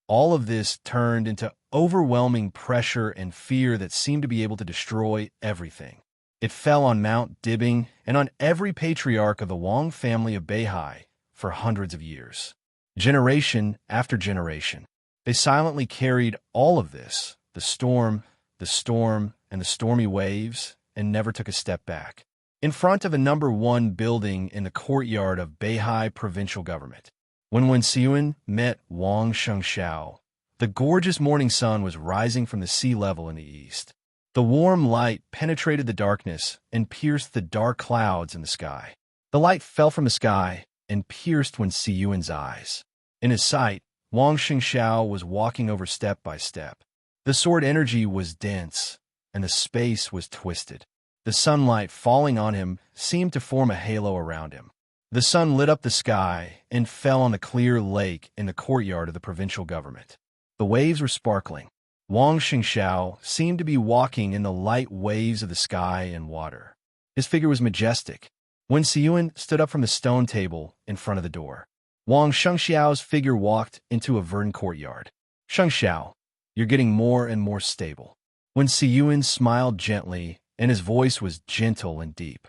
S1: All of this turned into overwhelming pressure and fear that seemed to be able to destroy everything. It fell on Mount Dibbing and on every patriarch of the Wang family of Beihai for hundreds of years. Generation after generation, they silently carried all of this, the storm, and the stormy waves, and never took a step back. In front of a #1 building in the courtyard of Beihai provincial government, when Wen Xiyun met Wang Shengxiao, the gorgeous morning sun was rising from the sea level in the east. The warm light penetrated the darkness and pierced the dark clouds in the sky. The light fell from the sky and pierced Wen Xiyun's eyes. In his sight, Wang Shengxiao was walking over step by step. The sword energy was dense, and the space was twisted. The sunlight falling on him seemed to form a halo around him. The sun lit up the sky and fell on the clear lake in the courtyard of the provincial government. The waves were sparkling. Wang Shengxiao seemed to be walking in the light waves of the sky and water. His figure was majestic. Wen Xiyun stood up from the stone table in front of the door. Wang Shengxiao's figure walked into a verdant courtyard. "Shengxiao, you're getting more and more stable." Wen Xiyun smiled gently, and his voice was gentle and deep.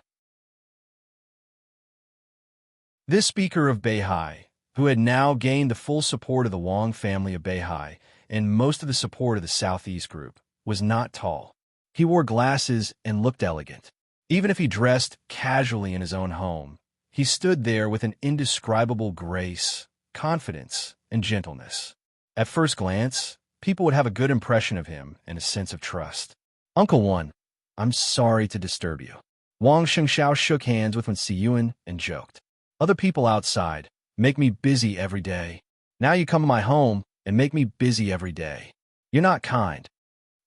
S1: This speaker of Beihai, who had now gained the full support of the Wang family of Beihai and most of the support of the Southeast group, was not tall. He wore glasses and looked elegant. Even if he dressed casually in his own home, he stood there with an indescribable grace, confidence, and gentleness. At first glance, people would have a good impression of him and a sense of trust. "Uncle Wen, I'm sorry to disturb you." Wang Shengxiao shook hands with Wen Xiyun and joked. "Other people outside make me busy every day. Now you come to my home and make me busy every day. You're not kind."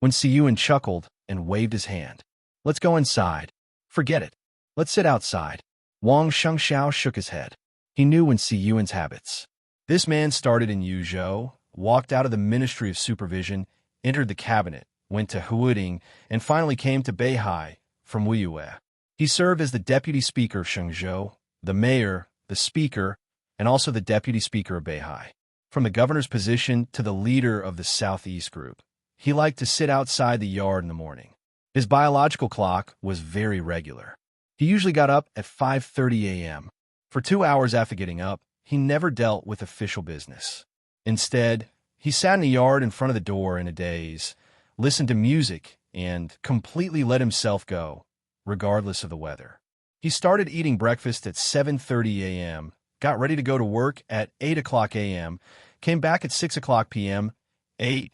S1: Wen Xiyun chuckled and waved his hand. "Let's go inside." "Forget it. Let's sit outside." Wang Shengxiao shook his head. He knew Wen Xiyun's habits. This man started in Yuzhou, walked out of the Ministry of Supervision, entered the cabinet, went to Huiding, and finally came to Beihai from Wuyue. He served as the deputy speaker of Shenzhou, the mayor, the speaker, and also the deputy speaker of Beihai. From the governor's position to the leader of the Southeast group, he liked to sit outside the yard in the morning. His biological clock was very regular. He usually got up at 5:30 a.m. For 2 hours after getting up, he never dealt with official business. Instead, he sat in the yard in front of the door in a daze, listened to music, and completely let himself go, regardless of the weather. He started eating breakfast at 7:30 a.m., got ready to go to work at 8 o'clock a.m., came back at 6 o'clock p.m., ate,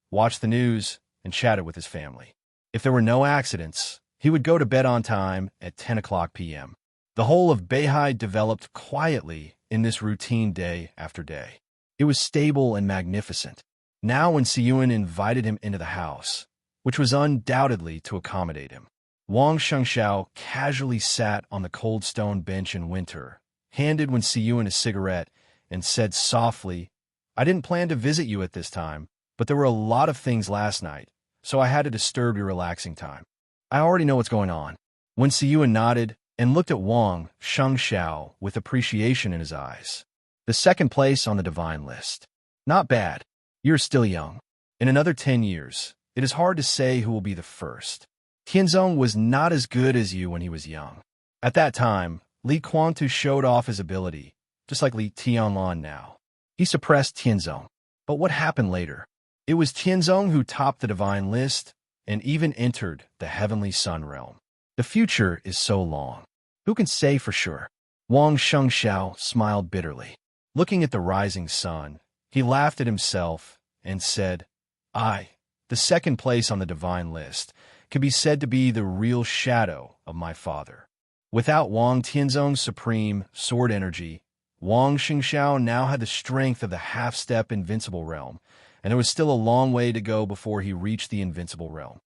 S1: watched the news, and chatted with his family. If there were no accidents, He would go to bed on time at 10 o'clock p.m. The whole of Beihai developed quietly in this routine day after day. It was stable and magnificent. Now when Siyuan invited him into the house, which was undoubtedly to accommodate him, Wang Shengxiao casually sat on the cold stone bench in winter, handed Wen Siyuan a cigarette, and said softly, "I didn't plan to visit you at this time, but there were a lot of things last night, so I had to disturb your relaxing time. I already know what's going on." Wen Siyuan nodded and looked at Wang Shengxiao with appreciation in his eyes. The second place on the divine list. Not bad. You're still young. In another 10 years, it is hard to say who will be the first. Tianzong was not as good as you when he was young. At that time, Li Kuangtu showed off his ability, just like Li Tianlan now. He suppressed Tianzong. But what happened later? It was Tianzong who topped the divine list and even entered the heavenly sun realm. The future is so long. Who can say for sure? Wang Shengxiao smiled bitterly. Looking at the rising sun, he laughed at himself and said, the second place on the divine list, could be said to be the real shadow of my father. Without Wang Tianzong's supreme sword energy, Wang Shengxiao now had the strength of the half-step invincible realm, and there was still a long way to go before he reached the invincible realm.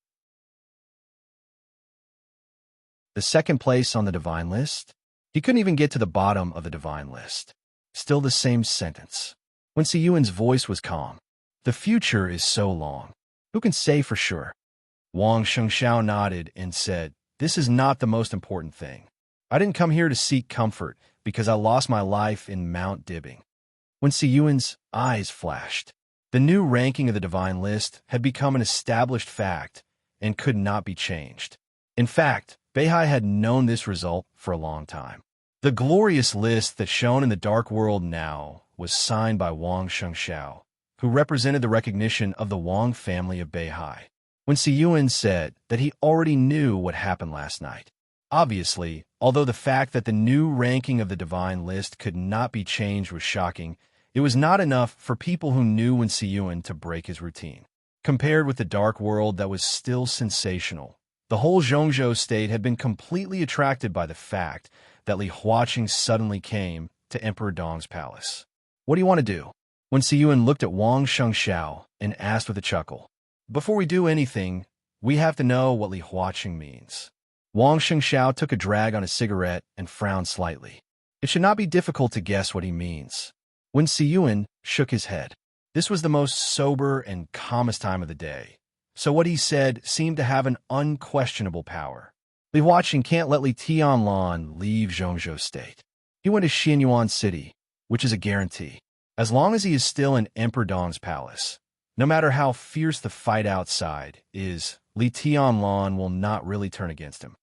S1: The second place on the divine list? He couldn't even get to the bottom of the divine list. Still the same sentence. Wen Siyuan's voice was calm. The future is so long. Who can say for sure? Wang Shengxiao nodded and said, "This is not the most important thing. I didn't come here to seek comfort because I lost my life in Mount Dibbing." Wen Siyuan's eyes flashed. The new ranking of the divine list had become an established fact and could not be changed. In fact, Beihai had known this result for a long time. The glorious list that shone in the dark world now was signed by Wang Shengxiao, who represented the recognition of the Wang family of Beihai. Wen Siyuan said that he already knew what happened last night. Obviously, although the fact that the new ranking of the divine list could not be changed was shocking, it was not enough for people who knew Wen Siyuan to break his routine. Compared with the dark world that was still sensational, the whole Zhongzhou state had been completely attracted by the fact that Li Huaqing suddenly came to Emperor Dong's palace. "What do you want to do?" Wen Siyuan looked at Wang Shengxiao and asked with a chuckle. "Before we do anything, we have to know what Li Huaqing means." Wang Shengxiao took a drag on his cigarette and frowned slightly. It should not be difficult to guess what he means. Wen Siyuan shook his head. This was the most sober and calmest time of the day, so what he said seemed to have an unquestionable power. Li Huaqing can't let Li Tianlan leave Zhongzhou state. He went to Xianyuan city, which is a guarantee. As long as he is still in Emperor Dong's palace, no matter how fierce the fight outside is, Li Tianlan will not really turn against him.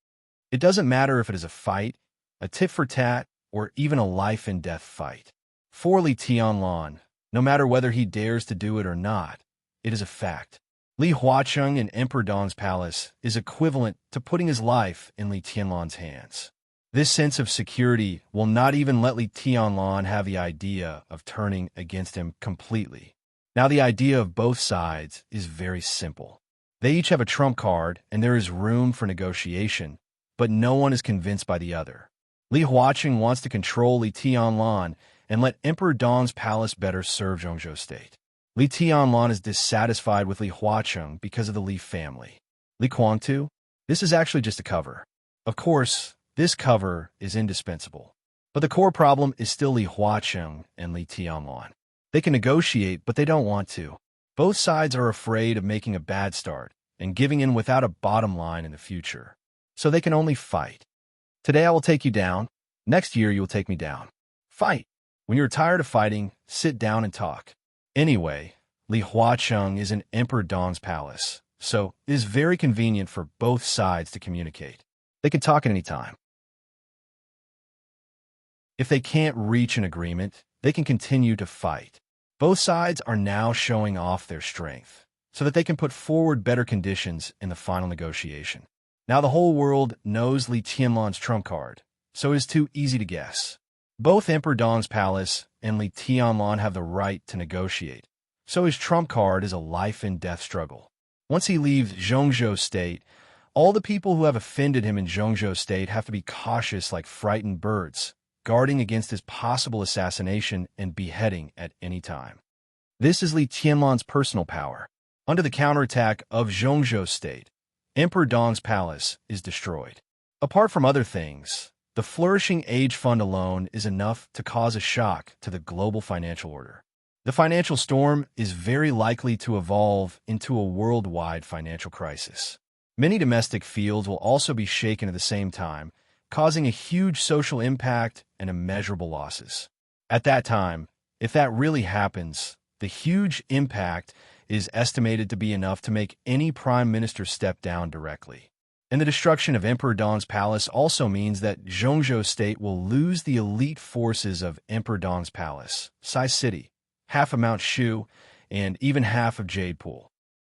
S1: It doesn't matter if it is a fight, a tit-for-tat, or even a life-and-death fight. For Li Tianlan, no matter whether he dares to do it or not, it is a fact. Li Huaqing in Emperor Dong's palace is equivalent to putting his life in Li Tianlan's hands. This sense of security will not even let Li Tianlan have the idea of turning against him completely. Now the idea of both sides is very simple. They each have a trump card and there is room for negotiation, but no one is convinced by the other. Li Huaqing wants to control Li Tianlan and let Emperor Dong's palace better serve Zhongzhou state. Li Tianlan is dissatisfied with Li Huaqing because of the Li family. Li Kuangtu? This is actually just a cover. Of course, this cover is indispensable. But the core problem is still Li Huaqing and Li Tianlan. They can negotiate, but they don't want to. Both sides are afraid of making a bad start and giving in without a bottom line in the future. So they can only fight. Today I will take you down. Next year you will take me down. Fight. When you're tired of fighting, sit down and talk. Anyway, Li Huaqing is in Emperor Dong's palace, so it is very convenient for both sides to communicate. They can talk at any time. If they can't reach an agreement, they can continue to fight. Both sides are now showing off their strength, so that they can put forward better conditions in the final negotiation. Now the whole world knows Li Tianlan's trump card, so it is too easy to guess. Both Emperor Dong's palace and Li Tianlan have the right to negotiate, so his trump card is a life-and-death struggle. Once he leaves Zhongzhou state, All the people who have offended him in Zhongzhou State have to be cautious like frightened birds, guarding against his possible assassination and beheading at any time. This is Li Tianlan's personal power. Under the counterattack of Zhongzhou State, Emperor Dong's palace is destroyed. Apart from other things, the flourishing age fund alone is enough to cause a shock to the global financial order. The financial storm is very likely to evolve into a worldwide financial crisis. Many domestic fields will also be shaken at the same time, causing a huge social impact and immeasurable losses. At that time, if that really happens, the huge impact is estimated to be enough to make any prime minister step down directly. And the destruction of Emperor Dong's palace also means that Zhongzhou State will lose the elite forces of Emperor Dong's palace, Sai City, half of Mount Shu, and even half of Jade Pool.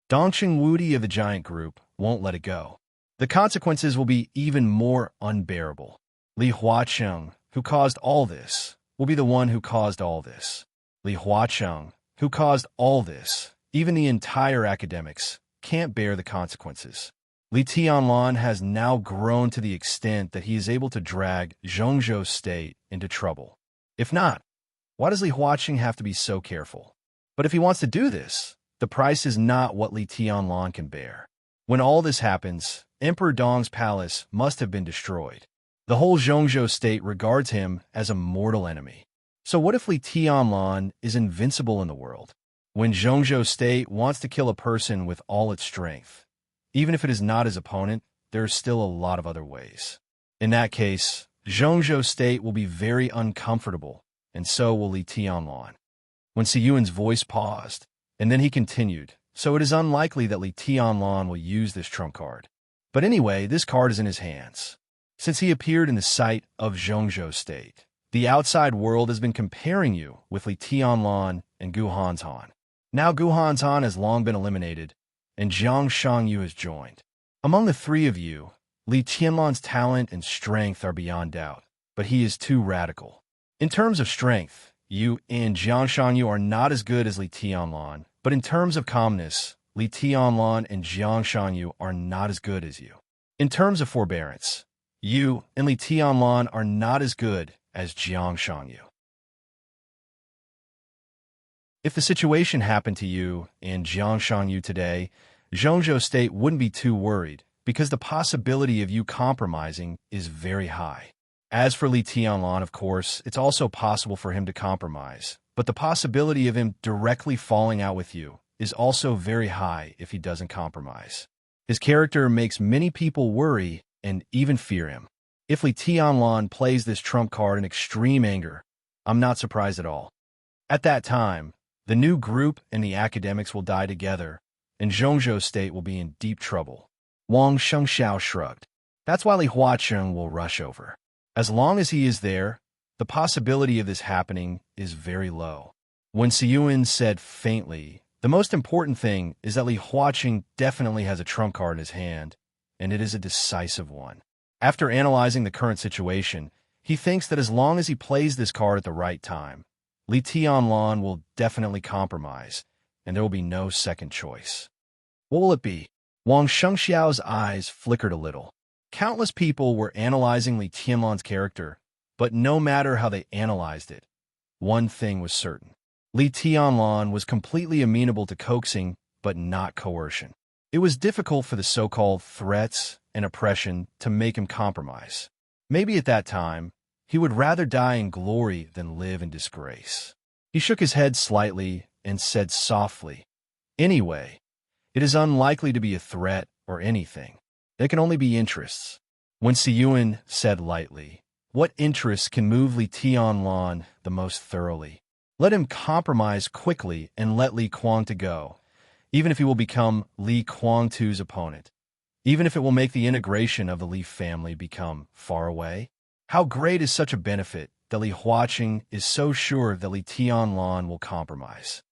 S1: Dongqing Wudi of the Giant Group won't let it go. The consequences will be even more unbearable. Li Huacheng, who caused all this, will be the one who caused all this. Li Huacheng, who caused all this, even the entire academics, can't bear the consequences. Li Tianlan has now grown to the extent that he is able to drag Zhongzhou State into trouble. If not, why does Li Huacheng have to be so careful? But if he wants to do this, the price is not what Li Tianlan can bear. When all this happens, Emperor Dong's palace must have been destroyed. The whole Zhongzhou State regards him as a mortal enemy. So what if Li Tianlan is invincible in the world? When Zhongzhou State wants to kill a person with all its strength, even if it is not his opponent, there are still a lot of other ways. In that case, Zhongzhou State will be very uncomfortable, and so will Li Tianlan. When Siyuan's voice paused, and then he continued, so it is unlikely that Li Tianlan will use this trump card. But anyway, this card is in his hands. Since he appeared in the sight of Zhongzhou State, the outside world has been comparing you with Li Tianlan and Gu Hanzhan. Now Gu Hanzhan has long been eliminated, and Jiang Shangyu has joined. Among the three of you, Li Tianlan's talent and strength are beyond doubt, but he is too radical. In terms of strength, you and Jiang Shangyu are not as good as Li Tianlan, but in terms of calmness, Li Tianlan and Jiang Shangyu are not as good as you. In terms of forbearance, you and Li Tianlan are not as good as Jiang Shangyu. If the situation happened to you and Jiang Shangyu today, Zhongzhou State wouldn't be too worried, because the possibility of you compromising is very high. As for Li Tianlan, of course, it's also possible for him to compromise, but the possibility of him directly falling out with you is also very high if he doesn't compromise. His character makes many people worry and even fear him. If Li Tianlan plays this trump card in extreme anger, I'm not surprised at all. At that time, the new group and the academics will die together, and Zhongzhou State will be in deep trouble. Wang Shengxiao shrugged. That's why Li Huacheng will rush over. As long as he is there, the possibility of this happening is very low. When Siyuan said faintly, the most important thing is that Li Huacheng definitely has a trump card in his hand, and it is a decisive one. After analyzing the current situation, he thinks that as long as he plays this card at the right time, Li Tianlan will definitely compromise, and there will be no second choice. What will it be? Wang Shengxiao's eyes flickered a little. Countless people were analyzing Li Tianlan's character, but no matter how they analyzed it, one thing was certain. Li Tianlan was completely amenable to coaxing, but not coercion. It was difficult for the so-called threats and oppression to make him compromise. Maybe at that time, he would rather die in glory than live in disgrace. He shook his head slightly and said softly, "Anyway, it is unlikely to be a threat or anything. There can only be interests." When Siyuan said lightly, "What interests can move Li Tianlan the most thoroughly? Let him compromise quickly and let Li Kuang go, even if he will become Li Kuang-tu's opponent, even if it will make the integration of the Li family become far away. How great is such a benefit that Li Huacheng is so sure that Li Tianlan will compromise?"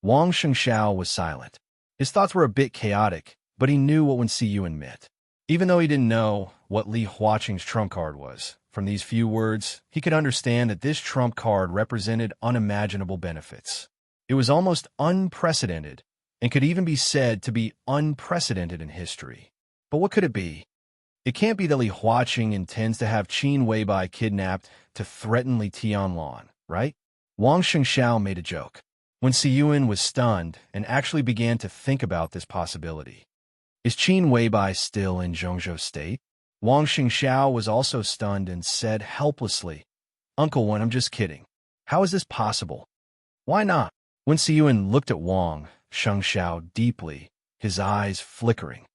S1: Wang Shengxiao was silent. His thoughts were a bit chaotic, but he knew what Wen Siyuan meant. Even though he didn't know what Li Huacheng's trump card was, from these few words, he could understand that this trump card represented unimaginable benefits. It was almost unprecedented, and could even be said to be unprecedented in history. But what could it be? It can't be that Li Huaqing intends to have Qin Weibai kidnapped to threaten Li Tianlan, right? Wang Shengxiao made a joke. When Siyuan was stunned and actually began to think about this possibility. Is Qin Weibai still in Zhongzhou state? Wang Shengxiao was also stunned and said helplessly, Uncle Wen, I'm just kidding. How is this possible? Why not? When Siyuan looked at Wang Shengxiao deeply, his eyes flickering.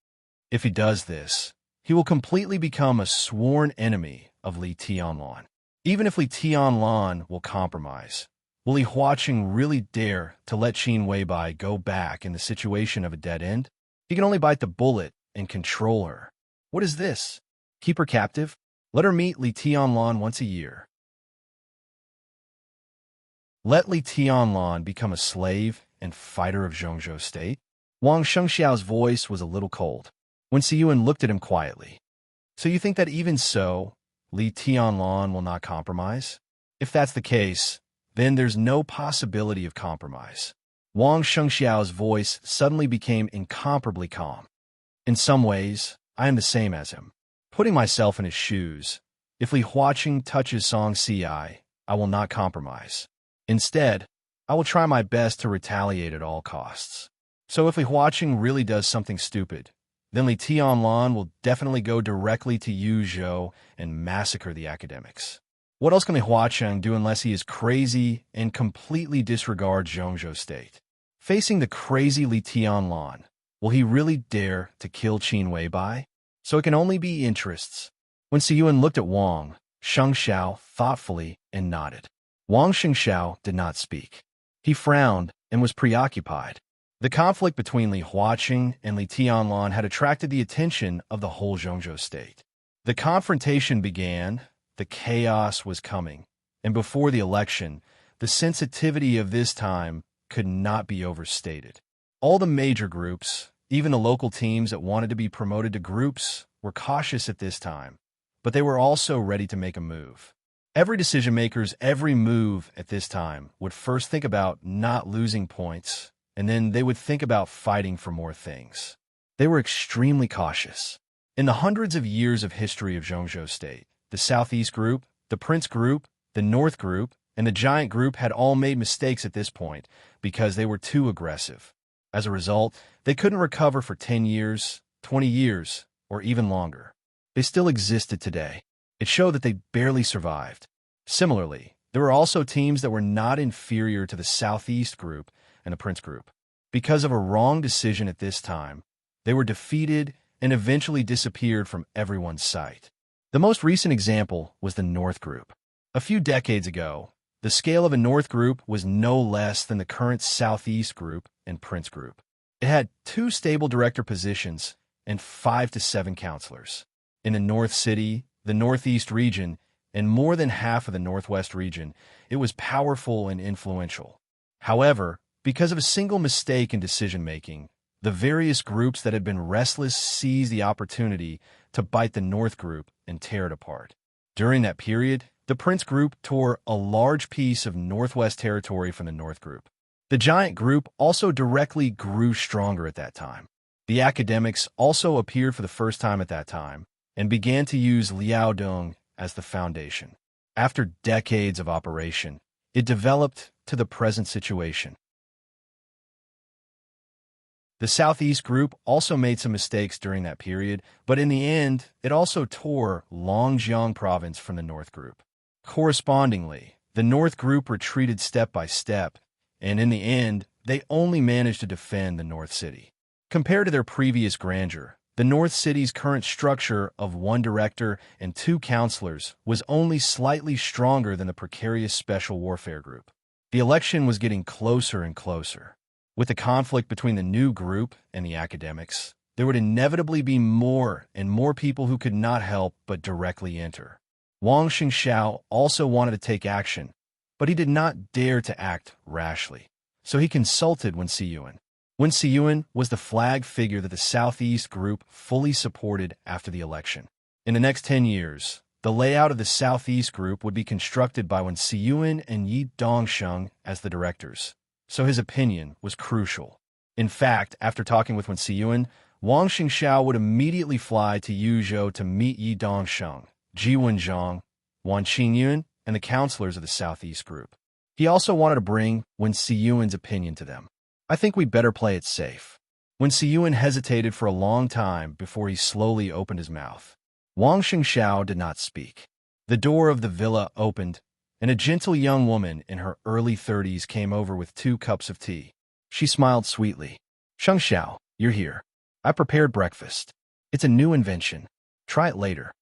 S1: If he does this, he will completely become a sworn enemy of Li Tianlan. Even if Li Tianlan will compromise, will Li Huaqing really dare to let Qin Weibai go back in the situation of a dead end? He can only bite the bullet and control her. What is this? Keep her captive? Let her meet Li Tianlan once a year. Let Li Tianlan become a slave and fighter of Zhongzhou state? Wang Shengxiao's voice was a little cold. When Siyuan looked at him quietly. So you think that even so, Li Tianlan will not compromise? If that's the case, then there's no possibility of compromise. Wang Shengxiao's voice suddenly became incomparably calm. In some ways, I am the same as him. Putting myself in his shoes, if Li Huaqing touches Song Ci, I will not compromise. Instead, I will try my best to retaliate at all costs. So if Li Huaqing really does something stupid, then Li Tianlan will definitely go directly to Yuzhou and massacre the academics. What else can Li Huaqing do unless he is crazy and completely disregards Zhongzhou state? Facing the crazy Li Tianlan, will he really dare to kill Qin Weibai? So it can only be interests. When Siyuan looked at Wang Shengxiao thoughtfully and nodded. Wang Shengxiao did not speak. He frowned and was preoccupied. The conflict between Li Huaqing and Li Tianlan had attracted the attention of the whole Zhongzhou state. The confrontation began, the chaos was coming, and before the election, the sensitivity of this time could not be overstated. All the major groups, even the local teams that wanted to be promoted to groups, were cautious at this time, but they were also ready to make a move. Every decision-maker's every move at this time would first think about not losing points, and then they would think about fighting for more things. They were extremely cautious. In the hundreds of years of history of Zhongzhou state, the Southeast Group, the Prince Group, the North Group, and the Giant Group had all made mistakes at this point because they were too aggressive. As a result, they couldn't recover for 10 years, 20 years, or even longer. They still existed today. It showed that they barely survived. Similarly, there were also teams that were not inferior to the Southeast Group and the Prince Group. Because of a wrong decision at this time, they were defeated and eventually disappeared from everyone's sight. The most recent example was the North Group. A few decades ago, the scale of a North Group was no less than the current Southeast Group and Prince Group. It had 2 stable director positions and 5 to 7 counselors. In the North City, the Northeast region, and more than half of the Northwest region, it was powerful and influential. However, because of a single mistake in decision-making, the various groups that had been restless seized the opportunity to bite the North Group and tear it apart. During that period, the Prince Group tore a large piece of Northwest territory from the North Group. The Giant Group also directly grew stronger at that time. The academics also appeared for the first time at that time and began to use Liaodong as the foundation. After decades of operation, it developed to the present situation. The Southeast Group also made some mistakes during that period, but in the end, it also tore Longjiang Province from the North Group. Correspondingly, the North Group retreated step by step, and in the end, they only managed to defend the North City. Compared to their previous grandeur, the North City's current structure of 1 director and 2 counselors was only slightly stronger than the precarious Special Warfare Group. The election was getting closer and closer. With the conflict between the new group and the academics, there would inevitably be more and more people who could not help but directly enter. Wang Shengxiao also wanted to take action, but he did not dare to act rashly. So he consulted Wen Siyuan. Wen Siyuan was the flag figure that the Southeast Group fully supported after the election. In the next 10 years, the layout of the Southeast Group would be constructed by Wen Siyuan and Yi Dongsheng as the directors. So his opinion was crucial. In fact, after talking with Wen Siyuan, Wang Xingxiao would immediately fly to Yuzhou to meet Yi Dongsheng, Ji Wenzhong, Wan Qingyun, and the counselors of the Southeast Group. He also wanted to bring Wen Siyuan's opinion to them. I think we'd better play it safe. Wen Siyuan hesitated for a long time before he slowly opened his mouth. Wang Xingxiao did not speak. The door of the villa opened, and a gentle young woman in her early 30s came over with 2 cups of tea. She smiled sweetly. "Xingxiao, you're here. I prepared breakfast. It's a new invention. Try it later."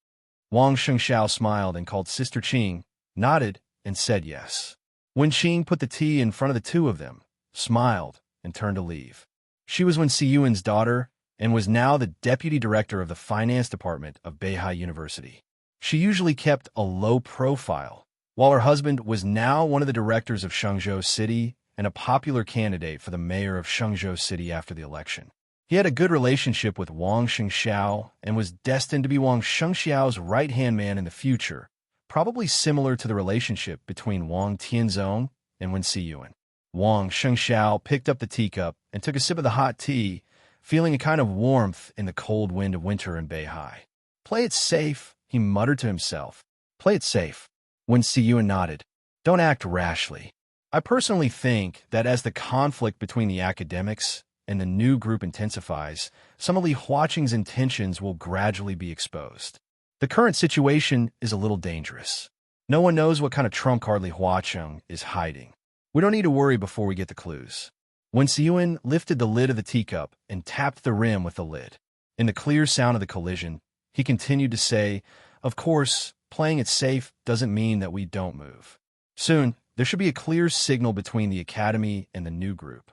S1: Wang Xingxiao smiled and called Sister Qing, nodded, and said yes. When Qing put the tea in front of the 2 of them, smiled, and turned to leave. She was Wen Siyuan's daughter and was now the deputy director of the finance department of Beihai University. She usually kept a low profile, while her husband was now one of the directors of Shenzhou City and a popular candidate for the mayor of Shenzhou City after the election. He had a good relationship with Wang Xingxiao and was destined to be Wang Xingxiao's right-hand man in the future, probably similar to the relationship between Wang Tianzong and Wen Siyuan. Wang Xingxiao picked up the teacup and took a sip of the hot tea, feeling a kind of warmth in the cold wind of winter in Beihai. "Play it safe," he muttered to himself. "Play it safe." Wen Siyuan nodded. "Don't act rashly. I personally think that as the conflict between the academics and the new group intensifies, some of Li Huaqing's intentions will gradually be exposed. The current situation is a little dangerous. No one knows what kind of trump card Li Huaqing is hiding. We don't need to worry before we get the clues." Wen Siyuan lifted the lid of the teacup and tapped the rim with the lid. In the clear sound of the collision, he continued to say, "Of course, playing it safe doesn't mean that we don't move. Soon, there should be a clear signal between the academy and the new group.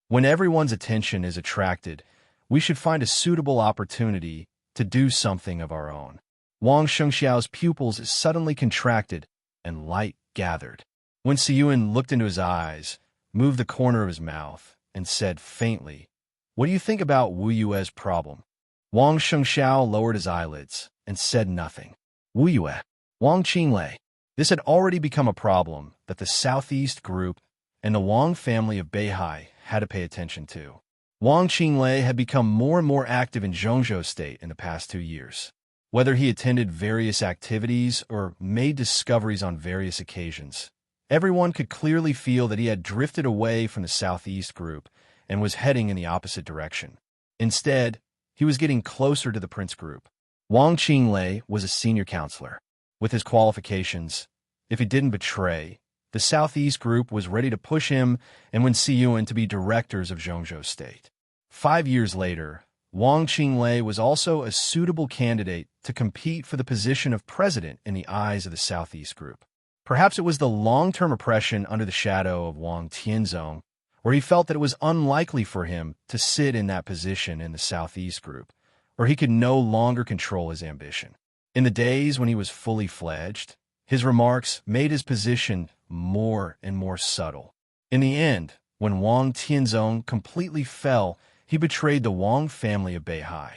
S1: When everyone's attention is attracted, we should find a suitable opportunity to do something of our own." Wang Xingxiao's pupils suddenly contracted, and light gathered. Wen Siyuan looked into his eyes, moved the corner of his mouth, and said faintly, "What do you think about Wu Yue's problem?" Wang Xingxiao lowered his eyelids and said nothing. Wu Yue, Wang Qinglei. This had already become a problem that the Southeast Group and the Wang family of Beihai had to pay attention to. Wang Qinglei had become more and more active in Zhongzhou State in the past 2 years. Whether he attended various activities or made discoveries on various occasions, everyone could clearly feel that he had drifted away from the Southeast Group and was heading in the opposite direction. Instead, he was getting closer to the Prince Group. Wang Qinglei was a senior counselor. With his qualifications, if he didn't betray, the Southeast Group was ready to push him and Wen Siyuan to be directors of Zhongzhou State. 5 years later, Wang Qinglei was also a suitable candidate to compete for the position of president in the eyes of the Southeast Group. Perhaps it was the long-term oppression under the shadow of Wang Tianzong, where he felt that it was unlikely for him to sit in that position in the Southeast Group, or he could no longer control his ambition. In the days when he was fully fledged, his remarks made his position more and more subtle. In the end, when Wang Tianzong completely fell, he betrayed the Wang family of Beihai.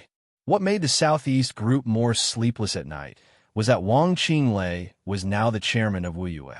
S1: What made the Southeast Group more sleepless at night was that Wang Qinglei was now the chairman of Wu Yue.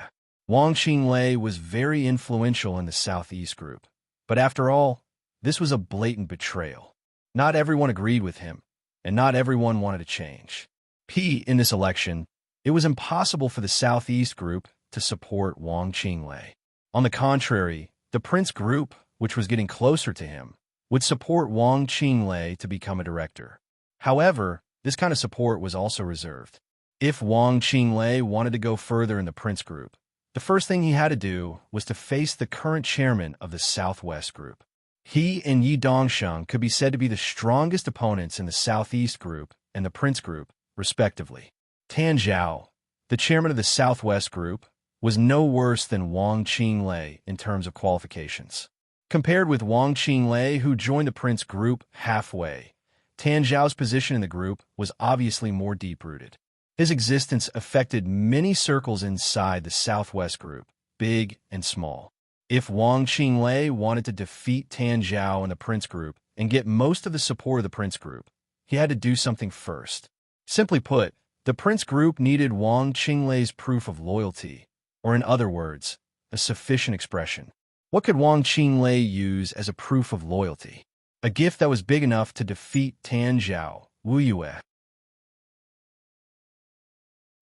S1: Wang Qinglei was very influential in the Southeast Group, but after all, this was a blatant betrayal. Not everyone agreed with him, and not everyone wanted to change. In this election, it was impossible for the Southeast Group to support Wang Qinglei. On the contrary, the Prince Group, which was getting closer to him, would support Wang Qinglei to become a director. However, this kind of support was also reserved. If Wang Qinglei wanted to go further in the Prince Group, the first thing he had to do was to face the current chairman of the Southwest Group. He and Yi Dongsheng could be said to be the strongest opponents in the Southeast Group and the Prince Group, respectively. Tan Zhao, the chairman of the Southwest Group, was no worse than Wang Qinglei in terms of qualifications. Compared with Wang Qinglei, who joined the Prince Group halfway, Tan Zhao's position in the group was obviously more deep-rooted. His existence affected many circles inside the Southwest Group, big and small. If Wang Qinglei wanted to defeat Tan Zhao in the Prince Group and get most of the support of the Prince Group, he had to do something first. Simply put, the Prince Group needed Wang Qinglei's proof of loyalty, or in other words, a sufficient expression. What could Wang Qinglei use as a proof of loyalty? A gift that was big enough to defeat Tan Zhao, Wu Yue.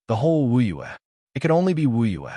S1: The whole Wu Yue. It could only be Wu Yue.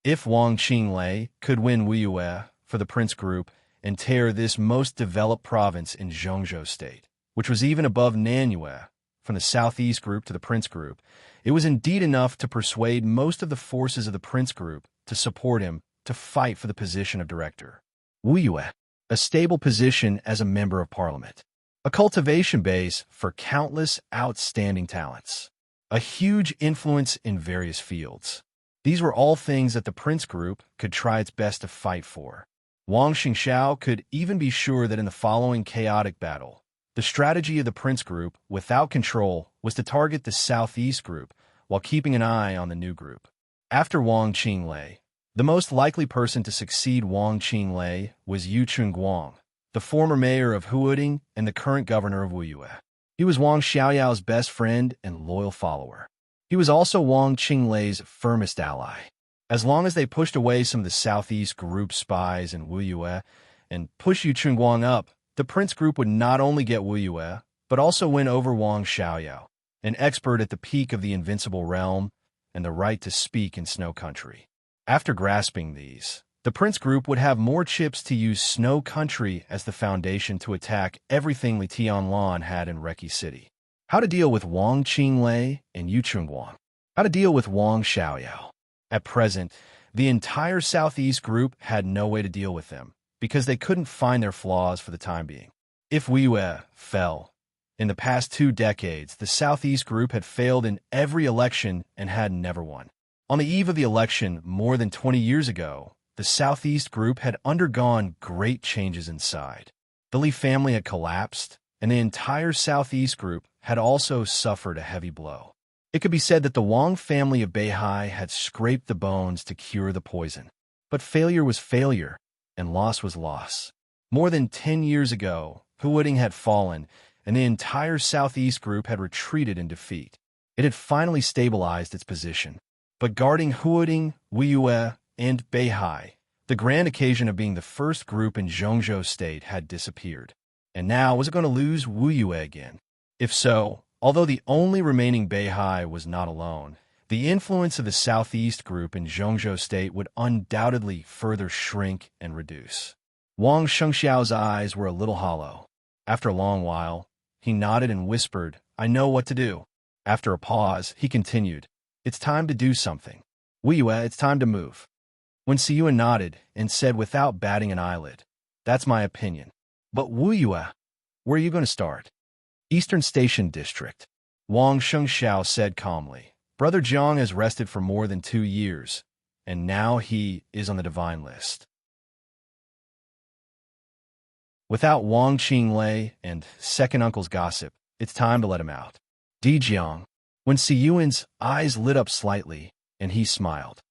S1: If Wang Qinglei could win Wu Yue for the Prince Group and tear this most developed province in Zhongzhou State, which was even above Nanyue, from the Southeast Group to the Prince Group, it was indeed enough to persuade most of the forces of the Prince Group to support him to fight for the position of director. Wu Yue, a stable position as a member of parliament, a cultivation base for countless outstanding talents, a huge influence in various fields. These were all things that the Prince Group could try its best to fight for. Wang Xingxiao could even be sure that in the following chaotic battle, the strategy of the Prince Group, without control, was to target the Southeast Group while keeping an eye on the new group. After Wang Qinglei, the most likely person to succeed Wang Qinglei was Yu Chunguang, the former mayor of Huading and the current governor of Wuyue. He was Wang Xiaoyao's best friend and loyal follower. He was also Wang Qinglei's firmest ally. As long as they pushed away some of the Southeast Group spies in Wuyue and pushed Yu Chunguang up, the Prince Group would not only get Wuyue, but also win over Wang Xiaoyao, an expert at the peak of the invincible realm and the right to speak in Snow Country. After grasping these, the Prince Group would have more chips to use Snow Country as the foundation to attack everything Li Tianlan had in Reki City. How to deal with Wang Qinglei and Yu Chunguang. How to deal with Wang Xiaoyao. At present, the entire Southeast Group had no way to deal with them, because they couldn't find their flaws for the time being. If Wuyue fell, in the past 2 decades, the Southeast Group had failed in every election and had never won. On the eve of the election, more than 20 years ago, the Southeast Group had undergone great changes inside. The Li family had collapsed, and the entire Southeast Group had also suffered a heavy blow. It could be said that the Wang family of Beihai had scraped the bones to cure the poison. But failure was failure, and loss was loss. More than 10 years ago, Huading had fallen, and the entire Southeast Group had retreated in defeat. It had finally stabilized its position. But guarding Huading, Wuyue, and Beihai, the grand occasion of being the first group in Zhongzhou State had disappeared. And now, was it going to lose Wuyue again? If so, although the only remaining Beihai was not alone, the influence of the Southeast Group in Zhongzhou State would undoubtedly further shrink and reduce. Wang Shengxiao's eyes were a little hollow. After a long while, he nodded and whispered, "I know what to do." After a pause, he continued, "It's time to do something. Wuyue, it's time to move." When Siyuan nodded and said without batting an eyelid, "That's my opinion. But Wuyue, where are you going to start?" "Eastern Station District," Wang Shengxiao said calmly. "Brother Jiang has rested for more than 2 years, and now he is on the divine list." Without Wang Qinglei and second uncle's gossip, it's time to let him out. Di Jiang. When Siyuan's eyes lit up slightly, and he smiled.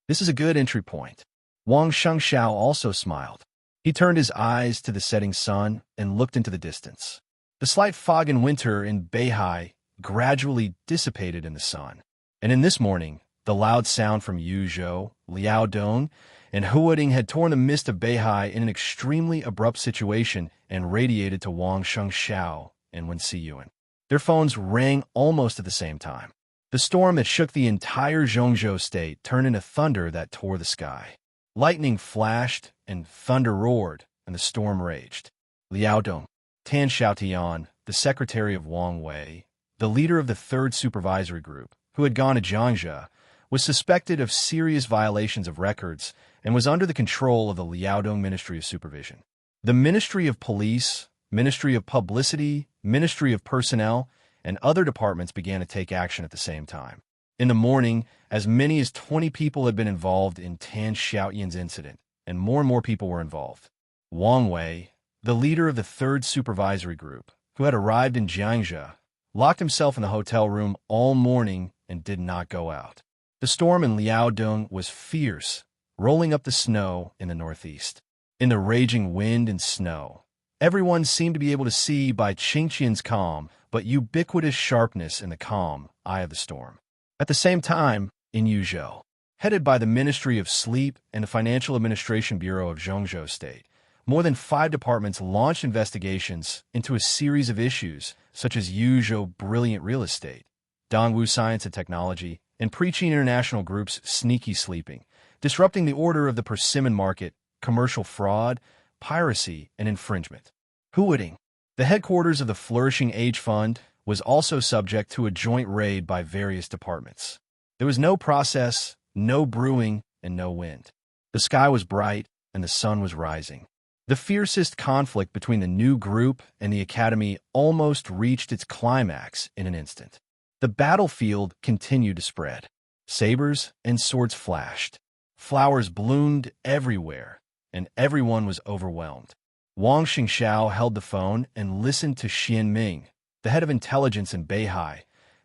S1: "This is a good entry point." Wang Shengxiao also smiled. He turned his eyes to the setting sun and looked into the distance. The slight fog in winter in Beihai gradually dissipated in the sun. And in this morning, the loud sound from Yuzhou, Liaodong, and Huading had torn the mist of Beihai in an extremely abrupt situation and radiated to Wang Shengxiao and Wen Siyuan. Their phones rang almost at the same time. The storm that shook the entire Zhongzhou state turned into thunder that tore the sky. Lightning flashed and thunder roared, and the storm raged. Liaodong, Tan Xiaotian, the secretary of Wang Wei, the leader of the 3rd Supervisory Group, who had gone to Jiangzhou, was suspected of serious violations of records and was under the control of the Liaodong Ministry of Supervision. The Ministry of Police, Ministry of Publicity, Ministry of Personnel, and other departments began to take action at the same time. In the morning, as many as 20 people had been involved in Tan Xiaotian's incident, and more people were involved. Wang Wei, the leader of the 3rd Supervisory Group, who had arrived in Jiangzhou, locked himself in the hotel room all morning and did not go out. The storm in Liaodong was fierce, rolling up the snow in the northeast. In the raging wind and snow, everyone seemed to be able to see by Qingqian's calm but ubiquitous sharpness in the calm eye of the storm. At the same time, in Yuzhou, Headed by the Ministry of Sleep and the Financial Administration Bureau of Zhongzhou State, more than 5 departments launched investigations into a series of issues such as Yuzhou brilliant real estate, Dongwu science and technology, and preaching international groups sneaky sleeping, disrupting the order of the persimmon market, commercial fraud, piracy, and infringement. Huiting. The headquarters of the Flourishing Age Fund was also subject to a joint raid by various departments. There was no process, no brewing, and no wind. The sky was bright, and the sun was rising. The fiercest conflict between the new group and the academy almost reached its climax in an instant. The battlefield continued to spread. Sabers and swords flashed. Flowers bloomed everywhere, and everyone was overwhelmed. Wang Xingxiao held the phone and listened to Xian Ming, the head of intelligence in Beihai,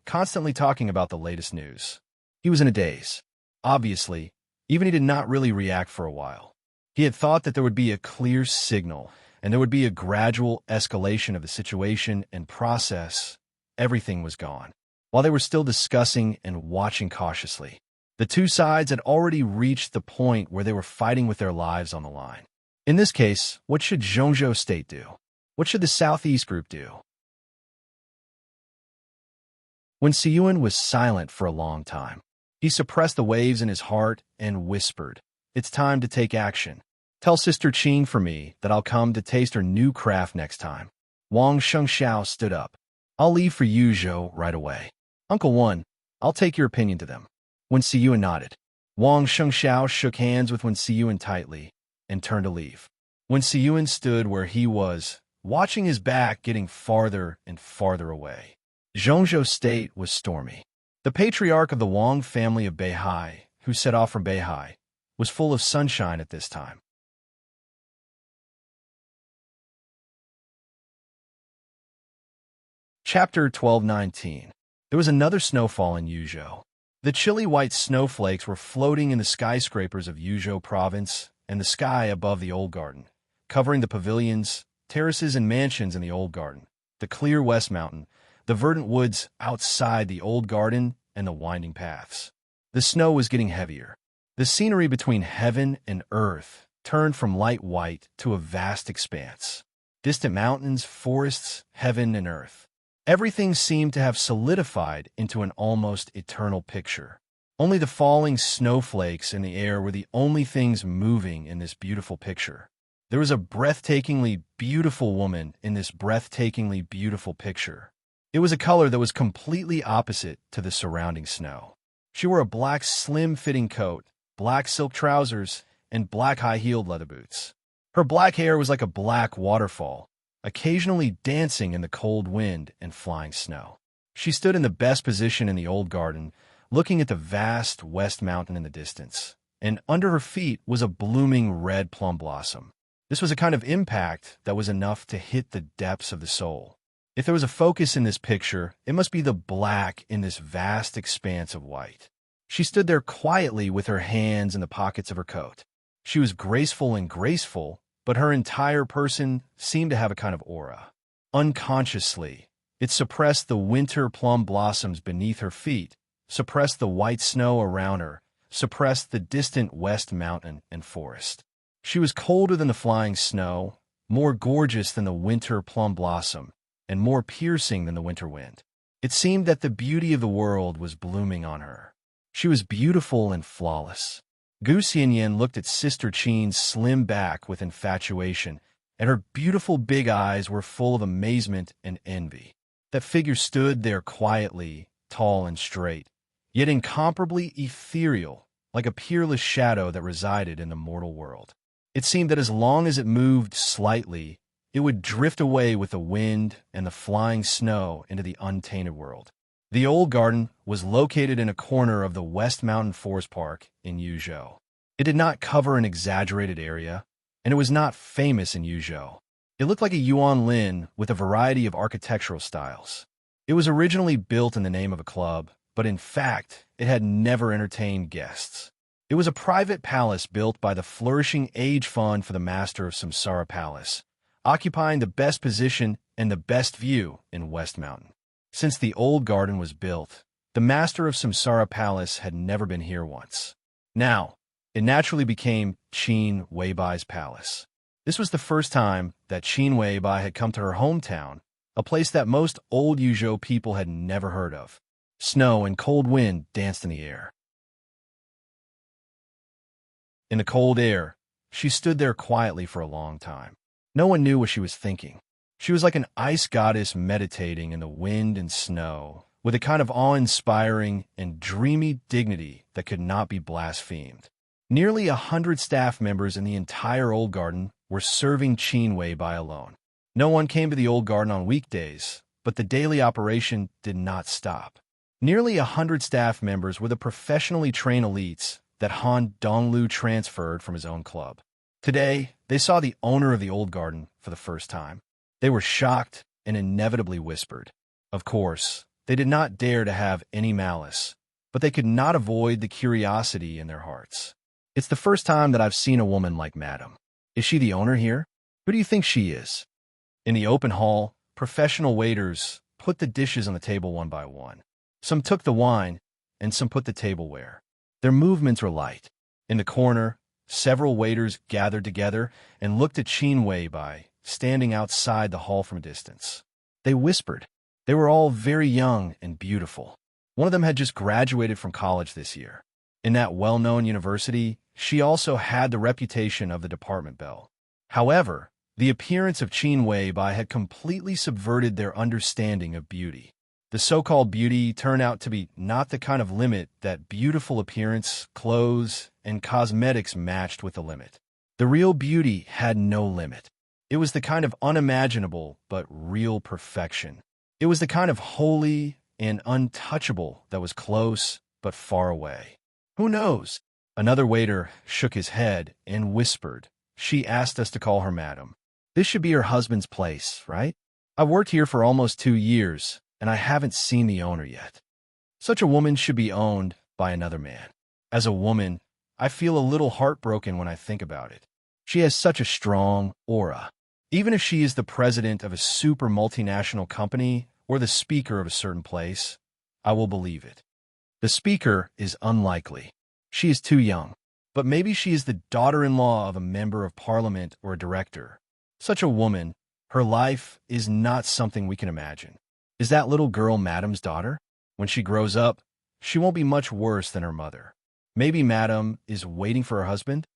S1: constantly talking about the latest news. He was in a daze. Obviously, even he did not really react for a while. He had thought that there would be a clear signal, and there would be a gradual escalation of the situation and process. Everything was gone. While they were still discussing and watching cautiously, the two sides had already reached the point where they were fighting with their lives on the line. In this case, what should Zhongzhou State do? What should the Southeast Group do? When Siyuan was silent for a long time, he suppressed the waves in his heart and whispered, "It's time to take action. Tell Sister Qing for me that I'll come to taste her new craft next time." Wang Shengxiao stood up. "I'll leave for Yuzhou right away. Uncle Wen, I'll take your opinion to them." Wen Siyuan nodded. Wang Shengxiao shook hands with Wen Siyuan tightly and turned to leave. Wen Siyuan stood where he was, watching his back getting farther and farther away. Zhongzhou State was stormy. The patriarch of the Wang family of Beihai, who set off from Beihai, was full of sunshine at this time. Chapter 12:19. There was another snowfall in Yuzhou. The chilly white snowflakes were floating in the skyscrapers of Yuzhou province and the sky above the old garden, covering the pavilions, terraces, and mansions in the old garden, the clear West Mountain, the verdant woods outside the old garden, and the winding paths. The snow was getting heavier. The scenery between heaven and earth turned from light white to a vast expanse. Distant mountains, forests, heaven, and earth. Everything seemed to have solidified into an almost eternal picture. Only the falling snowflakes in the air were the only things moving in this beautiful picture. There was a breathtakingly beautiful woman in this breathtakingly beautiful picture. It was a color that was completely opposite to the surrounding snow. She wore a black slim-fitting coat, black silk trousers, and black high-heeled leather boots. Her black hair was like a black waterfall, occasionally dancing in the cold wind and flying snow. She stood in the best position in the old garden, looking at the vast West Mountain in the distance, and under her feet was a blooming red plum blossom. This was a kind of impact that was enough to hit the depths of the soul. If there was a focus in this picture, it must be the black in this vast expanse of white. She stood there quietly with her hands in the pockets of her coat. She was graceful, but her entire person seemed to have a kind of aura. Unconsciously, it suppressed the winter plum blossoms beneath her feet, suppressed the white snow around her, suppressed the distant West Mountain and forest. She was colder than the flying snow, more gorgeous than the winter plum blossom, and more piercing than the winter wind. It seemed that the beauty of the world was blooming on her. She was beautiful and flawless. Gu Xianyan looked at Sister Qing's slim back with infatuation, and her beautiful big eyes were full of amazement and envy. That figure stood there quietly, tall and straight, yet incomparably ethereal, like a peerless shadow that resided in the mortal world. It seemed that as long as it moved slightly, it would drift away with the wind and the flying snow into the untainted world. The old garden was located in a corner of the West Mountain Forest Park in Yuzhou. It did not cover an exaggerated area, and it was not famous in Yuzhou. It looked like a yuan lin with a variety of architectural styles. It was originally built in the name of a club, but in fact, it had never entertained guests. It was a private palace built by the Flourishing Age Fund for the Master of Samsara Palace, occupying the best position and the best view in West Mountain. Since the old garden was built, the Master of Samsara Palace had never been here once. Now, it naturally became Qin Weibai's palace. This was the first time that Qin Weibai had come to her hometown, a place that most old Yuzhou people had never heard of. Snow and cold wind danced in the air. In the cold air, she stood there quietly for a long time. No one knew what she was thinking. She was like an ice goddess meditating in the wind and snow, with a kind of awe-inspiring and dreamy dignity that could not be blasphemed. Nearly 100 staff members in the entire old garden were serving Qin Weibai alone. No one came to the old garden on weekdays, but the daily operation did not stop. Nearly 100 staff members were the professionally trained elites that Han Donglu transferred from his own club. Today, they saw the owner of the old garden for the first time. They were shocked and inevitably whispered. Of course, they did not dare to have any malice, but they could not avoid the curiosity in their hearts. It's the first time that I've seen a woman like Madam. Is she the owner here? Who do you think she is? In the open hall, professional waiters put the dishes on the table one by one. Some took the wine, and some put the tableware. Their movements were light. In the corner, several waiters gathered together and looked at Qin Weibai, standing outside the hall from a distance. They whispered. They were all very young and beautiful. One of them had just graduated from college this year. In that well-known university, she also had the reputation of the department belle. However, the appearance of Qin Weibai had completely subverted their understanding of beauty. The so-called beauty turned out to be not the kind of limit that beautiful appearance, clothes, and cosmetics matched with the limit. The real beauty had no limit. It was the kind of unimaginable but real perfection. It was the kind of holy and untouchable that was close but far away. Who knows? Another waiter shook his head and whispered. She asked us to call her Madam. This should be her husband's place, right? I've worked here for almost 2 years, and I haven't seen the owner yet. Such a woman should be owned by another man. As a woman, I feel a little heartbroken when I think about it. She has such a strong aura. Even if she is the president of a super multinational company or the speaker of a certain place, I will believe it. The speaker is unlikely. She is too young. But maybe she is the daughter-in-law of a member of parliament or a director. Such a woman, her life is not something we can imagine. Is that little girl Madam's daughter? When she grows up, she won't be much worse than her mother. Maybe Madam is waiting for her husband?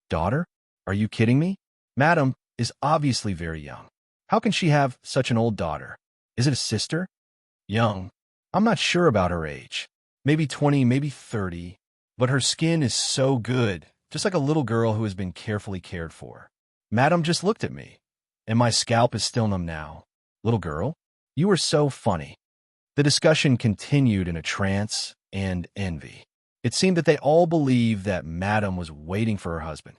S1: Daughter? Are you kidding me? Madam is obviously very young. How can she have such an old daughter? Is it a sister? Young. I'm not sure about her age. Maybe 20, maybe 30. But her skin is so good, just like a little girl who has been carefully cared for. Madam just looked at me, and my scalp is still numb now. Little girl, you are so funny. The discussion continued in a trance and envy. It seemed that they all believed that Madam was waiting for her husband.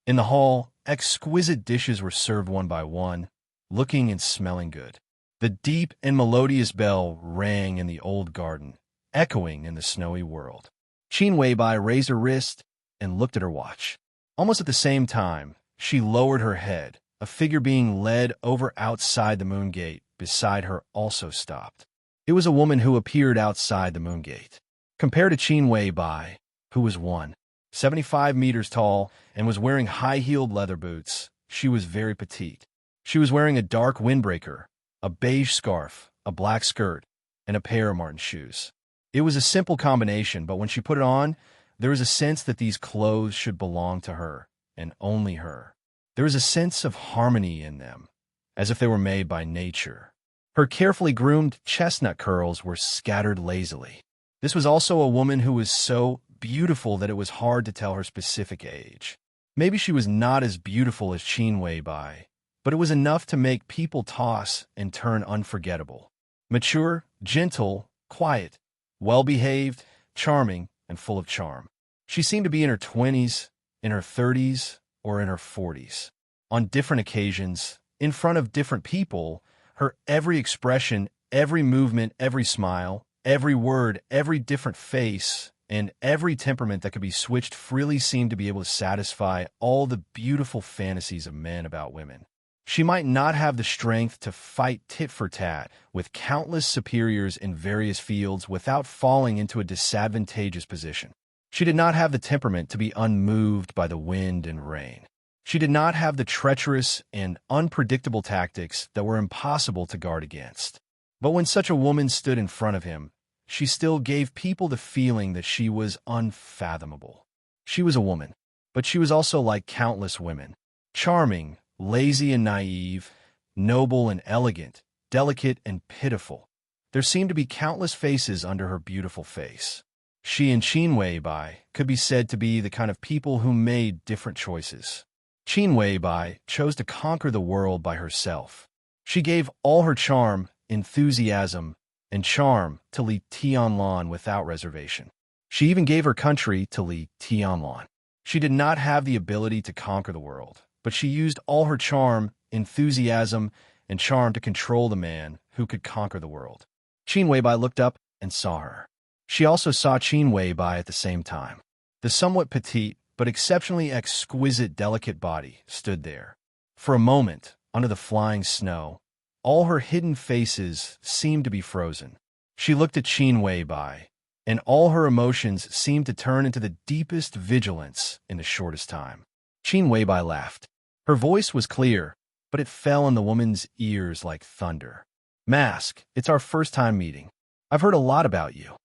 S1: In the hall, exquisite dishes were served one by one, looking and smelling good. The deep and melodious bell rang in the old garden, echoing in the snowy world. Qin Weibai raised her wrist and looked at her watch. Almost at the same time, she lowered her head. A figure being led over outside the moon gate beside her also stopped. It was a woman who appeared outside the moon gate. Compared to Qin Weibai, who was 175 meters tall and was wearing high-heeled leather boots, she was very petite. She was wearing a dark windbreaker, a beige scarf, a black skirt, and a pair of Martin shoes. It was a simple combination, but when she put it on, there was a sense that these clothes should belong to her, and only her. There was a sense of harmony in them, as if they were made by nature. Her carefully groomed chestnut curls were scattered lazily. This was also a woman who was so beautiful that it was hard to tell her specific age. Maybe she was not as beautiful as Qin Weibai, but it was enough to make people toss and turn unforgettable. Mature, gentle, quiet, well-behaved, charming, and full of charm. She seemed to be in her 20s, in her 30s, or in her 40s. On different occasions, in front of different people, her every expression, every movement, every smile, every word, every different face, and every temperament that could be switched freely seemed to be able to satisfy all the beautiful fantasies of men about women. She might not have the strength to fight tit for tat with countless superiors in various fields without falling into a disadvantageous position. She did not have the temperament to be unmoved by the wind and rain. She did not have the treacherous and unpredictable tactics that were impossible to guard against. But when such a woman stood in front of him, she still gave people the feeling that she was unfathomable. She was a woman, but she was also like countless women. Charming, lazy and naive, noble and elegant, delicate and pitiful. There seemed to be countless faces under her beautiful face. She and Qin Weibai could be said to be the kind of people who made different choices. Qin Weibai chose to conquer the world by herself. She gave all her charm, enthusiasm, and charm to Li Tianlan without reservation. She even gave her country to Li Tianlan. She did not have the ability to conquer the world, but she used all her charm, enthusiasm, and charm to control the man who could conquer the world. Qin Weibai looked up and saw her. She also saw Qin Weibai at the same time. The somewhat petite but exceptionally exquisite delicate body stood there. For a moment, under the flying snow, all her hidden faces seemed to be frozen. She looked at Qin Weibai, and all her emotions seemed to turn into the deepest vigilance in the shortest time. Qin Weibai laughed. Her voice was clear, but it fell on the woman's ears like thunder. "Mask, it's our first time meeting. I've heard a lot about you."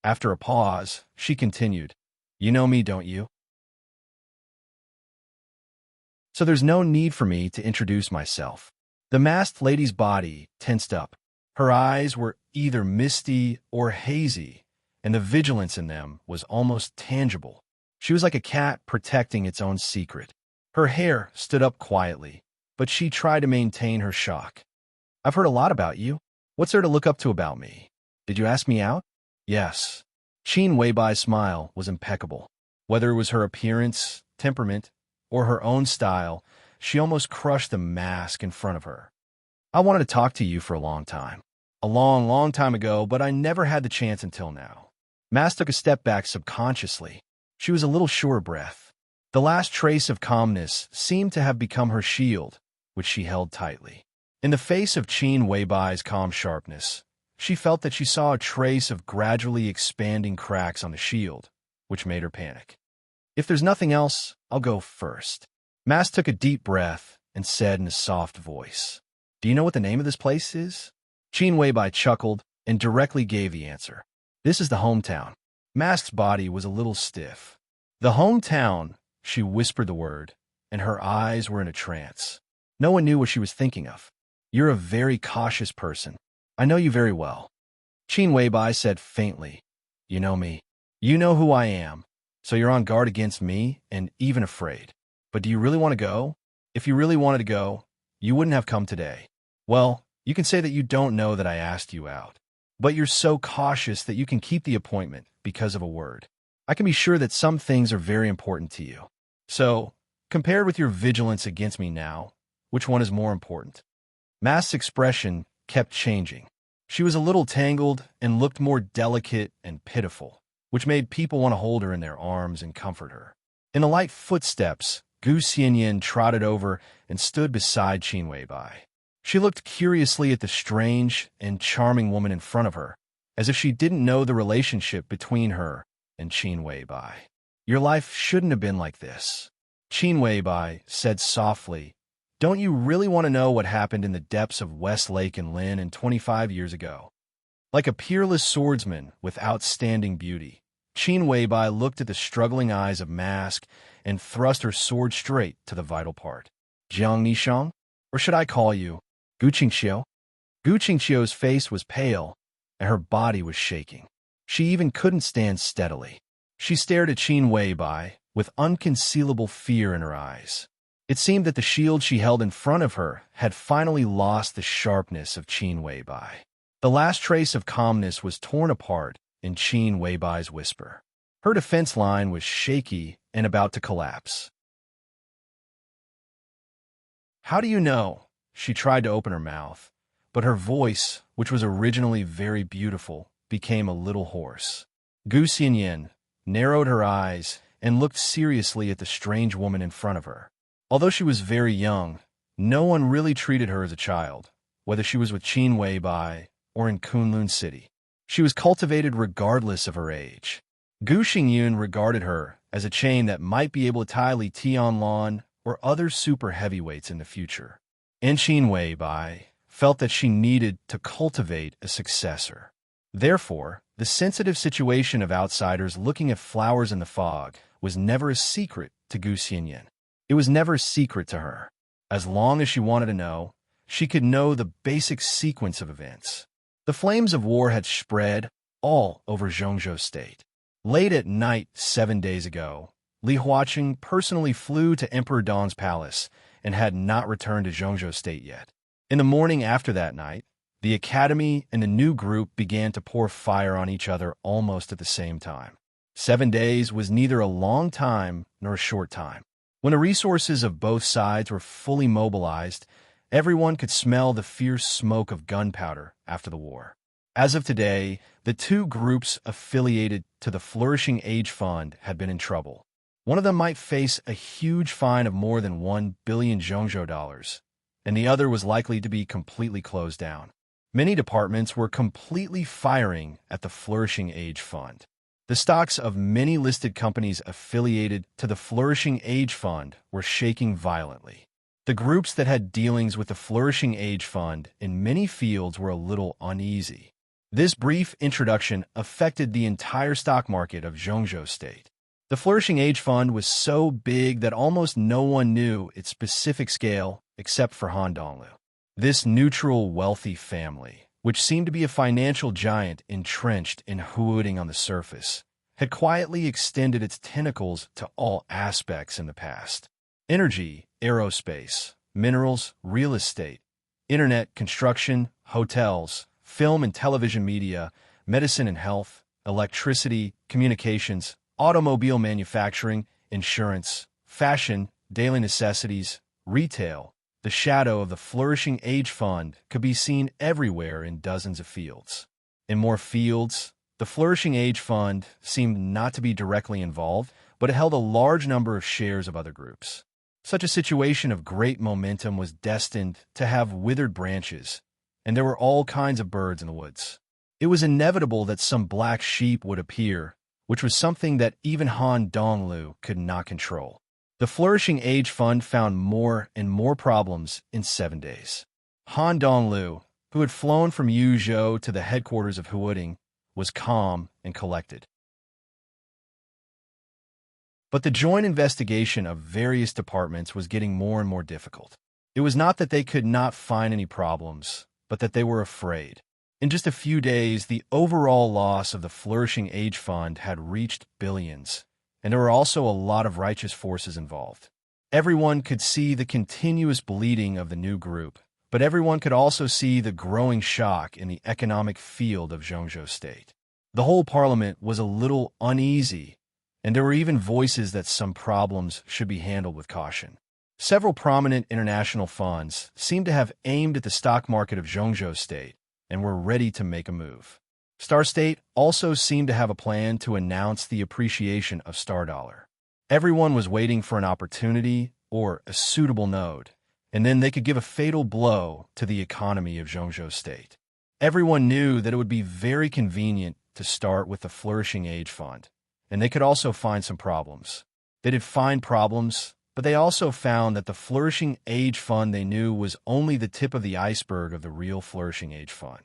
S1: After a pause, she continued, "You know me, don't you? So there's no need for me to introduce myself." The masked lady's body tensed up. Her eyes were either misty or hazy, and the vigilance in them was almost tangible. She was like a cat protecting its own secret. Her hair stood up quietly, but she tried to maintain her shock. "I've heard a lot about you. What's there to look up to about me? Did you ask me out?" "Yes." Qin Weibai's smile was impeccable. Whether it was her appearance, temperament, or her own style, she almost crushed the mask in front of her. "I wanted to talk to you for a long time. A long, long time ago, but I never had the chance until now." Mask took a step back subconsciously. She was a little short of breath. The last trace of calmness seemed to have become her shield, which she held tightly. In the face of Qin Weibai's calm sharpness, she felt that she saw a trace of gradually expanding cracks on the shield, which made her panic. "If there's nothing else, I'll go first." Mask took a deep breath and said in a soft voice, "Do you know what the name of this place is?" Qin Weibai chuckled and directly gave the answer. "This is the hometown." Mask's body was a little stiff. "The hometown," she whispered the word, and her eyes were in a trance. No one knew what she was thinking of. "You're a very cautious person. I know you very well." Qin Weibai said faintly, "You know me. You know who I am. So you're on guard against me and even afraid. But do you really want to go? If you really wanted to go, you wouldn't have come today. Well, you can say that you don't know that I asked you out. But you're so cautious that you can keep the appointment because of a word. I can be sure that some things are very important to you. So, compared with your vigilance against me now, which one is more important?" Mask's expression kept changing. She was a little tangled and looked more delicate and pitiful, which made people want to hold her in their arms and comfort her. In the light footsteps, Gu Xianyan trotted over and stood beside Qin Weibai. She looked curiously at the strange and charming woman in front of her, as if she didn't know the relationship between her and Qin Weibai. "Your life shouldn't have been like this." Qin Weibai said softly, "Don't you really want to know what happened in the depths of West Lake and Lin 25 years ago?" Like a peerless swordsman with outstanding beauty, Qin Weibai looked at the struggling eyes of Mask and thrust her sword straight to the vital part. "Jiang Nishang? Or should I call you Gu Qingqiu?" Gu Qingqiu's face was pale, and her body was shaking. She even couldn't stand steadily. She stared at Qin Weibai with unconcealable fear in her eyes. It seemed that the shield she held in front of her had finally lost the sharpness of Qin Weibai. The last trace of calmness was torn apart in Qin Weibai's whisper. Her defense line was shaky and about to collapse. "How do you know?" She tried to open her mouth, but her voice, which was originally very beautiful, became a little hoarse. Gu Xianyan narrowed her eyes and looked seriously at the strange woman in front of her. Although she was very young, No one really treated her as a child, whether she was with Qin Weibai or in Kunlun City. She was cultivated regardless of her age. Gu Xingyun regarded her as a chain that might be able to tie Li Tianlan or other super heavyweights in the future. And Qin Weibai felt that she needed to cultivate a successor. Therefore, the sensitive situation of outsiders looking at flowers in the fog was never a secret to Gu Xinyan. It was never a secret to her. As long as she wanted to know, she could know the basic sequence of events. The flames of war had spread all over Zhongzhou State. Late at night 7 days ago, Li Huaqing personally flew to Emperor Dong's palace and had not returned to Zhongzhou State yet. In the morning after that night, the academy and the new group began to pour fire on each other almost at the same time. 7 days was neither a long time nor a short time. When the resources of both sides were fully mobilized, everyone could smell the fierce smoke of gunpowder after the war. As of today, the two groups affiliated to the Flourishing Age Fund had been in trouble. One of them might face a huge fine of more than 1 billion Zhongzhou dollars, and the other was likely to be completely closed down. Many departments were completely firing at the Flourishing Age Fund. The stocks of many listed companies affiliated to the Flourishing Age Fund were shaking violently. The groups that had dealings with the Flourishing Age Fund in many fields were a little uneasy. This brief introduction affected the entire stock market of Zhongzhou State. The Flourishing Age Fund was so big that almost no one knew its specific scale except for Han Donglu. This neutral, wealthy family, which seemed to be a financial giant entrenched in Huuding on the surface, had quietly extended its tentacles to all aspects in the past. Energy, aerospace, minerals, real estate, internet, construction, hotels, film and television media, medicine and health, electricity, communications, automobile manufacturing, insurance, fashion, daily necessities, retail. The shadow of the Flourishing Age Fund could be seen everywhere in dozens of fields. In more fields, the Flourishing Age Fund seemed not to be directly involved, but it held a large number of shares of other groups. Such a situation of great momentum was destined to have withered branches, and there were all kinds of birds in the woods. It was inevitable that some black sheep would appear, which was something that even Han Donglu could not control. The Flourishing Age Fund found more and more problems in 7 days. Han Donglu, who had flown from Yuzhou to the headquarters of Huuding, was calm and collected. But the joint investigation of various departments was getting more and more difficult. It was not that they could not find any problems, but that they were afraid. In just a few days, the overall loss of the Flourishing Age Fund had reached billions, and there were also a lot of righteous forces involved. Everyone could see the continuous bleeding of the new group, but everyone could also see the growing shock in the economic field of Zhongzhou State. The whole parliament was a little uneasy, and there were even voices that some problems should be handled with caution. Several prominent international funds seemed to have aimed at the stock market of Zhongzhou State and were ready to make a move. Star State also seemed to have a plan to announce the appreciation of Star Dollar. Everyone was waiting for an opportunity or a suitable node, and then they could give a fatal blow to the economy of Zhongzhou State. Everyone knew that it would be very convenient to start with the Flourishing Age Fund, and they could also find some problems. They did find problems, but they also found that the Flourishing Age Fund they knew was only the tip of the iceberg of the real Flourishing Age Fund.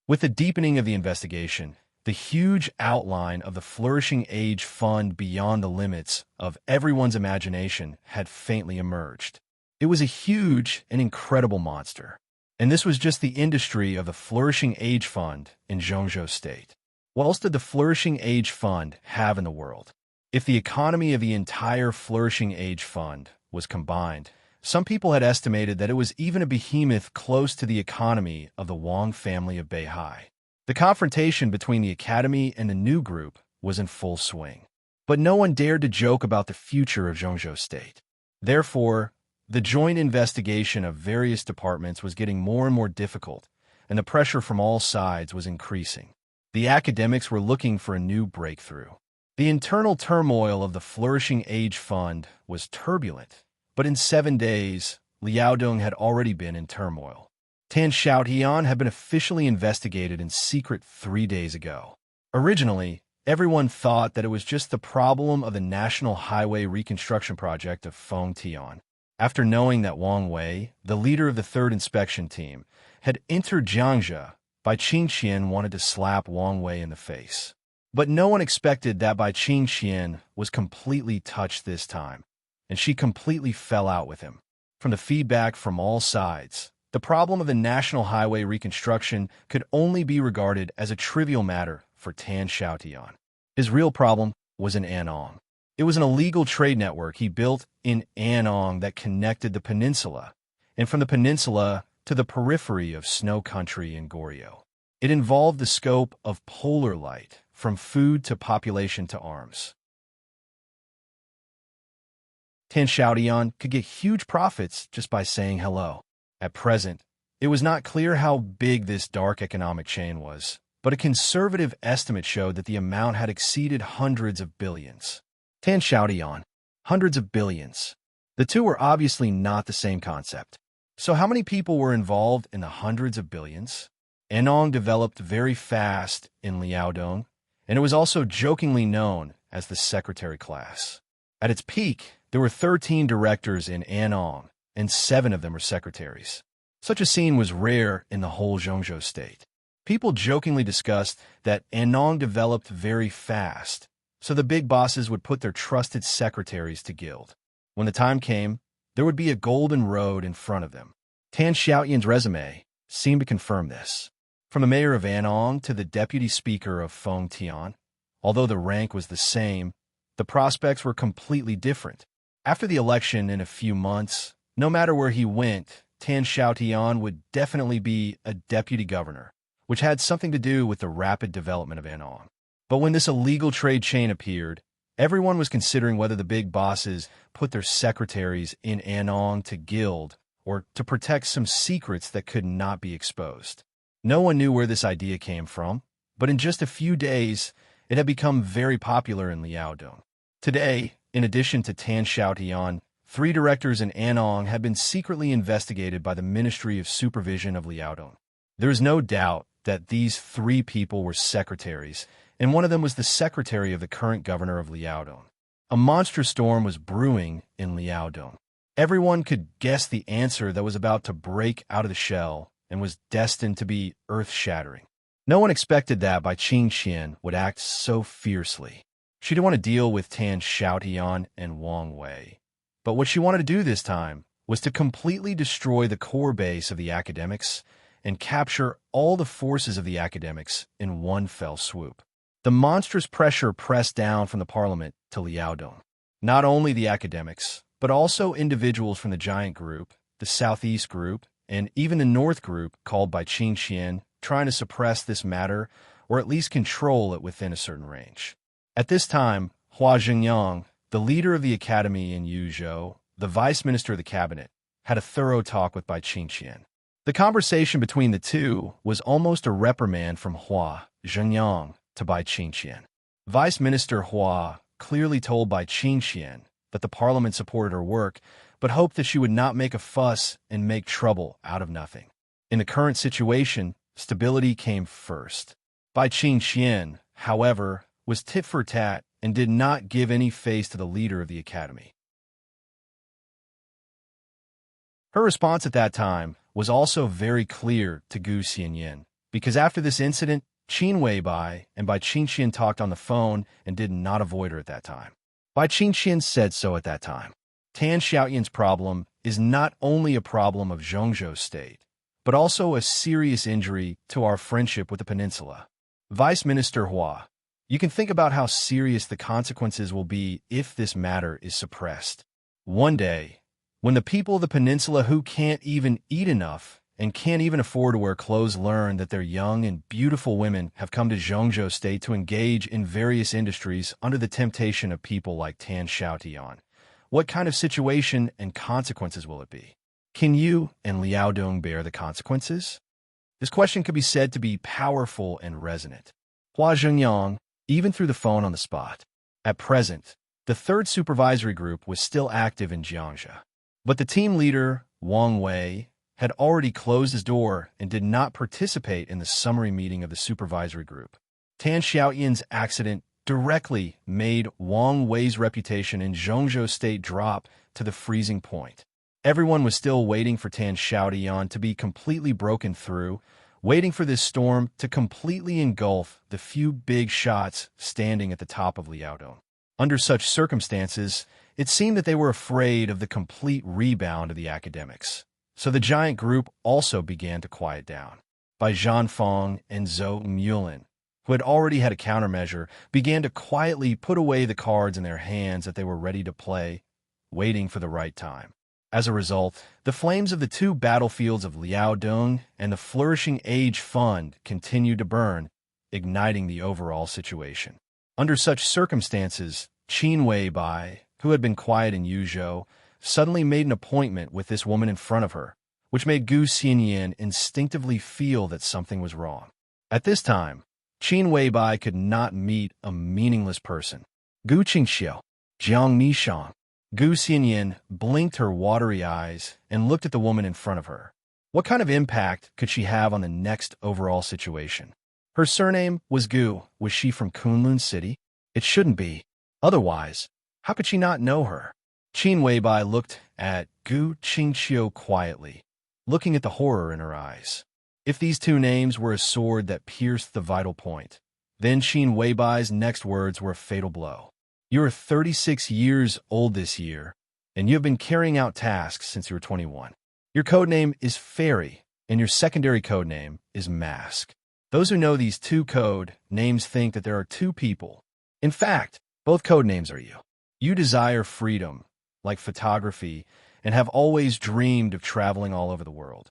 S1: With the deepening of the investigation, the huge outline of the Flourishing Age Fund beyond the limits of everyone's imagination had faintly emerged. It was a huge and incredible monster, and this was just the industry of the Flourishing Age Fund in Zhongzhou State. What else did the Flourishing Age Fund have in the world? If the economy of the entire Flourishing Age Fund was combined, some people had estimated that it was even a behemoth close to the economy of the Wang family of Beihai. The confrontation between the academy and the new group was in full swing. But no one dared to joke about the future of Zhongzhou State. Therefore, the joint investigation of various departments was getting more and more difficult, and the pressure from all sides was increasing. The academics were looking for a new breakthrough. The internal turmoil of the Flourishing Age Fund was turbulent, but in 7 days, Liaodong had already been in turmoil. Tan Xiaotian had been officially investigated in secret 3 days ago. Originally, everyone thought that it was just the problem of the National Highway Reconstruction Project of Fengtian. After knowing that Wang Wei, the leader of the 3rd Inspection Team, had entered Jiangxia, Bai Qingqian wanted to slap Wang Wei in the face. But no one expected that Bai Qingqian was completely touched this time, and she completely fell out with him. From the feedback from all sides, the problem of the National Highway Reconstruction could only be regarded as a trivial matter for Tan Xiaotian. His real problem was in Anong. It was an illegal trade network he built in Anong that connected the peninsula, and from the peninsula to the periphery of snow country in Goryeo. It involved the scope of polar light, from food to population to arms. Tan Xiaotian could get huge profits just by saying hello. At present, it was not clear how big this dark economic chain was, but a conservative estimate showed that the amount had exceeded hundreds of billions. Tan Xiaotian, hundreds of billions. The two were obviously not the same concept. So how many people were involved in the hundreds of billions? Anong developed very fast in Liaodong, and it was also jokingly known as the secretary class. At its peak, there were 13 directors in Anong, and 7 of them were secretaries. Such a scene was rare in the whole Zhengzhou state. People jokingly discussed that Anong developed very fast, so the big bosses would put their trusted secretaries to guild. When the time came, there would be a golden road in front of them. Tan Xiaotian's resume seemed to confirm this. From the mayor of Anong to the deputy speaker of Fengtian, although the rank was the same, the prospects were completely different. After the election in a few months, no matter where he went, Tan Xiaotian would definitely be a deputy governor, which had something to do with the rapid development of Anong. But when this illegal trade chain appeared, everyone was considering whether the big bosses put their secretaries in Anong to gild or to protect some secrets that could not be exposed. No one knew where this idea came from, but in just a few days, it had become very popular in Liaodong. Today, in addition to Tan Xiaotian, 3 directors in Anong had been secretly investigated by the Ministry of Supervision of Liaodong. There is no doubt that these 3 people were secretaries, and one of them was the secretary of the current governor of Liaodong. A monstrous storm was brewing in Liaodong. Everyone could guess the answer that was about to break out of the shell and was destined to be earth-shattering. No one expected that Bai Qingqian would act so fiercely. She didn't want to deal with Tan Xiaotian and Wang Wei. But what she wanted to do this time was to completely destroy the core base of the academics and capture all the forces of the academics in one fell swoop. The monstrous pressure pressed down from the parliament to Liaodong. Not only the academics, but also individuals from the giant group, the southeast group, and even the north group called by Qingqian, trying to suppress this matter or at least control it within a certain range. At this time, Hua Zhengyang, the leader of the academy in Yuzhou, the vice minister of the cabinet, had a thorough talk with Bai Qingqian. The conversation between the two was almost a reprimand from Hua Zhengyang to Bai Qingqian. Vice Minister Hua clearly told Bai Qingqian that the parliament supported her work, but hoped that she would not make a fuss and make trouble out of nothing. In the current situation, stability came first. Bai Qingqian, however, was tit for tat and did not give any face to the leader of the academy. Her response at that time was also very clear to Gu Xianyin, because after this incident, Qin Weibai and Bai Qingqian talked on the phone and did not avoid her at that time. Bai Qingqian said so at that time. Tan Xiaotian's problem is not only a problem of Zhengzhou state, but also a serious injury to our friendship with the peninsula. Vice Minister Hua, you can think about how serious the consequences will be if this matter is suppressed. One day, when the people of the peninsula who can't even eat enough and can't even afford to wear clothes learn that their young and beautiful women have come to Zhengzhou state to engage in various industries under the temptation of people like Tan Xiaotian, what kind of situation and consequences will it be? Can you and Liaodong bear the consequences? This question could be said to be powerful and resonant. Hua Zhengyang even threw the phone on the spot. At present, the 3rd supervisory group was still active in Jiangxia. But the team leader Wang Wei, had already closed his door and did not participate in the summary meeting of the supervisory group. Tan Xiaoyan's accident directly made Wang Wei's reputation in Zhongzhou State drop to the freezing point. Everyone was still waiting for Tan Xiaoyan to be completely broken through, waiting for this storm to completely engulf the few big shots standing at the top of Liaodong. Under such circumstances, it seemed that they were afraid of the complete rebound of the academics. So the giant group also began to quiet down. Bai Zhanfeng and Zhou Mulin, who had already had a countermeasure, began to quietly put away the cards in their hands that they were ready to play, waiting for the right time. As a result, the flames of the two battlefields of Liaodong and the Flourishing Age Fund continued to burn, igniting the overall situation. Under such circumstances, Qin Weibai, who had been quiet in Yuzhou, suddenly made an appointment with this woman in front of her, which made Gu Xianyan instinctively feel that something was wrong. At this time, Qin Weibai could not meet a meaningless person. Gu Qingxiu, Jiang Mishang. Gu Xianyan blinked her watery eyes and looked at the woman in front of her. What kind of impact could she have on the next overall situation? Her surname was Gu. Was she from Kunlun City? It shouldn't be. Otherwise, how could she not know her? Qin Weibai looked at Gu Qingxiu quietly, looking at the horror in her eyes. If these two names were a sword that pierced the vital point, then Qin Weibai's next words were a fatal blow. You are 36 years old this year, and you have been carrying out tasks since you were 21. Your codename is Fairy, and your secondary codename is Mask. Those who know these two code names think that there are two people. In fact, both codenames are you. You desire freedom, like photography, and have always dreamed of traveling all over the world.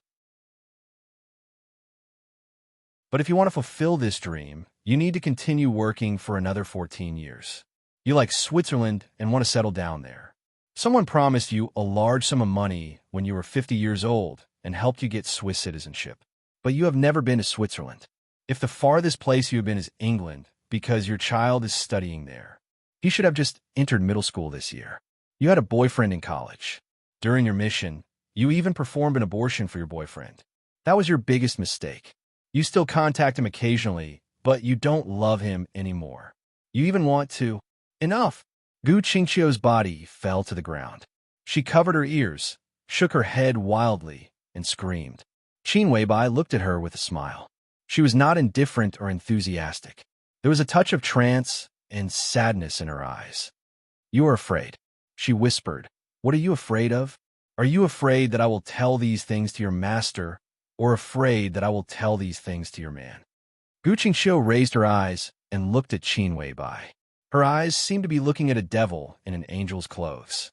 S1: But if you want to fulfill this dream, you need to continue working for another 14 years. You like Switzerland and want to settle down there. Someone promised you a large sum of money when you were 50 years old and helped you get Swiss citizenship. But you have never been to Switzerland. If the farthest place you have been is England, because your child is studying there, he should have just entered middle school this year. You had a boyfriend in college. During your mission, you even performed an abortion for your boyfriend. That was your biggest mistake. You still contact him occasionally, but you don't love him anymore. You even want to. Enough! Gu Qingxiu's body fell to the ground. She covered her ears, shook her head wildly, and screamed. Qin Weibai looked at her with a smile. She was not indifferent or enthusiastic. There was a touch of trance and sadness in her eyes. You are afraid, she whispered. What are you afraid of? Are you afraid that I will tell these things to your master, or afraid that I will tell these things to your man? Gu Qingxiu raised her eyes and looked at Qin Weibai. Her eyes seemed to be looking at a devil in an angel's clothes.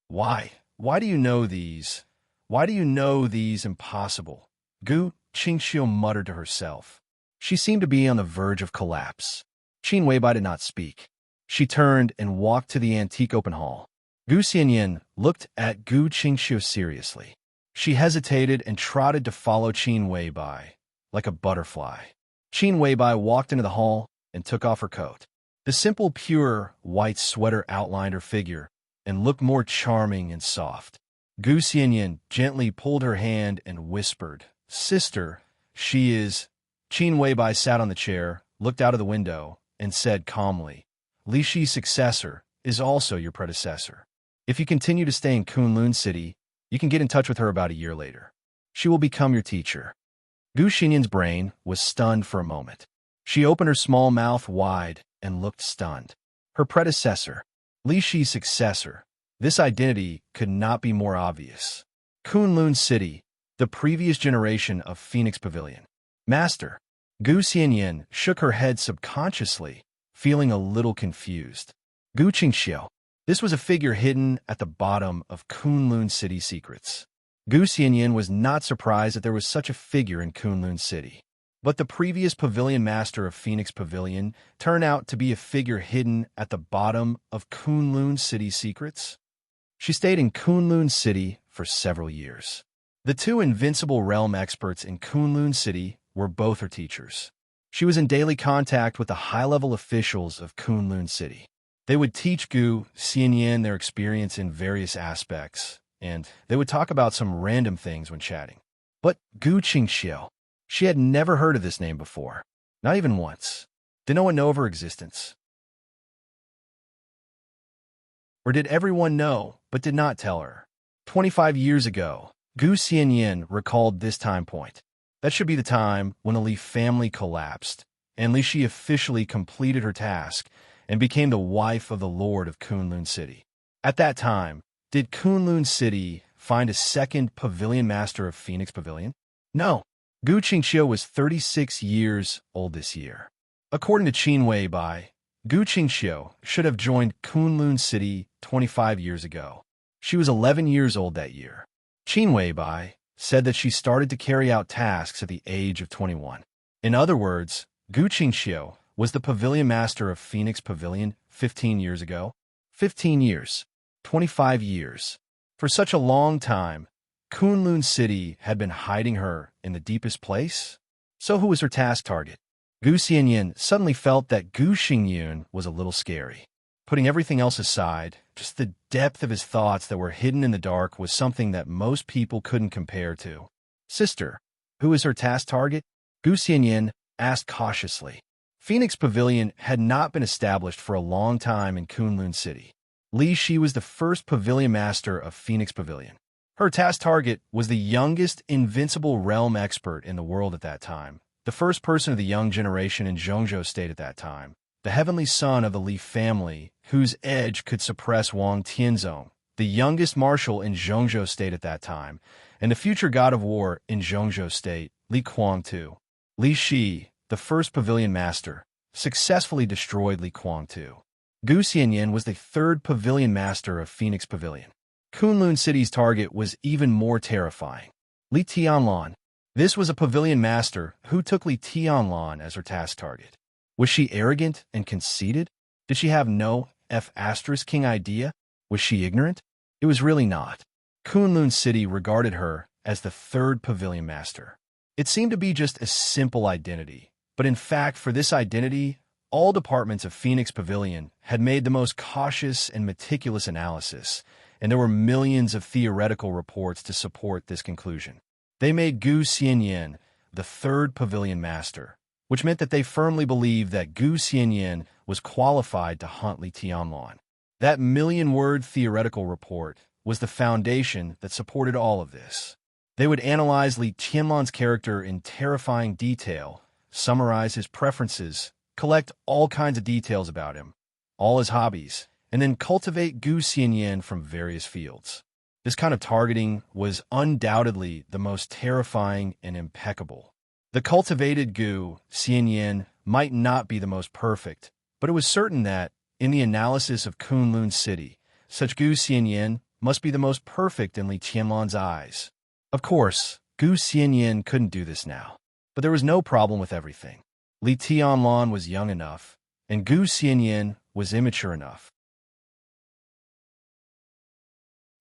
S1: Why? Why do you know these? Why do you know these impossible? Gu Qingxiu muttered to herself. She seemed to be on the verge of collapse. Qin Weibai did not speak. She turned and walked to the antique open hall. Gu Xianyan looked at Gu Qingxiu seriously. She hesitated and trotted to follow Qin Weibai, like a butterfly. Qin Weibai walked into the hall and took off her coat. The simple, pure, white sweater outlined her figure and looked more charming and soft. Gu Xianyan gently pulled her hand and whispered, "Sister, she is..." Qin Weibai sat on the chair, looked out of the window, and said calmly, "Li Shi's successor is also your predecessor. If you continue to stay in Kunlun City, you can get in touch with her about a year later. She will become your teacher." Gu Xianyan's brain was stunned for a moment. She opened her small mouth wide and looked stunned. Her predecessor, Li Shi's successor. This identity could not be more obvious. Kunlun City, the previous generation of Phoenix Pavilion. Master. Gu Xianyan shook her head subconsciously, feeling a little confused. Gu Qingxiu. This was a figure hidden at the bottom of Kunlun City secrets. Gu Xianyan was not surprised that there was such a figure in Kunlun City. But the previous pavilion master of Phoenix Pavilion turned out to be a figure hidden at the bottom of Kunlun City secrets. She stayed in Kunlun City for several years. The two invincible realm experts in Kunlun City were both her teachers. She was in daily contact with the high-level officials of Kunlun City. They would teach Gu Xianyan their experience in various aspects, and they would talk about some random things when chatting. But Gu Qingxiu, she had never heard of this name before, not even once. Did no one know of her existence? Or did everyone know, but did not tell her? 25 years ago, Gu Xianyin recalled this time point. That should be the time when the Li family collapsed, and Li Shi officially completed her task and became the wife of the Lord of Kunlun City. At that time, did Kunlun City find a second pavilion master of Phoenix Pavilion? No. Gu Qingxiu was 36 years old this year. According to Qin Wei Bai, Gu Qingxiu should have joined Kunlun City 25 years ago. She was 11 years old that year. Qin Wei Bai said that she started to carry out tasks at the age of 21. In other words, Gu Qingxiu was the pavilion master of Phoenix Pavilion 15 years ago. 15 years. 25 years. For such a long time, Kunlun City had been hiding her in the deepest place? So who was her task target? Gu Xianyin suddenly felt that Gu Xingyun was a little scary. Putting everything else aside, just the depth of his thoughts that were hidden in the dark was something that most people couldn't compare to. Sister, who is her task target? Gu Xianyin asked cautiously. Phoenix Pavilion had not been established for a long time in Kunlun City. Li Shi was the first pavilion master of Phoenix Pavilion. Her task target was the youngest invincible realm expert in the world at that time, the first person of the young generation in Zhongzhou State at that time, the heavenly son of the Li family, whose edge could suppress Wang Tianzong, the youngest marshal in Zhongzhou State at that time, and the future god of war in Zhongzhou State, Li Kuang-tu. Li Shi, the first pavilion master, successfully destroyed Li Kuang-tu. Gu Xianyin was the third pavilion master of Phoenix Pavilion. Kunlun City's target was even more terrifying. Li Tianlan. This was a pavilion master who took Li Tianlan as her task target. Was she arrogant and conceited? Did she have no F*king idea? Was she ignorant? It was really not. Kunlun City regarded her as the third pavilion master. It seemed to be just a simple identity, but in fact, for this identity, all departments of Phoenix Pavilion had made the most cautious and meticulous analysis, and there were millions of theoretical reports to support this conclusion. They made Gu Xianyin the third pavilion master, which meant that they firmly believed that Gu Xianyin was qualified to hunt Li Tianlan. That million-word theoretical report was the foundation that supported all of this. They would analyze Li Tianlan's character in terrifying detail, summarize his preferences, collect all kinds of details about him, all his hobbies, and then cultivate Gu Xianyin from various fields. This kind of targeting was undoubtedly the most terrifying and impeccable. The cultivated Gu Xianyin might not be the most perfect, but it was certain that, in the analysis of Kunlun City, such Gu Xianyin must be the most perfect in Li Tianlan's eyes. Of course, Gu Xianyin couldn't do this now, but there was no problem with everything. Li Tianlan was young enough, and Gu Xianyin was immature enough.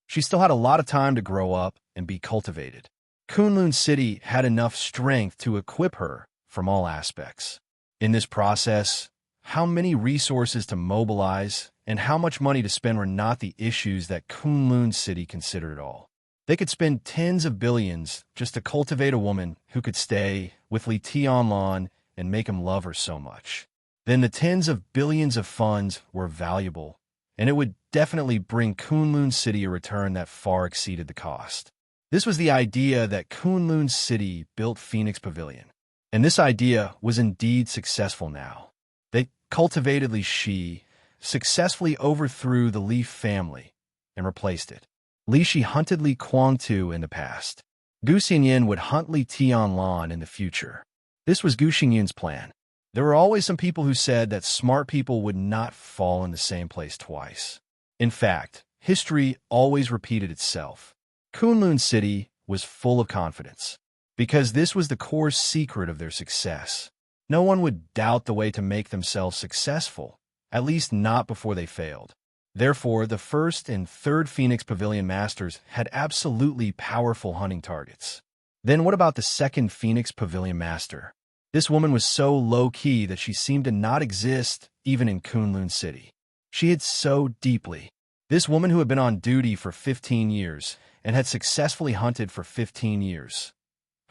S1: She still had a lot of time to grow up and be cultivated. Kunlun City had enough strength to equip her from all aspects. In this process, how many resources to mobilize and how much money to spend were not the issues that Kunlun City considered at all. They could spend tens of billions just to cultivate a woman who could stay with Li Tianlan and make him love her so much. Then the tens of billions of funds were valuable, and it would definitely bring Kunlun City a return that far exceeded the cost. This was the idea that Kunlun City built Phoenix Pavilion, and this idea was indeed successful now. They cultivated Li Shi, successfully overthrew the Li family, and replaced it. Li Shi hunted Li Kuang-tu in the past. Gu Xianyin would hunt Li Tianlan in the future. This was Gu Xingyun's plan. There were always some people who said that smart people would not fall in the same place twice. In fact, history always repeated itself. Kunlun City was full of confidence, because this was the core secret of their success. No one would doubt the way to make themselves successful, at least not before they failed. Therefore, the first and third Phoenix Pavilion Masters had absolutely powerful hunting targets. Then what about the second Phoenix Pavilion Master? This woman was so low-key that she seemed to not exist even in Kunlun City. She hid so deeply. This woman who had been on duty for 15 years and had successfully hunted for 15 years.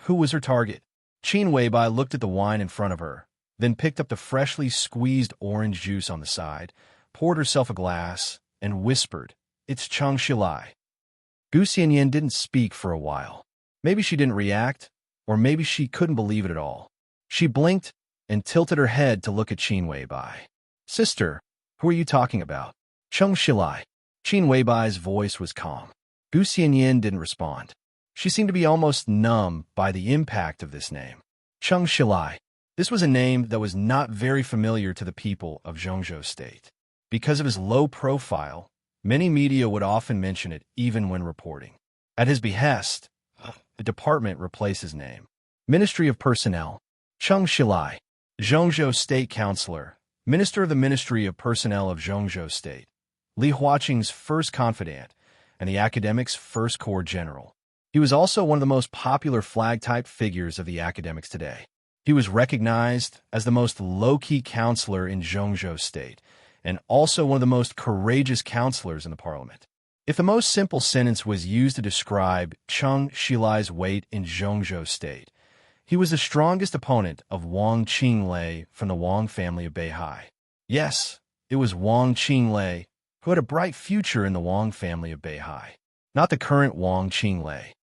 S1: Who was her target? Qin Weibai looked at the wine in front of her, then picked up the freshly squeezed orange juice on the side, poured herself a glass, and whispered, "It's Cheng Shilai." Gu Xianyan didn't speak for a while. Maybe she didn't react, or maybe she couldn't believe it at all. She blinked and tilted her head to look at Qin Weibai. "Sister, who are you talking about?" "Cheng Shilai." Qin Weibai's voice was calm. Gu Xianyan didn't respond. She seemed to be almost numb by the impact of this name. Cheng Shilai. This was a name that was not very familiar to the people of Zhongzhou State. Because of his low profile, many media would often mention it even when reporting. At his behest, the department replaced his name. Ministry of Personnel. Cheng Shilai. Zhongzhou State Counselor, Minister of the Ministry of Personnel of Zhongzhou State. Li Huaqing's first confidant, and the academic's first corps general. He was also one of the most popular flag-type figures of the academics today. He was recognized as the most low-key counselor in Zhongzhou State, and also one of the most courageous counselors in the parliament. If the most simple sentence was used to describe Cheng Shilai's weight in Zhongzhou State, he was the strongest opponent of Wang Qinglei from the Wang family of Beihai. Yes, it was Wang Qinglei, who had a bright future in the Wang family of Beihai, not the current Wang Qinglei.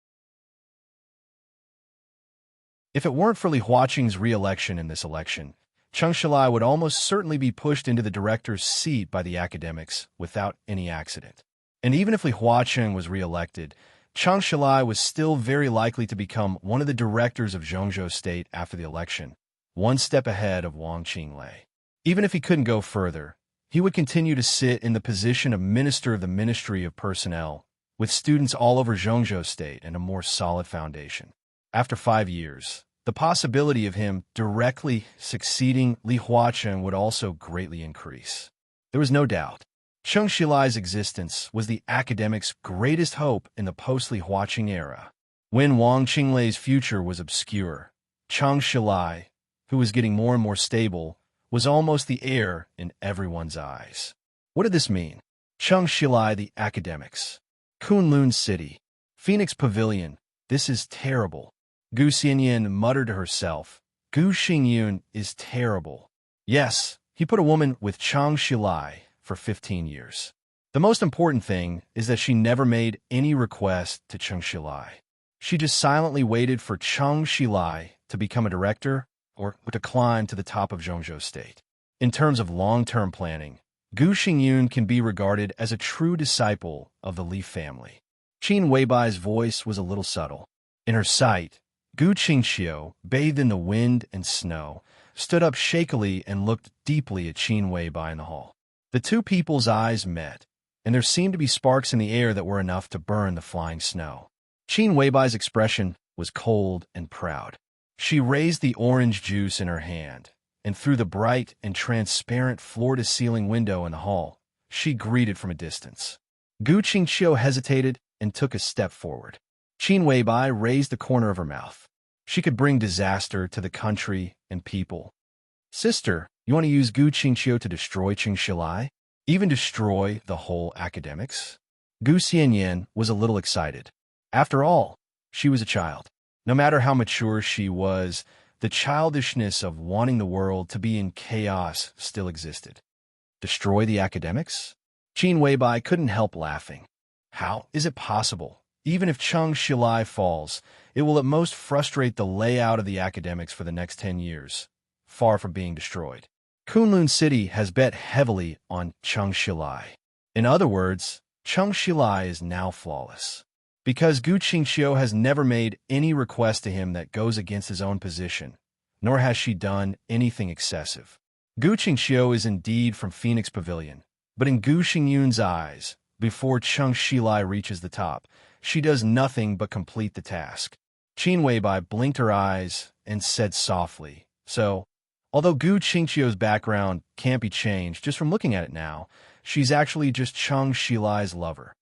S1: If it weren't for Li Huaqing's re-election in this election, Cheng Shilai would almost certainly be pushed into the director's seat by the academics without any accident. And even if Li Huaqing was re-elected, Cheng Shilai was still very likely to become one of the directors of Zhongzhou State after the election, one step ahead of Wang Qinglei. Even if he couldn't go further, he would continue to sit in the position of Minister of the Ministry of Personnel, with students all over Zhongzhou State and a more solid foundation. After 5 years, the possibility of him directly succeeding Li Huaqing would also greatly increase. There was no doubt. Cheng Shilai's existence was the academic's greatest hope in the post-Li Huaqing era. When Wang Qinglei's future was obscure, Cheng Shilai, who was getting more and more stable, was almost the heir in everyone's eyes. What did this mean? Cheng Shilai, the academics. Kunlun City. Phoenix Pavilion. This is terrible. Gu Xianyan muttered to herself. Gu Xingyun is terrible. Yes, he put a woman with Cheng Shilai for 15 years. The most important thing is that she never made any request to Cheng Shilai. She just silently waited for Cheng Shilai to become a director or to climb to the top of Zhongzhou State. In terms of long-term planning, Gu Xingyun can be regarded as a true disciple of the Li family. Qin Weibai's voice was a little subtle. In her sight, Gu Qingxiu, bathed in the wind and snow, stood up shakily and looked deeply at Qin Weibai in the hall. The two people's eyes met, and there seemed to be sparks in the air that were enough to burn the flying snow. Qin Weibai's expression was cold and proud. She raised the orange juice in her hand, and through the bright and transparent floor-to-ceiling window in the hall, she greeted from a distance. Gu Qingxiu hesitated and took a step forward. Qin Weibai raised the corner of her mouth. She could bring disaster to the country and people. Sister, you want to use Gu Qingxiu to destroy Cheng Shilai? Even destroy the whole academics? Gu Xianyan was a little excited. After all, she was a child. No matter how mature she was, the childishness of wanting the world to be in chaos still existed. Destroy the academics? Qin Weibai couldn't help laughing. How is it possible? Even if Cheng Shilai falls, it will at most frustrate the layout of the academics for the next 10 years, far from being destroyed. Kunlun City has bet heavily on Cheng Shilai. In other words, Cheng Shilai is now flawless. Because Gu Qingxiu has never made any request to him that goes against his own position, nor has she done anything excessive. Gu Qingxiu is indeed from Phoenix Pavilion, but in Gu Xingyun's eyes, before Cheng Shilai reaches the top, she does nothing but complete the task. Qin Weibai blinked her eyes and said softly, "So, although Gu Qingxiu's background can't be changed just from looking at it now, she's actually just Cheng Shilai's lover.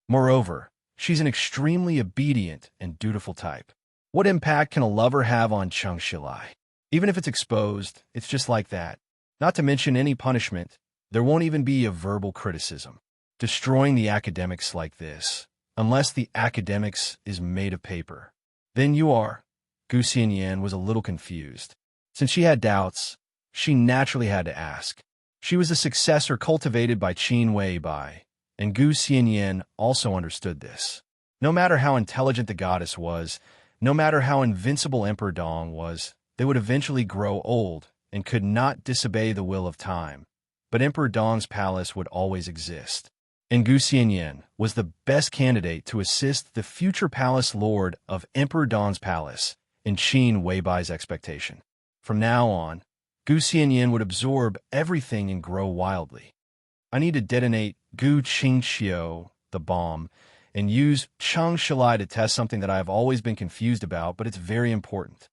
S1: Moreover, she's an extremely obedient and dutiful type. What impact can a lover have on Cheng Shilai? Even if it's exposed, it's just like that. Not to mention any punishment, there won't even be a verbal criticism. destroying the academics like this, unless the academics is made of paper. Then you are. Gu Xianyan was a little confused. Since she had doubts, she naturally had to ask. She was the successor cultivated by Qin Weibai, and Gu Xianyan also understood this. No matter how intelligent the goddess was, no matter how invincible Emperor Dong was, they would eventually grow old and could not disobey the will of time. But Emperor Dong's palace would always exist. And Gu Xianyan was the best candidate to assist the future palace lord of Emperor Dong's palace in Qin Weibai's expectation. From now on, Gu Xianyan would absorb everything and grow wildly. I need to detonate Gu Qingxiu, the bomb, and use Cheng Shilai to test something that I have always been confused about, but it's very important.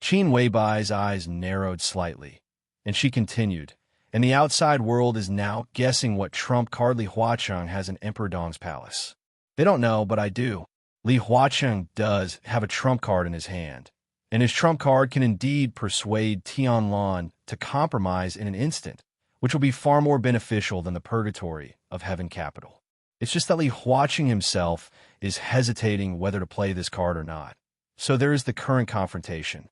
S1: Qin Weibai's eyes narrowed slightly, and she continued, and the outside world is now guessing what trump card Li Huacheng has in Emperor Dong's palace. They don't know, but I do. Li Huacheng does have a trump card in his hand, and his trump card can indeed persuade Tianlan to compromise in an instant, which will be far more beneficial than the purgatory of Heaven Capital. It's just that Li Huacheng himself is hesitating whether to play this card or not. So there is the current confrontation.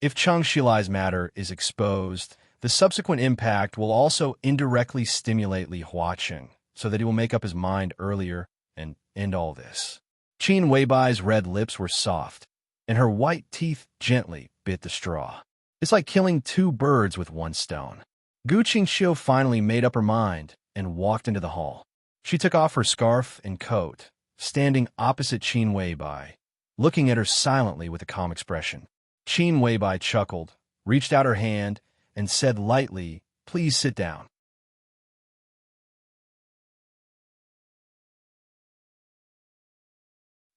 S1: If Cheng Shilai's matter is exposed, the subsequent impact will also indirectly stimulate Li Huacheng, so that he will make up his mind earlier and end all this. Qin Weibai's red lips were soft, and her white teeth gently bit the straw. It's like killing two birds with one stone. Gu Qingxiu finally made up her mind and walked into the hall. She took off her scarf and coat, standing opposite Qin Weibai, looking at her silently with a calm expression. Qin Weibai chuckled, reached out her hand, and said lightly, "Please sit down."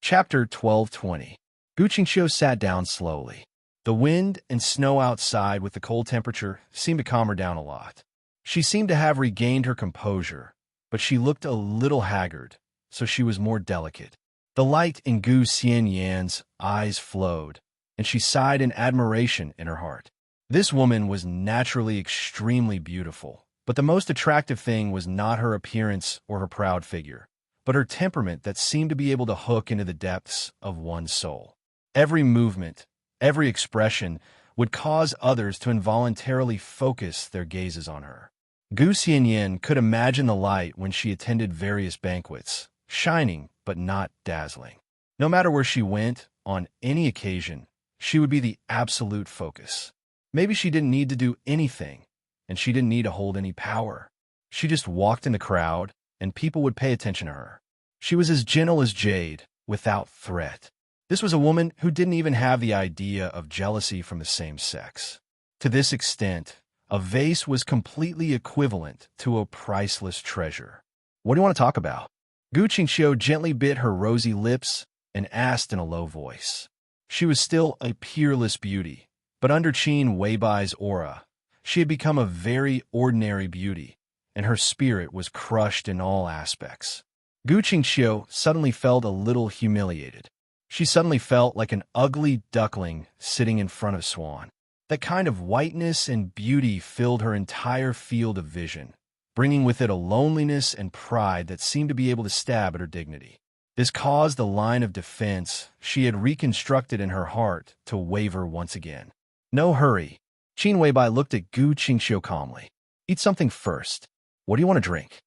S1: Chapter 12:20. Gu Qingxiu sat down slowly. The wind and snow outside with the cold temperature seemed to calm her down a lot. She seemed to have regained her composure, but she looked a little haggard, so she was more delicate. The light in Gu Xianyan's eyes flowed, and she sighed in admiration in her heart. This woman was naturally extremely beautiful, but the most attractive thing was not her appearance or her proud figure, but her temperament that seemed to be able to hook into the depths of one's soul. Every movement, every expression would cause others to involuntarily focus their gazes on her. Gu Xianyan could imagine the light when she attended various banquets, shining but not dazzling. No matter where she went, on any occasion, she would be the absolute focus. Maybe she didn't need to do anything, and she didn't need to hold any power. She just walked in the crowd, and people would pay attention to her. She was as gentle as jade, without threat. This was a woman who didn't even have the idea of jealousy from the same sex. To this extent, a vase was completely equivalent to a priceless treasure. "What do you want to talk about?" Gu Qingxiu gently bit her rosy lips and asked in a low voice. She was still a peerless beauty, but under Qin Weibai's aura, she had become a very ordinary beauty, and her spirit was crushed in all aspects. Gu Qingxiu suddenly felt a little humiliated. She suddenly felt like an ugly duckling sitting in front of Swan. That kind of whiteness and beauty filled her entire field of vision, bringing with it a loneliness and pride that seemed to be able to stab at her dignity. This caused the line of defense she had reconstructed in her heart to waver once again. "No hurry." Qin Weibai looked at Gu Qingxiu calmly. "Eat something first. What do you want to drink?"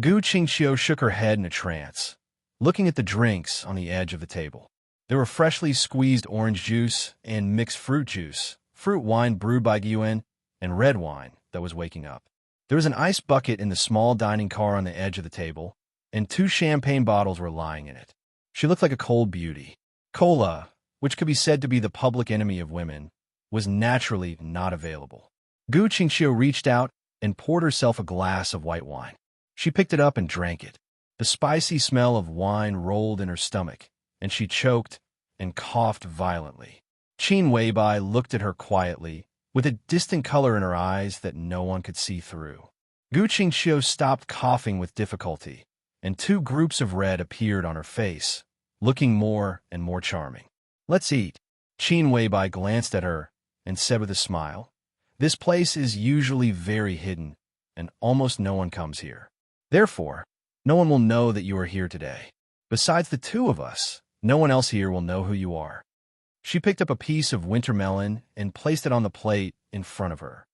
S1: Gu Qingxiu shook her head in a trance, looking at the drinks on the edge of the table. There were freshly squeezed orange juice and mixed fruit juice, fruit wine brewed by Guiyuan, and red wine that was waking up. There was an ice bucket in the small dining car on the edge of the table, and 2 champagne bottles were lying in it. She looked like a cold beauty. Cola, which could be said to be the public enemy of women, was naturally not available. Gu Qingxiu reached out and poured herself a glass of white wine. She picked it up and drank it. The spicy smell of wine rolled in her stomach, and she choked and coughed violently. Qin Weibai looked at her quietly, with a distant color in her eyes that no one could see through. Gu Qingxiu stopped coughing with difficulty, and 2 groups of red appeared on her face, looking more and more charming. "Let's eat." Qin Weibai glanced at her and said with a smile, "This place is usually very hidden, and almost no one comes here. Therefore, No one will know that you are here today. Besides the two of us, no one else here will know who you are." She picked up a piece of winter melon and placed it on the plate in front of her.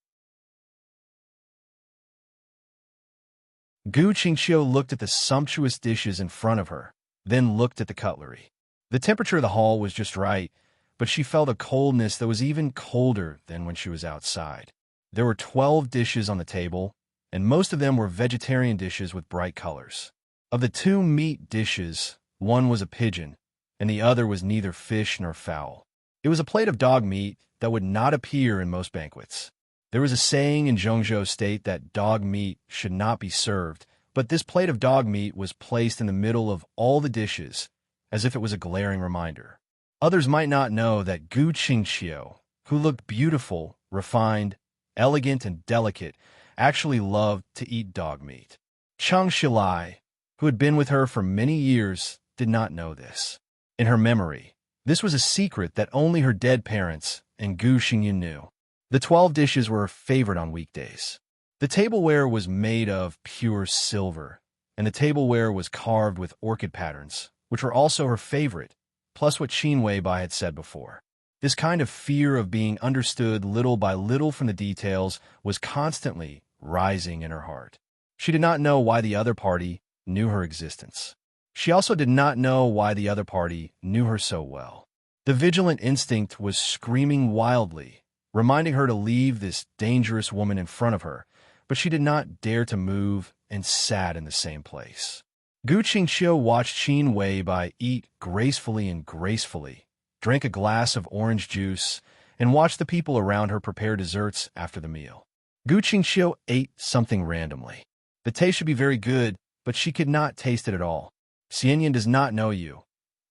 S1: Gu Qingqiu looked at the sumptuous dishes in front of her, then looked at the cutlery. The temperature of the hall was just right, but she felt a coldness that was even colder than when she was outside. There were 12 dishes on the table, and most of them were vegetarian dishes with bright colors. Of the two meat dishes, one was a pigeon, and the other was neither fish nor fowl. It was a plate of dog meat that would not appear in most banquets. There was a saying in Zhengzhou State that dog meat should not be served, but this plate of dog meat was placed in the middle of all the dishes, as if it was a glaring reminder. Others might not know that Gu Qingqiu, who looked beautiful, refined, elegant, and delicate, actually loved to eat dog meat. Cheng Shilai, who had been with her for many years, did not know this. In her memory, this was a secret that only her dead parents and Gu Xingyin knew. The 12 dishes were her favorite on weekdays. The tableware was made of pure silver, and the tableware was carved with orchid patterns, which were also her favorite, plus what Qin Weibai had said before. This kind of fear of being understood little by little from the details was constantly rising in her heart. She did not know why the other party knew her existence. She also did not know why the other party knew her so well. The vigilant instinct was screaming wildly, reminding her to leave this dangerous woman in front of her, but she did not dare to move and sat in the same place. Gu Qingqiu watched Qin Weibai eat gracefully and gracefully, drank a glass of orange juice, and watched the people around her prepare desserts after the meal. Gu Qingqiu ate something randomly. The taste should be very good, but she could not taste it at all. Xianyan does not know you,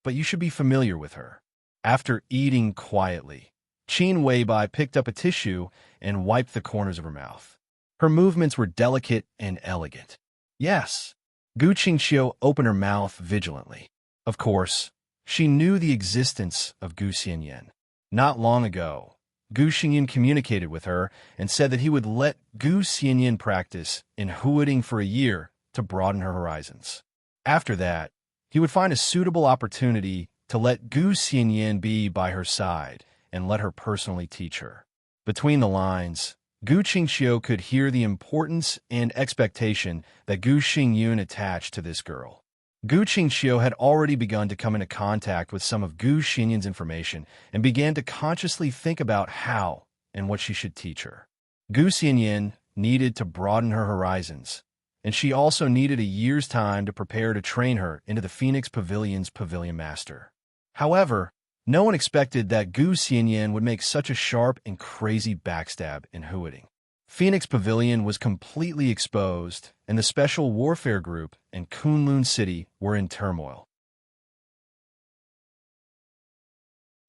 S1: but you should be familiar with her. After eating quietly, Qin Weibai picked up a tissue and wiped the corners of her mouth. Her movements were delicate and elegant. Yes. Gu Qingqiu opened her mouth vigilantly. Of course, she knew the existence of Gu Xianyan. Not long ago, Gu Xingyin communicated with her and said that he would let Gu Xianyan practice in Huading for a year to broaden her horizons. After that, he would find a suitable opportunity to let Gu Xianyan be by her side and let her personally teach her. Between the lines, Gu Qingqiu could hear the importance and expectation that Gu Xingyun attached to this girl. Gu Qingqiu had already begun to come into contact with some of Gu Xinyan's information and began to consciously think about how and what she should teach her. Gu Xinyan needed to broaden her horizons, and she also needed a year's time to prepare to train her into the Phoenix Pavilion's Pavilion Master. However, no one expected that Gu Xianyan would make such a sharp and crazy backstab in Huading. Phoenix Pavilion was completely exposed, and the Special Warfare Group and Kunlun City were in turmoil.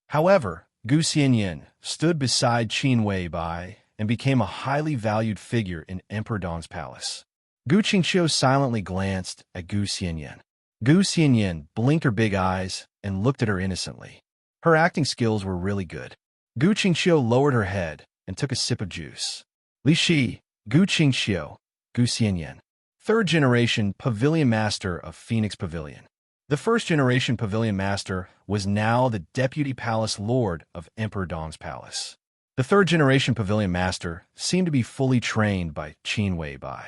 S1: However, Gu Xianyan stood beside Qin Weibai and became a highly valued figure in Emperor Dong's palace. Gu Qingqiu silently glanced at Gu Xianyan. Gu Xianyan blinked her big eyes and looked at her innocently. Her acting skills were really good. Gu Qingqiu lowered her head and took a sip of juice. Li Shi, Gu Qingqiu, Gu Xianyan, third-generation Pavilion Master of Phoenix Pavilion. The first-generation Pavilion Master was now the Deputy Palace Lord of Emperor Dong's palace. The third-generation Pavilion Master seemed to be fully trained by Qin Weibai.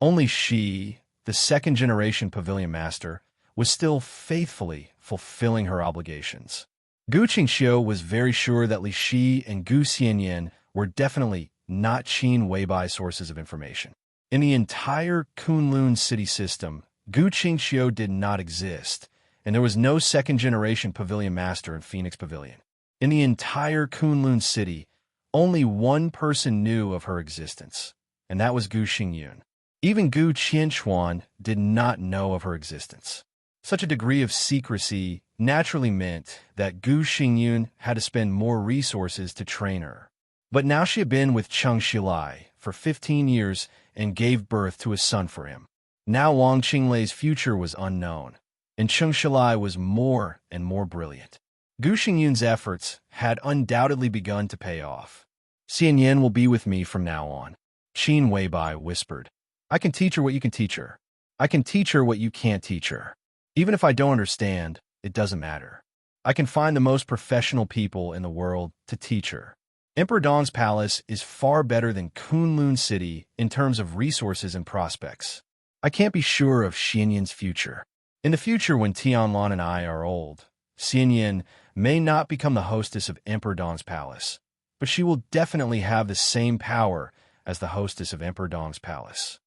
S1: Only she, the second-generation Pavilion Master, was still faithfully fulfilling her obligations. Gu Qingqiu was very sure that Li Shi and Gu Xianyan were definitely not Qin Weibai sources of information. In the entire Kunlun city system, Gu Qingqiu did not exist, and there was no second-generation Pavilion Master in Phoenix Pavilion. In the entire Kunlun city, only one person knew of her existence, and that was Gu Xingyun. Even Gu Qianchuan did not know of her existence. Such a degree of secrecy naturally meant that Gu Xingyun had to spend more resources to train her. But now she had been with Cheng Shilai for 15 years and gave birth to a son for him. Now Wang Qinglei's future was unknown, and Cheng Shilai was more and more brilliant. Gu Xingyun's efforts had undoubtedly begun to pay off. Xianyan will be with me from now on, Qin Weibai whispered. I can teach her what you can teach her. I can teach her what you can't teach her. Even if I don't understand, it doesn't matter. I can find the most professional people in the world to teach her. Emperor Dong's palace is far better than Kunlun City in terms of resources and prospects. I can't be sure of Xianyan's future. In the future, when Tianlan and I are old, Xianyan may not become the hostess of Emperor Dong's palace, but she will definitely have the same power as the hostess of Emperor Dong's palace.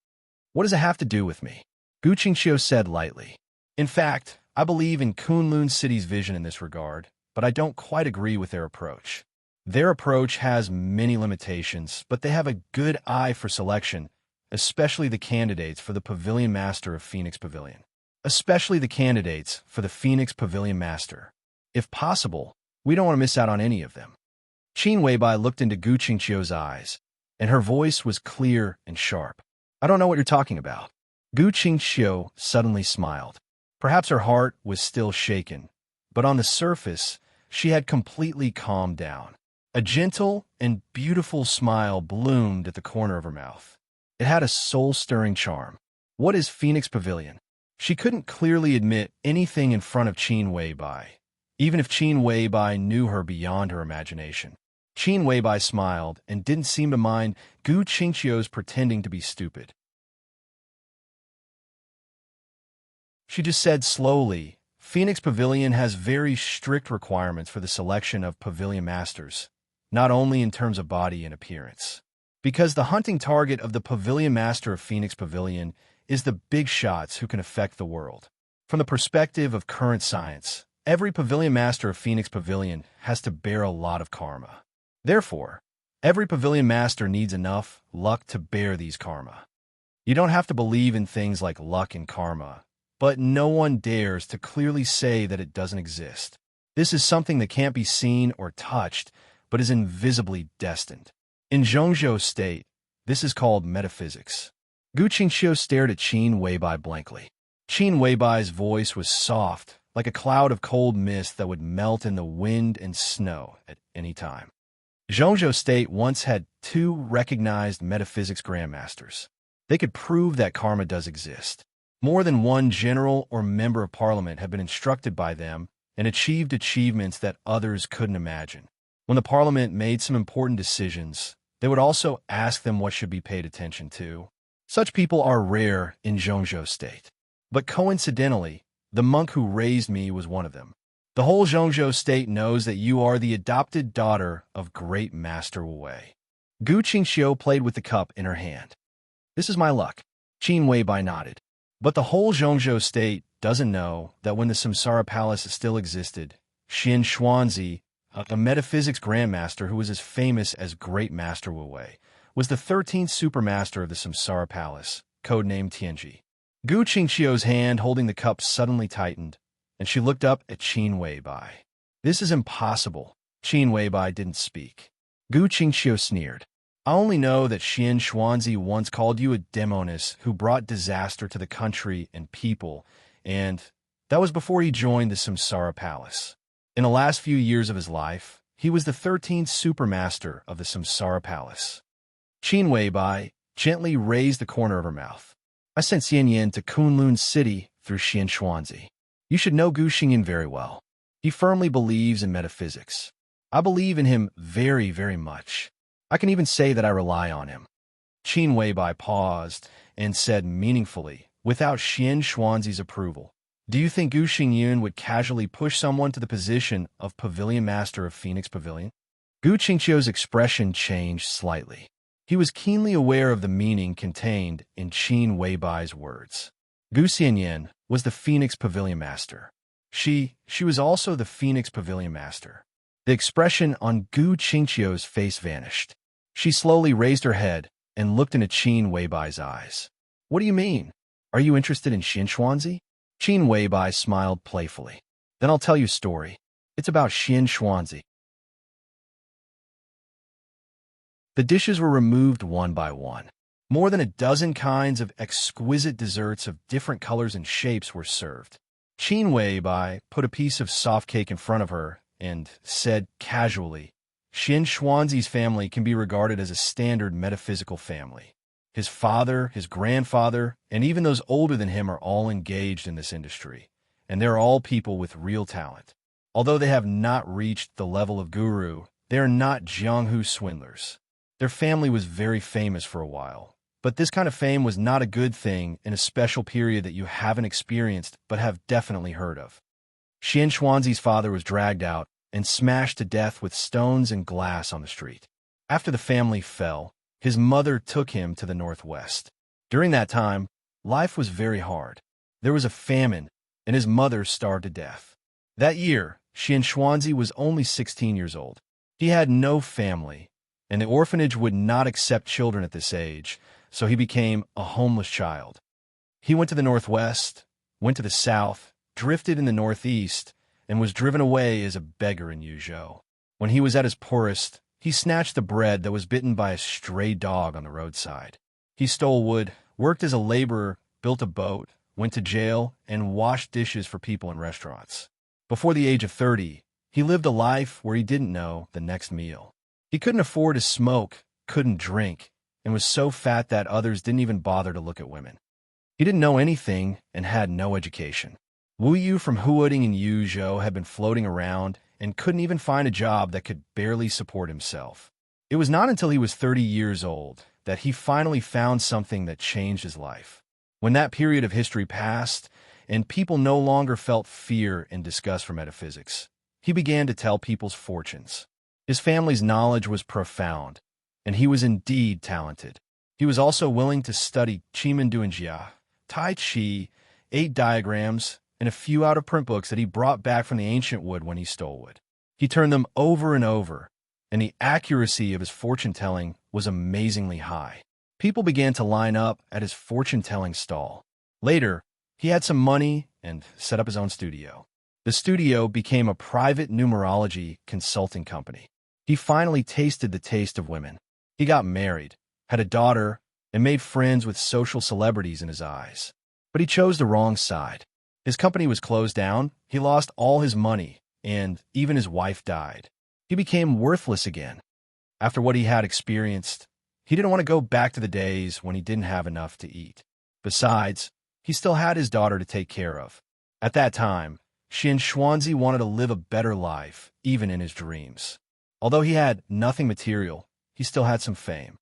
S1: What does it have to do with me? Gu Qingqiu said lightly. In fact, I believe in Kunlun City's vision in this regard, but I don't quite agree with their approach. Their approach has many limitations, but they have a good eye for selection, especially the candidates for the Pavilion Master of Phoenix Pavilion. Especially the candidates for the Phoenix Pavilion Master. If possible, we don't want to miss out on any of them. Qin Weibai looked into Gu Qingqiu's eyes, and her voice was clear and sharp. I don't know what you're talking about. Gu Qingqiu suddenly smiled. Perhaps her heart was still shaken, but on the surface, she had completely calmed down. A gentle and beautiful smile bloomed at the corner of her mouth. It had a soul-stirring charm. What is Phoenix Pavilion? She couldn't clearly admit anything in front of Qin Weibai, even if Qin Weibai knew her beyond her imagination. Qin Weibai smiled and didn't seem to mind Gu Qingqiu's pretending to be stupid. She just said slowly, Phoenix Pavilion has very strict requirements for the selection of pavilion masters, not only in terms of body and appearance. Because the hunting target of the pavilion master of Phoenix Pavilion is the big shots who can affect the world. From the perspective of current science, every pavilion master of Phoenix Pavilion has to bear a lot of karma. Therefore, every pavilion master needs enough luck to bear these karma. You don't have to believe in things like luck and karma, but no one dares to clearly say that it doesn't exist. This is something that can't be seen or touched, but is invisibly destined. In Zhongzhou State, this is called metaphysics. Gu Qingqiu stared at Qin Weibai blankly. Qin Weibai's voice was soft, like a cloud of cold mist that would melt in the wind and snow at any time. Zhongzhou State once had 2 recognized metaphysics grandmasters. They could prove that karma does exist. More than one general or member of parliament had been instructed by them and achieved achievements that others couldn't imagine. When the parliament made some important decisions, they would also ask them what should be paid attention to. Such people are rare in Zhongzhou State. But coincidentally, the monk who raised me was one of them. The whole Zhongzhou State knows that you are the adopted daughter of great Master Wu Wei. Gu Qingqiu played with the cup in her hand. This is my luck. Qin Weibai nodded. But the whole Zhongzhou State doesn't know that when the Samsara Palace still existed, Xin Xuanzi, a metaphysics grandmaster who was as famous as Great Master Wu Wei, was the 13th supermaster of the Samsara Palace, codenamed Tianji. Gu Qingqiu's hand holding the cup suddenly tightened, and she looked up at Qin Weibai. This is impossible. Qin Weibai didn't speak. Gu Qingqiu sneered. I only know that Xin Xuanzi once called you a demoness who brought disaster to the country and people, and that was before he joined the Samsara Palace. In the last few years of his life, he was the 13th supermaster of the Samsara Palace. Qin Weibai gently raised the corner of her mouth. I sent Xianyan to Kunlun City through Xin Xuanzi. You should know Gu Xingyan very well. He firmly believes in metaphysics. I believe in him very, very much. I can even say that I rely on him. Qin Weibai paused and said meaningfully, without Xin Xuanzi's approval, do you think Gu Xingyan would casually push someone to the position of Pavilion Master of Phoenix Pavilion? Gu Qingqiu's expression changed slightly. He was keenly aware of the meaning contained in Qin Weibai's words. Gu Xingyan was the Phoenix Pavilion Master. She was also the Phoenix Pavilion Master. The expression on Gu Qingqiu's face vanished. She slowly raised her head and looked into Qin Weibai's eyes. What do you mean? Are you interested in Xin Xuanzi? Qin Weibai smiled playfully. Then I'll tell you a story. It's about Xin Xuanzi. The dishes were removed one by one. More than a dozen kinds of exquisite desserts of different colors and shapes were served. Qin Weibai put a piece of soft cake in front of her and said casually, Xin Xuanzi's family can be regarded as a standard metaphysical family. His father, his grandfather, and even those older than him are all engaged in this industry, and they're all people with real talent. Although they have not reached the level of guru, they are not Jianghu swindlers. Their family was very famous for a while, but this kind of fame was not a good thing in a special period that you haven't experienced but have definitely heard of. Xian Xuanzi's father was dragged out and smashed to death with stones and glass on the street. After the family fell, his mother took him to the northwest. During that time, life was very hard. There was a famine, and his mother starved to death. That year, Xian Xuanzi was only 16 years old. He had no family, and the orphanage would not accept children at this age, so he became a homeless child. He went to the northwest, went to the south, drifted in the northeast, and was driven away as a beggar in Yuzhou. When he was at his poorest, he snatched the bread that was bitten by a stray dog on the roadside. He stole wood, worked as a laborer, built a boat, went to jail, and washed dishes for people in restaurants. Before the age of 30, he lived a life where he didn't know the next meal. He couldn't afford to smoke, couldn't drink, and was so fat that others didn't even bother to look at women. He didn't know anything and had no education. Wu Yu from Huading in Yuzhou had been floating around and couldn't even find a job that could barely support himself. It was not until he was 30 years old that he finally found something that changed his life. When that period of history passed, and people no longer felt fear and disgust for metaphysics, he began to tell people's fortunes. His family's knowledge was profound, and he was indeed talented. He was also willing to study Qi Duanjia, Tai Chi, 8 diagrams, and a few out-of-print books that he brought back from the ancient wood when he stole wood. He turned them over and over, and the accuracy of his fortune-telling was amazingly high. People began to line up at his fortune-telling stall. Later, he had some money and set up his own studio. The studio became a private numerology consulting company. He finally tasted the taste of women. He got married, had a daughter, and made friends with social celebrities in his eyes. But he chose the wrong side. His company was closed down, he lost all his money, and even his wife died. He became worthless again. After what he had experienced, he didn't want to go back to the days when he didn't have enough to eat. Besides, he still had his daughter to take care of. At that time, Xian Xuanzi wanted to live a better life, even in his dreams. Although he had nothing material, he still had some fame.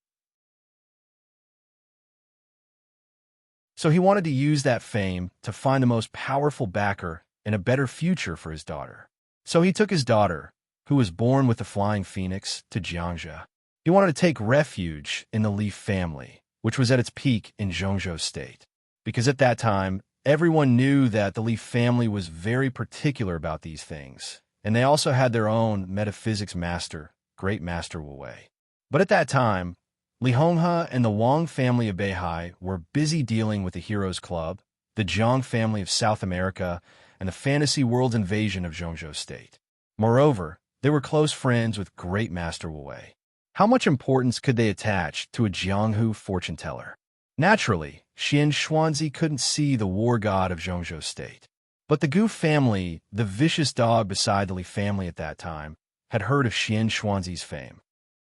S1: So he wanted to use that fame to find the most powerful backer and a better future for his daughter. So he took his daughter, who was born with the flying phoenix, to Jiangzhou. He wanted to take refuge in the Li family, which was at its peak in Zhongzhou State. Because at that time, everyone knew that the Li family was very particular about these things, and they also had their own metaphysics master, Great Master Wu Wei. But at that time, Li Honghe and the Wang family of Beihai were busy dealing with the Heroes Club, the Zhang family of South America, and the fantasy world's invasion of Zhongzhou State. Moreover, they were close friends with Great Master Wu Wei. How much importance could they attach to a Jianghu fortune teller? Naturally, Xian Xuanzi couldn't see the war god of Zhongzhou State. But the Gu family, the vicious dog beside the Li family at that time, had heard of Xian Xuanzi's fame.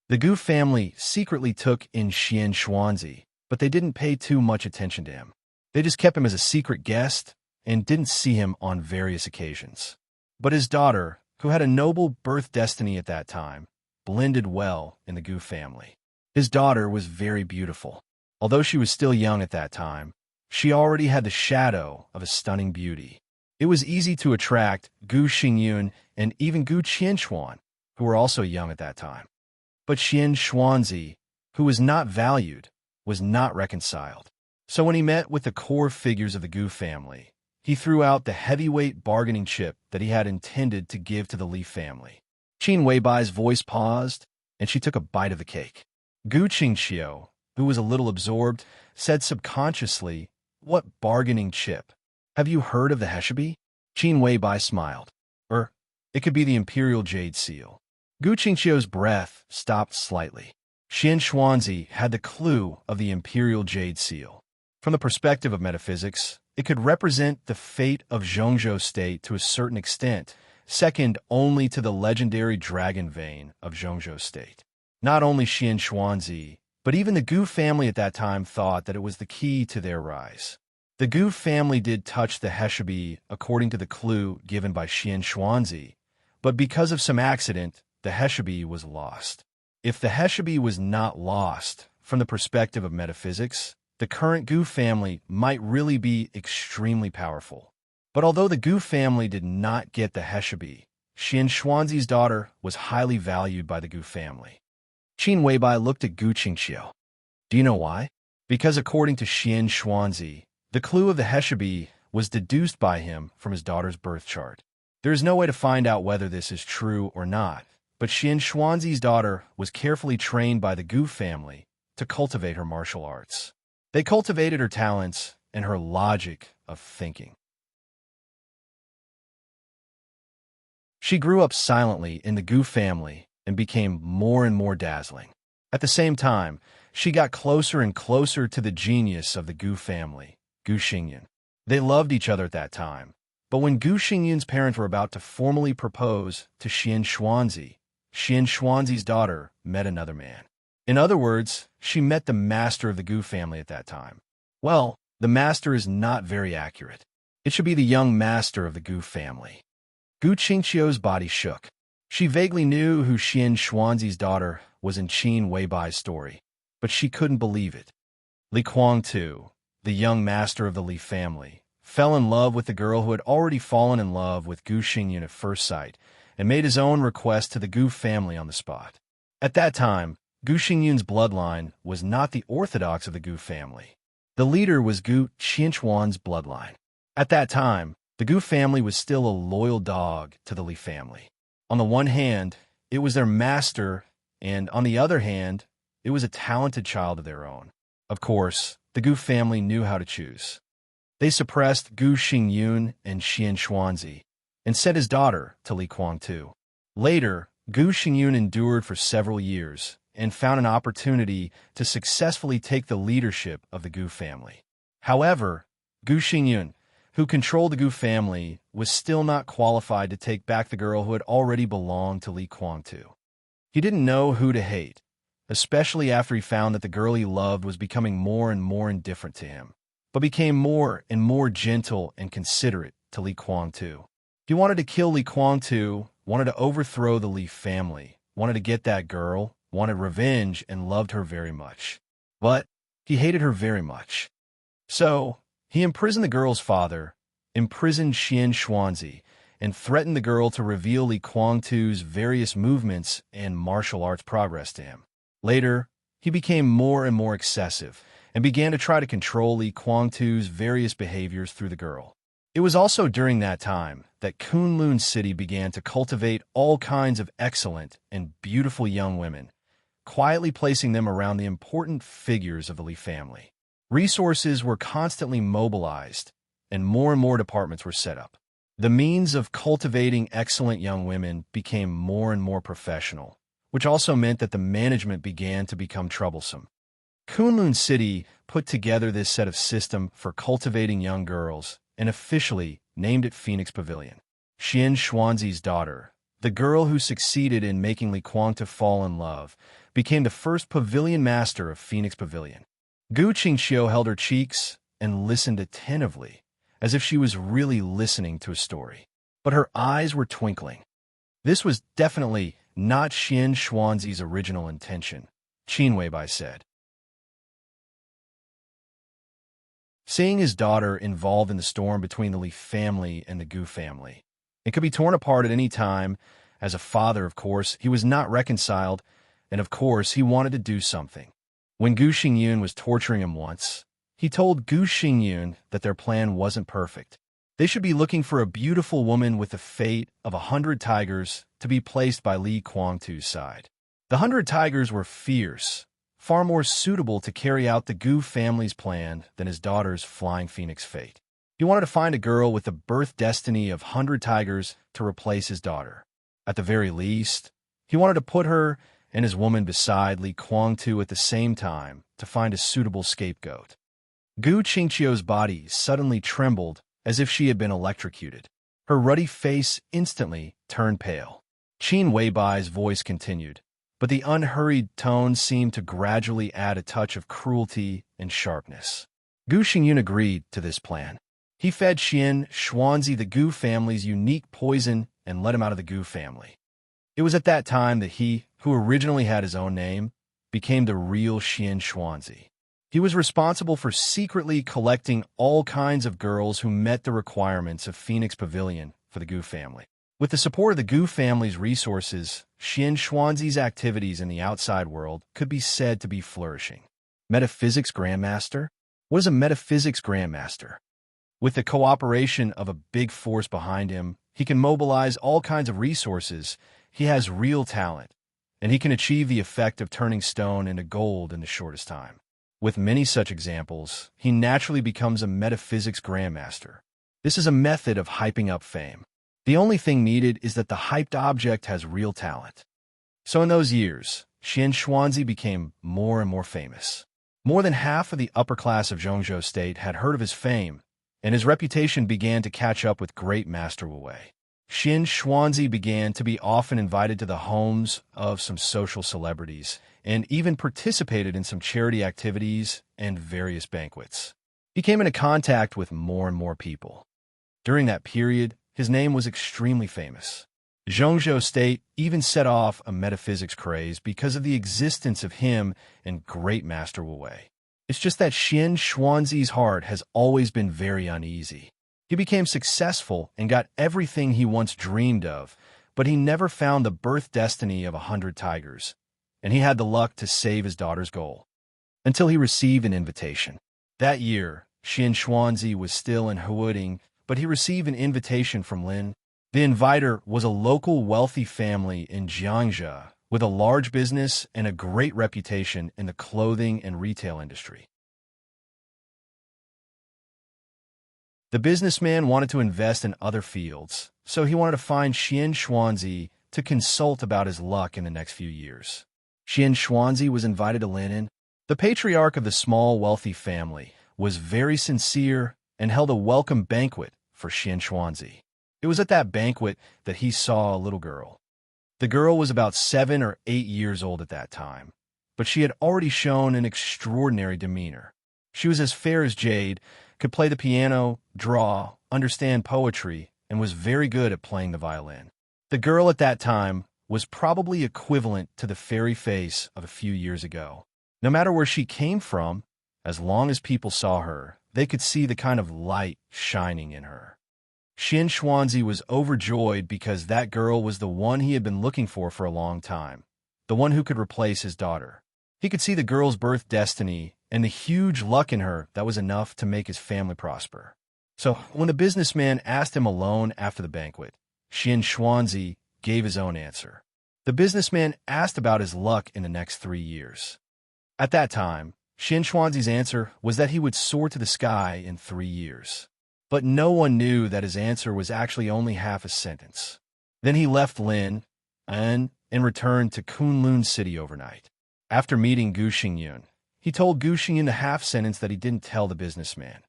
S1: The Gu family secretly took in Xian Xuanzi, but they didn't pay too much attention to him. They just kept him as a secret guest and didn't see him on various occasions. But his daughter, who had a noble birth destiny at that time, blended well in the Gu family. His daughter was very beautiful. Although she was still young at that time, she already had the shadow of a stunning beauty. It was easy to attract Gu Xingyun and even Gu Qianxuan, who were also young at that time. But Xian Xuanzi, who was not valued, was not reconciled. So when he met with the core figures of the Gu family, he threw out the heavyweight bargaining chip that he had intended to give to the Li family. Qin Weibai's voice paused, and she took a bite of the cake. Gu Qingxiu, who was a little absorbed, said subconsciously, "What bargaining chip? Have you heard of the Heshabi?" Qin Weibai smiled. It could be the Imperial Jade Seal. Gu Qingxiu's breath stopped slightly. Xian Xuanzi had the clue of the Imperial Jade Seal. From the perspective of metaphysics, it could represent the fate of Zhongzhou State to a certain extent, second only to the legendary dragon vein of Zhongzhou State. Not only Xian Xuanzi, But even the Gu family at that time thought that it was the key to their rise. The Gu family did touch the Heshabi according to the clue given by Xian Xuanzi, but because of some accident, the Heshabi was lost. If the Heshabi was not lost, from the perspective of metaphysics, the current Gu family might really be extremely powerful. But although the Gu family did not get the Heshabi, Xian Xuanzi's daughter was highly valued by the Gu family. Qin Weibai looked at Gu Qingqiu. Do you know why? Because according to Xian Xuanzi, the clue of the Heshabi was deduced by him from his daughter's birth chart. There is no way to find out whether this is true or not, but Xian Xuanzi's daughter was carefully trained by the Gu family to cultivate her martial arts. They cultivated her talents and her logic of thinking. She grew up silently in the Gu family and became more and more dazzling. At the same time, she got closer and closer to the genius of the Gu family, Gu Xingyun. They loved each other at that time, but when Gu Xingyun's parents were about to formally propose to Xian Xuanzi's daughter met another man. In other words, she met the master of the Gu family at that time. Well, the master is not very accurate. It should be the young master of the Gu family. Gu Qingqiu's body shook. She vaguely knew who Xian Xuanzi's daughter was in Qin Weibai's story, but she couldn't believe it. Li Kuang-tu, the young master of the Li family, fell in love with the girl who had already fallen in love with Gu Xingyun at first sight and made his own request to the Gu family on the spot. At that time, Gu Xingyun's bloodline was not the orthodox of the Gu family. The leader was Gu Qianchuan's bloodline. At that time, the Gu family was still a loyal dog to the Li family. On the one hand, it was their master, and on the other hand, it was a talented child of their own. Of course, the Gu family knew how to choose. They suppressed Gu Xingyun and Xian Xuanzi and sent his daughter to Li Kuang-tu. Later, Gu Xingyun endured for several years and found an opportunity to successfully take the leadership of the Gu family. However, Gu Xingyun, who controlled the Gu family, was still not qualified to take back the girl who had already belonged to Li Kuang-tu. He didn't know who to hate, especially after he found that the girl he loved was becoming more and more indifferent to him, but became more and more gentle and considerate to Li Kuang-tu. He wanted to kill Li Kuang-tu, wanted to overthrow the Li family, wanted to get that girl, wanted revenge, and loved her very much. But he hated her very much. So, he imprisoned the girl's father, imprisoned Xian Xuanzi, and threatened the girl to reveal Li Kuang-tu's various movements and martial arts progress to him. Later, he became more and more excessive and began to try to control Li Kuang-tu's various behaviors through the girl. It was also during that time that Kunlun City began to cultivate all kinds of excellent and beautiful young women, quietly placing them around the important figures of the Li family. Resources were constantly mobilized, and more departments were set up. The means of cultivating excellent young women became more and more professional, which also meant that the management began to become troublesome. Kunlun City put together this set of system for cultivating young girls and officially named it Phoenix Pavilion. Xian Xuanzi's daughter, the girl who succeeded in making Li Kuang-tu fall in love, became the first pavilion master of Phoenix Pavilion. Gu Qingqiu held her cheeks and listened attentively, as if she was really listening to a story. But her eyes were twinkling. This was definitely not Xian Xuanzi's original intention, Qin Weibai said. Seeing his daughter involved in the storm between the Li family and the Gu family, it could be torn apart at any time. As a father, of course, he was not reconciled, and of course, he wanted to do something. When Gu Xingyun was torturing him once, he told Gu Xingyun that their plan wasn't perfect. They should be looking for a beautiful woman with the fate of 100 tigers to be placed by Li Kuang-tu's side. The 100 tigers were fierce, far more suitable to carry out the Gu family's plan than his daughter's flying phoenix fate. He wanted to find a girl with the birth destiny of 100 tigers to replace his daughter. At the very least, he wanted to put her and his woman beside Li Kuang-tu at the same time to find a suitable scapegoat. Gu Qingqiu's body suddenly trembled as if she had been electrocuted. Her ruddy face instantly turned pale. Qin Weibai's voice continued, but the unhurried tone seemed to gradually add a touch of cruelty and sharpness. Gu Xingyun agreed to this plan. He fed Qian Xuanzi the Gu family's unique poison and let him out of the Gu family. It was at that time that he, who originally had his own name, became the real Qian Xuanzi. He was responsible for secretly collecting all kinds of girls who met the requirements of Phoenix Pavilion for the Gu family. With the support of the Gu family's resources, Qian Xuanzi's activities in the outside world could be said to be flourishing. Metaphysics Grandmaster? What is a Metaphysics Grandmaster? With the cooperation of a big force behind him, he can mobilize all kinds of resources. He has real talent, and he can achieve the effect of turning stone into gold in the shortest time. With many such examples, he naturally becomes a Metaphysics Grandmaster. This is a method of hyping up fame. The only thing needed is that the hyped object has real talent. So in those years, Qian Xuanzi became more and more famous. More than half of the upper class of Zhongzhou State had heard of his fame, and his reputation began to catch up with great Master Wu Wei. Qian Xuanzi began to be often invited to the homes of some social celebrities, and even participated in some charity activities and various banquets. He came into contact with more and more people. During that period, his name was extremely famous. Zhongzhou State even set off a metaphysics craze because of the existence of him and great Master Wu Wei. It's just that Qian Xuanzi's heart has always been very uneasy. He became successful and got everything he once dreamed of, but he never found the birth destiny of 100 tigers, and he had the luck to save his daughter's goal. Until he received an invitation. That year, Qian Xuanzi was still in Huading, but he received an invitation from Lin. The inviter was a local wealthy family in Jiangzhou with a large business and a great reputation in the clothing and retail industry. The businessman wanted to invest in other fields, so he wanted to find Qian Xuanzi to consult about his luck in the next few years. Qian Xuanzi was invited to Lin. The patriarch of the small wealthy family was very sincere and held a welcome banquet for Qian Xuanzi. It was at that banquet that he saw a little girl. The girl was about 7 or 8 years old at that time, but she had already shown an extraordinary demeanor. She was as fair as jade, could play the piano, draw, understand poetry, and was very good at playing the violin. The girl at that time was probably equivalent to the fairy face of a few years ago. No matter where she came from, as long as people saw her, they could see the kind of light shining in her. Qian Xuanzi was overjoyed because that girl was the one he had been looking for a long time, the one who could replace his daughter. He could see the girl's birth destiny and the huge luck in her that was enough to make his family prosper. So when the businessman asked him alone after the banquet, Qian Xuanzi gave his own answer. The businessman asked about his luck in the next 3 years. At that time, Qian Xuanzi's answer was that he would soar to the sky in 3 years. But no one knew that his answer was actually only half a sentence. Then he left Lin and returned to Kunlun City overnight. After meeting Gu Xingyun, he told Gu Xingyun the half sentence that he didn't tell the businessman.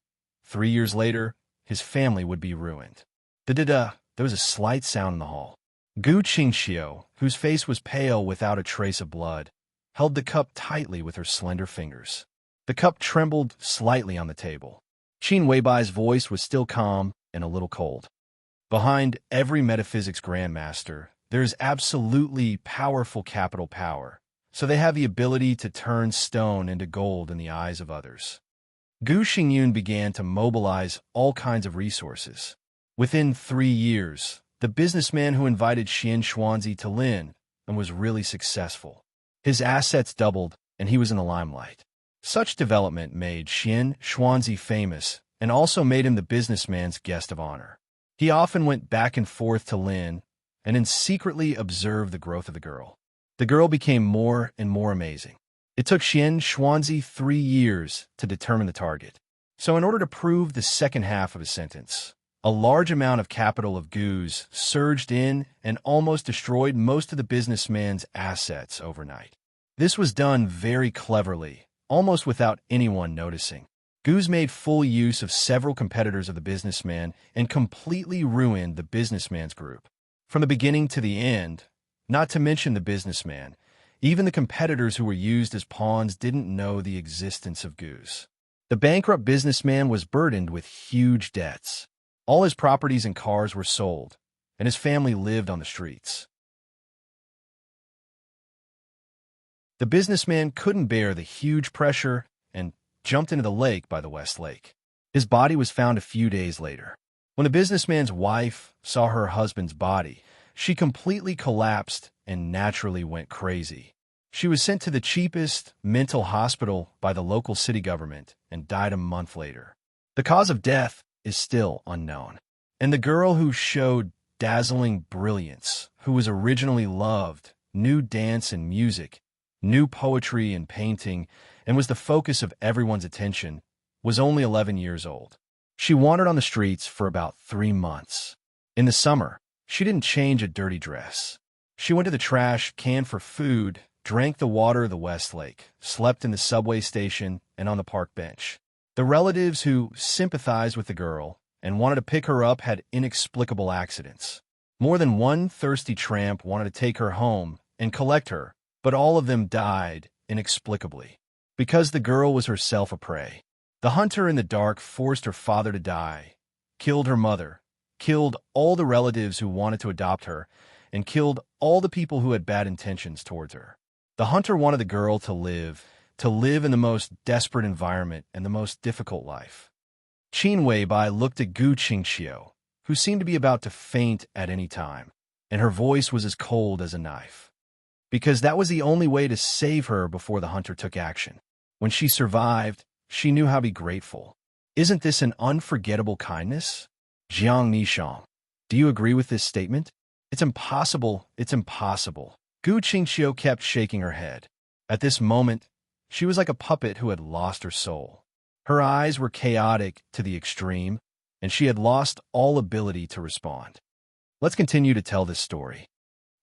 S1: 3 years later, his family would be ruined. Da-da-da, there was a slight sound in the hall. Gu Qingxiu, whose face was pale without a trace of blood, held the cup tightly with her slender fingers. The cup trembled slightly on the table. Qin Weibai's voice was still calm and a little cold. Behind every metaphysics grandmaster, there is absolutely powerful capital power, so they have the ability to turn stone into gold in the eyes of others. Gu Xingyun began to mobilize all kinds of resources. Within 3 years, the businessman who invited Qian Xuanzi to Lin and was really successful. His assets doubled, and he was in the limelight. Such development made Qian Xuanzi famous and also made him the businessman's guest of honor. He often went back and forth to Lin and then secretly observed the growth of the girl. The girl became more and more amazing. It took Qian Xuanzi 3 years to determine the target. So in order to prove the second half of his sentence, a large amount of capital of Gu's surged in and almost destroyed most of the businessman's assets overnight. This was done very cleverly, almost without anyone noticing. Gu's made full use of several competitors of the businessman and completely ruined the businessman's group. From the beginning to the end, not to mention the businessman, Even the competitors who were used as pawns didn't know the existence of Goose. The bankrupt businessman was burdened with huge debts. All his properties and cars were sold, and his family lived on the streets. The businessman couldn't bear the huge pressure and jumped into the lake by the West Lake. His body was found a few days later. When the businessman's wife saw her husband's body, she completely collapsed and naturally went crazy. She was sent to the cheapest mental hospital by the local city government and died a month later. The cause of death is still unknown. And the girl who showed dazzling brilliance, who was originally loved, knew dance and music, knew poetry and painting, and was the focus of everyone's attention, was only 11 years old. She wandered on the streets for about 3 months. In the summer, she didn't change a dirty dress. She went to the trash can for food, drank the water of the West Lake, slept in the subway station and on the park bench. The relatives who sympathized with the girl and wanted to pick her up had inexplicable accidents. More than one thirsty tramp wanted to take her home and collect her, but all of them died inexplicably. Because the girl was herself a prey. The hunter in the dark forced her father to die, killed her mother, killed all the relatives who wanted to adopt her, and killed all the people who had bad intentions towards her. The hunter wanted the girl to live in the most desperate environment and the most difficult life. Qin Weibai looked at Gu Qingxiu, who seemed to be about to faint at any time, and her voice was as cold as a knife. Because that was the only way to save her before the hunter took action. When she survived, she knew how to be grateful. Isn't this an unforgettable kindness? Jiang Nishang, do you agree with this statement? It's impossible, it's impossible. Gu Qingxiu kept shaking her head. At this moment, she was like a puppet who had lost her soul. Her eyes were chaotic to the extreme, and she had lost all ability to respond. Let's continue to tell this story.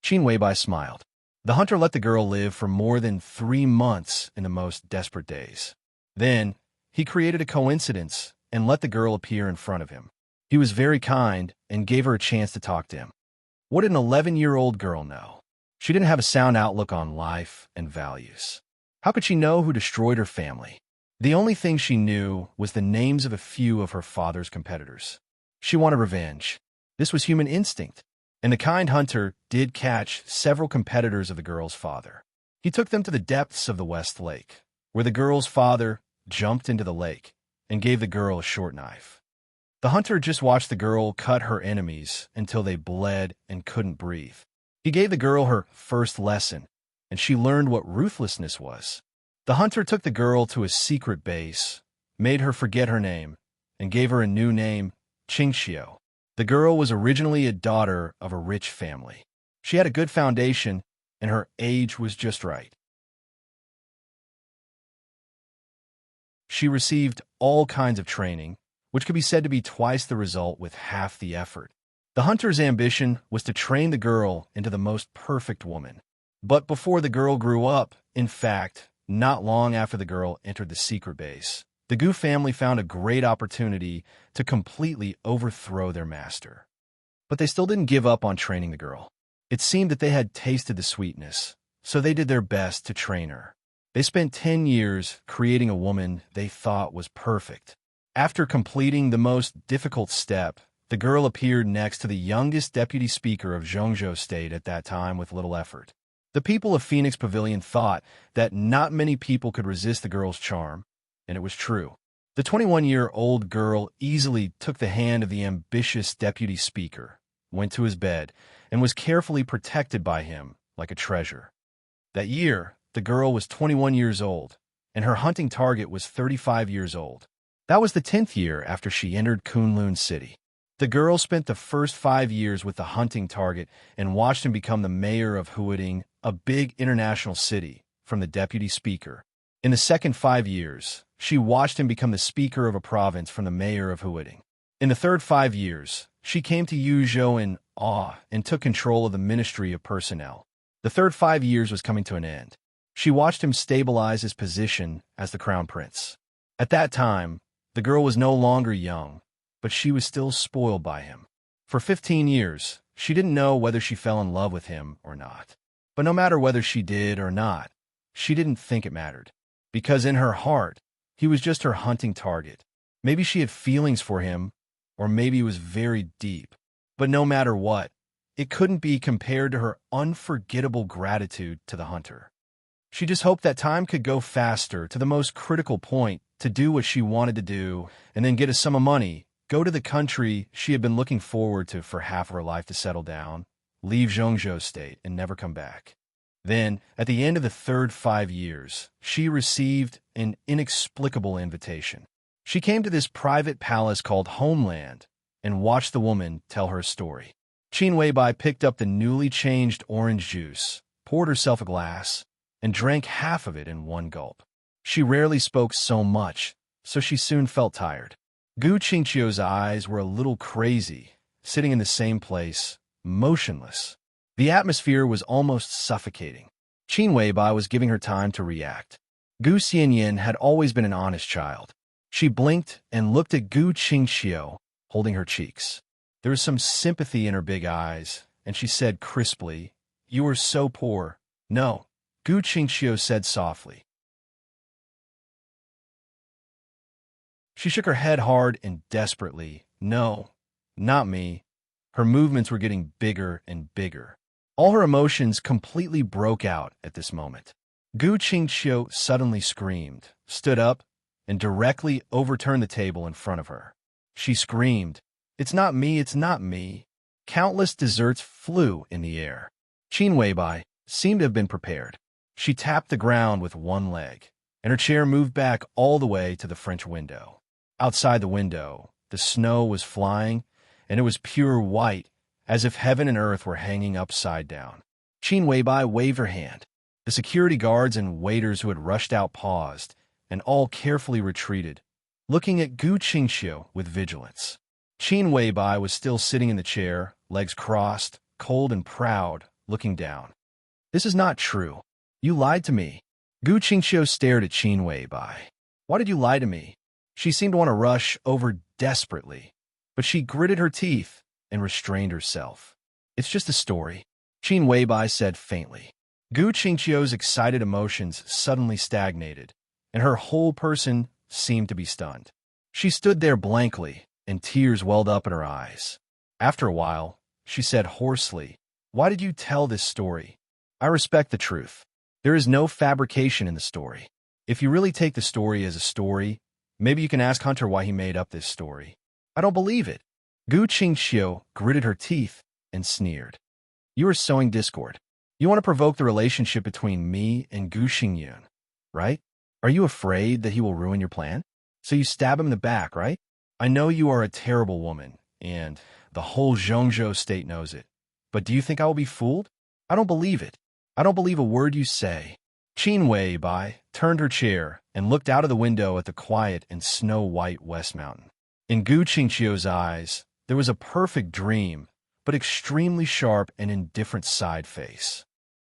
S1: Qin Weibai smiled. The hunter let the girl live for more than 3 months in the most desperate days. Then, he created a coincidence and let the girl appear in front of him. He was very kind and gave her a chance to talk to him. What did an 11-year-old girl know? She didn't have a sound outlook on life and values. How could she know who destroyed her family? The only thing she knew was the names of a few of her father's competitors. She wanted revenge. This was human instinct. And the kind hunter did catch several competitors of the girl's father. He took them to the depths of the West Lake, where the girl's father jumped into the lake and gave the girl a short knife. The hunter just watched the girl cut her enemies until they bled and couldn't breathe. He gave the girl her first lesson, and she learned what ruthlessness was. The hunter took the girl to a secret base, made her forget her name, and gave her a new name, Qingxiu. The girl was originally a daughter of a rich family. She had a good foundation, and her age was just right. She received all kinds of training, which could be said to be twice the result with half the effort. The hunter's ambition was to train the girl into the most perfect woman. But before the girl grew up, in fact, not long after the girl entered the secret base, the Gu family found a great opportunity to completely overthrow their master. But they still didn't give up on training the girl. It seemed that they had tasted the sweetness, so they did their best to train her. They spent 10 years creating a woman they thought was perfect. After completing the most difficult step, the girl appeared next to the youngest deputy speaker of Zhongzhou State at that time with little effort. The people of Phoenix Pavilion thought that not many people could resist the girl's charm, and it was true. The 21-year-old girl easily took the hand of the ambitious deputy speaker, went to his bed, and was carefully protected by him like a treasure. That year, the girl was 21 years old, and her hunting target was 35 years old. That was the 10th year after she entered Kunlun City. The girl spent the first 5 years with the hunting target and watched him become the mayor of Huading, a big international city, from the deputy speaker. In the second 5 years, she watched him become the speaker of a province from the mayor of Huading. In the third 5 years, she came to Yuzhou in awe and took control of the Ministry of Personnel. The third 5 years was coming to an end. She watched him stabilize his position as the crown prince. At that time, the girl was no longer young, but she was still spoiled by him. For 15 years, she didn't know whether she fell in love with him or not. But no matter whether she did or not, she didn't think it mattered. Because in her heart, he was just her hunting target. Maybe she had feelings for him, or maybe it was very deep. But no matter what, it couldn't be compared to her unforgettable gratitude to the hunter. She just hoped that time could go faster to the most critical point to do what she wanted to do and then get a sum of money, go to the country she had been looking forward to for half of her life to settle down, leave Zhengzhou State, and never come back. Then, at the end of the third 5 years, she received an inexplicable invitation. She came to this private palace called Homeland and watched the woman tell her story. Qin Weibai picked up the newly changed orange juice, poured herself a glass, and drank half of it in one gulp. She rarely spoke so much, so she soon felt tired. Gu Qingqiu's eyes were a little crazy, sitting in the same place, motionless. The atmosphere was almost suffocating. Qin Weibai was giving her time to react. Gu Xianyan had always been an honest child. She blinked and looked at Gu Qingqiu, holding her cheeks. There was some sympathy in her big eyes, and she said crisply, "You are so poor." "No," Gu Qingqiu said softly. She shook her head hard and desperately. "No, not me." Her movements were getting bigger and bigger. All her emotions completely broke out at this moment. Gu Qingqiu suddenly screamed, stood up, and directly overturned the table in front of her. She screamed, "It's not me, it's not me." Countless desserts flew in the air. Qin Weibai seemed to have been prepared. She tapped the ground with one leg, and her chair moved back all the way to the French window. Outside the window, the snow was flying, and it was pure white, as if heaven and earth were hanging upside down. Qin Weibai waved her hand. The security guards and waiters who had rushed out paused, and all carefully retreated, looking at Gu Qingqiu with vigilance. Qin Weibai was still sitting in the chair, legs crossed, cold and proud, looking down. "This is not true. You lied to me." Gu Qingqiu stared at Qin Weibai. "Why did you lie to me?" She seemed to want to rush over desperately, but she gritted her teeth and restrained herself. "It's just a story," Qin Weibai said faintly. Gu Qingqiu's excited emotions suddenly stagnated, and her whole person seemed to be stunned. She stood there blankly, and tears welled up in her eyes. After a while, she said hoarsely, "Why did you tell this story? I respect the truth. There is no fabrication in the story. If you really take the story as a story, maybe you can ask Hunter why he made up this story." "I don't believe it." Gu Qingqiu gritted her teeth and sneered. "You are sowing discord. You want to provoke the relationship between me and Gu Xingyun, right? Are you afraid that he will ruin your plan? So you stab him in the back, right? I know you are a terrible woman, and the whole Zhengzhou state knows it. But do you think I will be fooled? I don't believe it. I don't believe a word you say." Qin Weibai turned her chair and looked out of the window at the quiet and snow-white West Mountain. In Gu Qingqiu's eyes, there was a perfect dream, but extremely sharp and indifferent side face.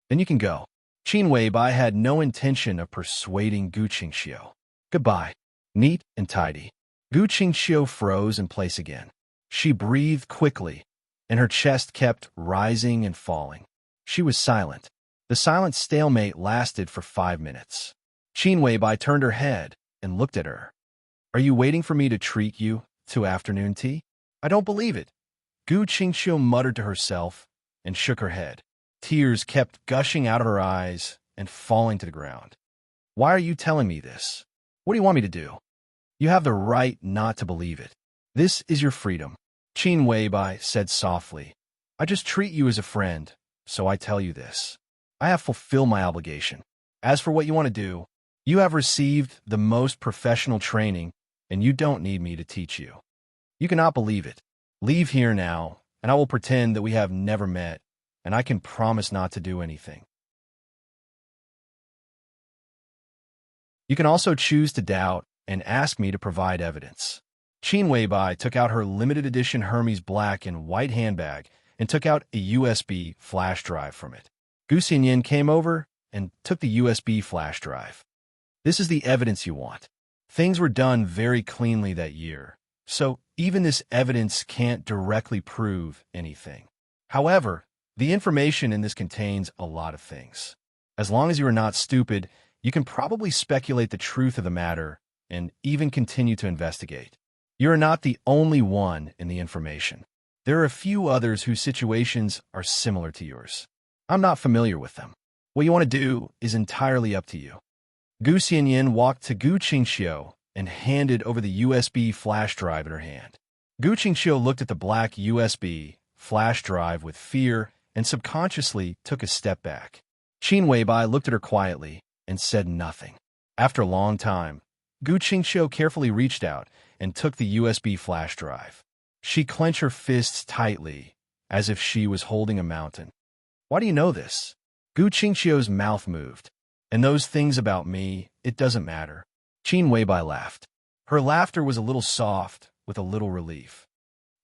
S1: "Then you can go." Qin Weibai had no intention of persuading Gu Qingqiu. "Goodbye." Neat and tidy. Gu Qingqiu froze in place again. She breathed quickly, and her chest kept rising and falling. She was silent. The silent stalemate lasted for 5 minutes. Qin Weibai turned her head and looked at her. "Are you waiting for me to treat you to afternoon tea?" "I don't believe it." Gu Qingqiu muttered to herself and shook her head. Tears kept gushing out of her eyes and falling to the ground. "Why are you telling me this? What do you want me to do?" "You have the right not to believe it. This is your freedom." Qin Weibai said softly, "I just treat you as a friend, so I tell you this. I have fulfilled my obligation. As for what you want to do, you have received the most professional training, and you don't need me to teach you. You cannot believe it. Leave here now, and I will pretend that we have never met, and I can promise not to do anything. You can also choose to doubt and ask me to provide evidence." Qin Weibai took out her limited edition Hermes black and white handbag and took out a USB flash drive from it. Gu Xinyan came over and took the USB flash drive. "This is the evidence you want. Things were done very cleanly that year, so even this evidence can't directly prove anything. However, The information in this contains a lot of things. As long as you are not stupid, you can probably speculate the truth of the matter and even continue to investigate. You are not the only one in the information. There are a few others whose situations are similar to yours. I'm not familiar with them. What you want to do is entirely up to you. Gu Xianyan walked to Gu Qingxiu and handed over the USB flash drive in her hand. Gu Qingxiu looked at the black USB flash drive with fear and subconsciously took a step back. Qin Weibai looked at her quietly and said nothing. After a long time, Gu Qingxiu carefully reached out and took the USB flash drive. She clenched her fists tightly, as if she was holding a mountain. Why do you know this? Gu Qingxiu's mouth moved. And those things about me, it doesn't matter. Qin Weibai laughed. Her laughter was a little soft, with a little relief.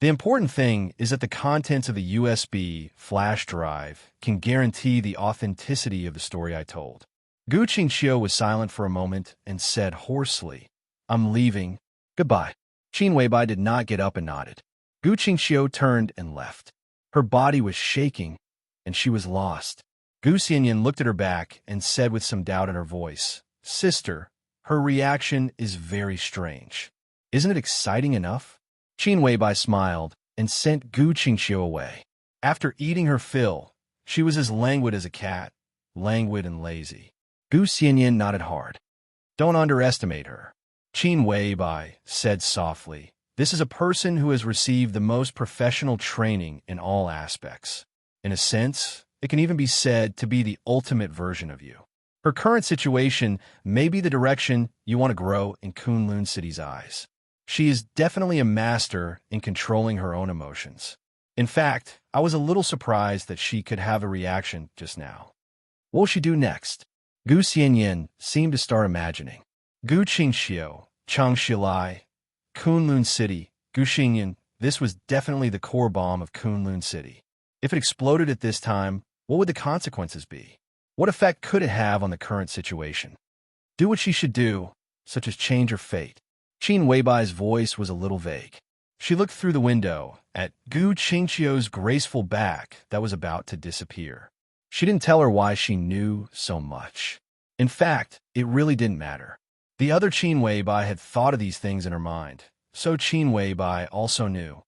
S1: The important thing is that the contents of the USB flash drive can guarantee the authenticity of the story I told. Gu Qingxiu was silent for a moment and said hoarsely, I'm leaving. Goodbye. Qin Weibai did not get up and nodded. Gu Qingxiu turned and left. Her body was shaking, and she was lost. Gu Xianyan looked at her back and said with some doubt in her voice, Sister, her reaction is very strange. Isn't it exciting enough? Qin Weibai smiled and sent Gu Qingxiu away. After eating her fill, she was as languid as a cat, languid and lazy. Gu Xianyan nodded hard. Don't underestimate her. Qin Weibai said softly, This is a person who has received the most professional training in all aspects. In a sense, it can even be said to be the ultimate version of you. Her current situation may be the direction you want to grow in Kunlun City's eyes. She is definitely a master in controlling her own emotions. In fact, I was a little surprised that she could have a reaction just now. What will she do next? Gu Xianyan seemed to start imagining. Gu Qingxiu, Changshilai, Kunlun City, Gu Xianyan, this was definitely the core bomb of Kunlun City. If it exploded at this time, what would the consequences be? What effect could it have on the current situation? Do what she should do, such as change her fate. Qin Weibai's voice was a little vague. She looked through the window at Gu Qingxiu's graceful back that was about to disappear. She didn't tell her why she knew so much. In fact, it really didn't matter. The other Qin Weibai had thought of these things in her mind, so Qin Weibai also knew.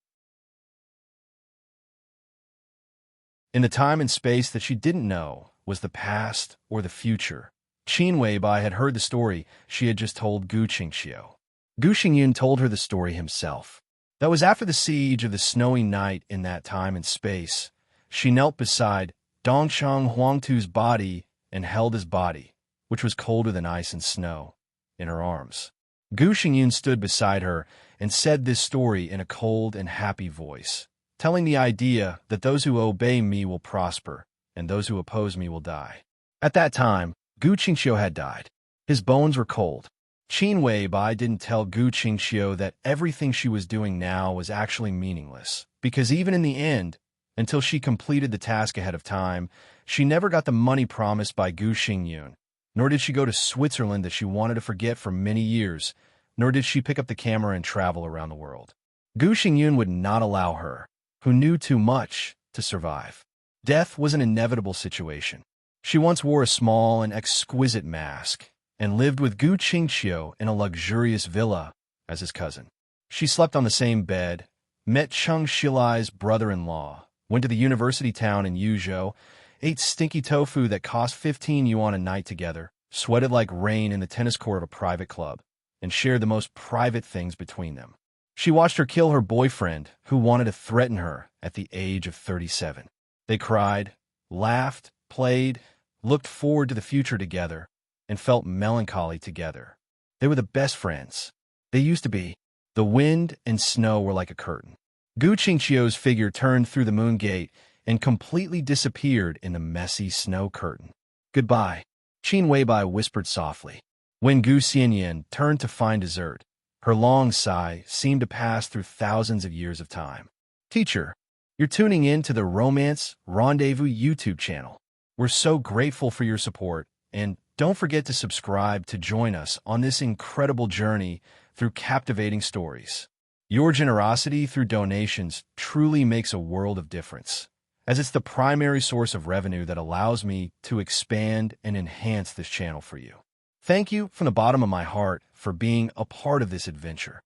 S1: In the time and space that she didn't know was the past or the future, Qin Weibai had heard the story she had just told Gu Qingxiu. Gu Xingyan told her the story himself. That was after the siege of the snowy night in that time and space. She knelt beside Dongshang Huangtu's body and held his body, which was colder than ice and snow, in her arms. Gu Xingyan stood beside her and said this story in a cold and happy voice, telling the idea that those who obey me will prosper and those who oppose me will die. At that time, Gu Qingxiu had died. His bones were cold. Qin Weibai didn't tell Gu Qingxiu that everything she was doing now was actually meaningless, because even in the end, until she completed the task ahead of time, she never got the money promised by Gu Xingyan, nor did she go to Switzerland that she wanted to forget for many years, nor did she pick up the camera and travel around the world. Gu Xingyan would not allow her, who knew too much, to survive. Death was an inevitable situation. She once wore a small and exquisite mask, and lived with Gu Qingxiu in a luxurious villa as his cousin. She slept on the same bed, met Cheng Shilai's brother-in-law, went to the university town in Yuzhou, ate stinky tofu that cost 15 yuan a night together, sweated like rain in the tennis court of a private club, and shared the most private things between them. She watched her kill her boyfriend, who wanted to threaten her at the age of 37. They cried, laughed, played, looked forward to the future together, and felt melancholy together. They were the best friends. They used to be. The wind and snow were like a curtain. Gu Qingxiu's figure turned through the moon gate and completely disappeared in the messy snow curtain. Goodbye, Qin Weibai whispered softly. When Gu Xianyan turned to find dessert, her long sigh seemed to pass through thousands of years of time. Teacher, you're tuning in to the Romance Rendezvous YouTube channel. We're so grateful for your support, and don't forget to subscribe to join us on this incredible journey through captivating stories. Your generosity through donations truly makes a world of difference, as it's the primary source of revenue that allows me to expand and enhance this channel for you. Thank you from the bottom of my heart for being a part of this adventure.